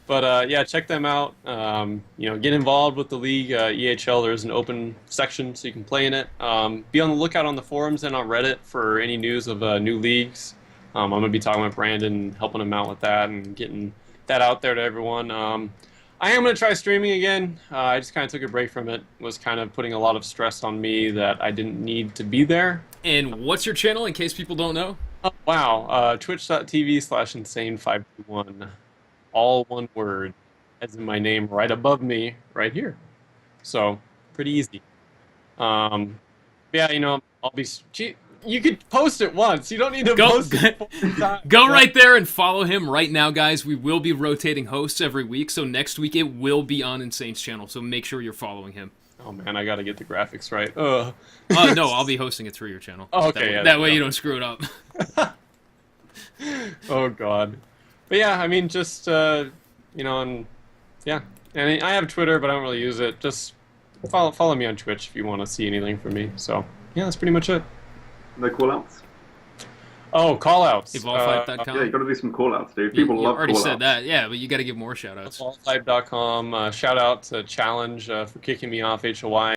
S1: But yeah, check them out. Get involved with the league. EHL, there's an open section so you can play in it. Be on the lookout on the forums and on Reddit for any news of new leagues. I'm going to be talking with Brandon, helping him out with that and getting that out there to everyone. I am going to try streaming again. I just kind of took a break from it. Was kind of putting a lot of stress on me that I didn't need to be there.
S3: And what's your channel, in case people don't know?
S1: Oh, wow. Twitch.tv/insane521. All one word, as in my name right above me, right here. So, pretty easy. Yeah, I'll be... You could post it once. You don't need to post it 4 times.
S3: Go right there and follow him right now, guys. We will be rotating hosts every week, so next week it will be on Insane's channel, so make sure you're following him.
S1: Oh man, I gotta get the graphics right. Ugh.
S3: Oh no, I'll be hosting it through your channel.
S1: Oh, okay,
S3: That way,
S1: yeah,
S3: that way
S1: yeah.
S3: you don't screw it up.
S1: Oh god. But yeah, I mean, just and yeah, and I have Twitter, but I don't really use it. Just follow me on Twitch if you want to see anything from me. So yeah, that's pretty much it.
S2: No call outs?
S1: Oh, callouts.
S3: Evolvehype.com.
S2: Yeah, you got to do some call outs, dude. People
S3: you
S2: love
S3: already
S2: call
S3: said
S2: outs.
S3: that, yeah, but you got to give more shout outs.
S1: Evolvehype.com. Shout out to Challenge for kicking me off HOY.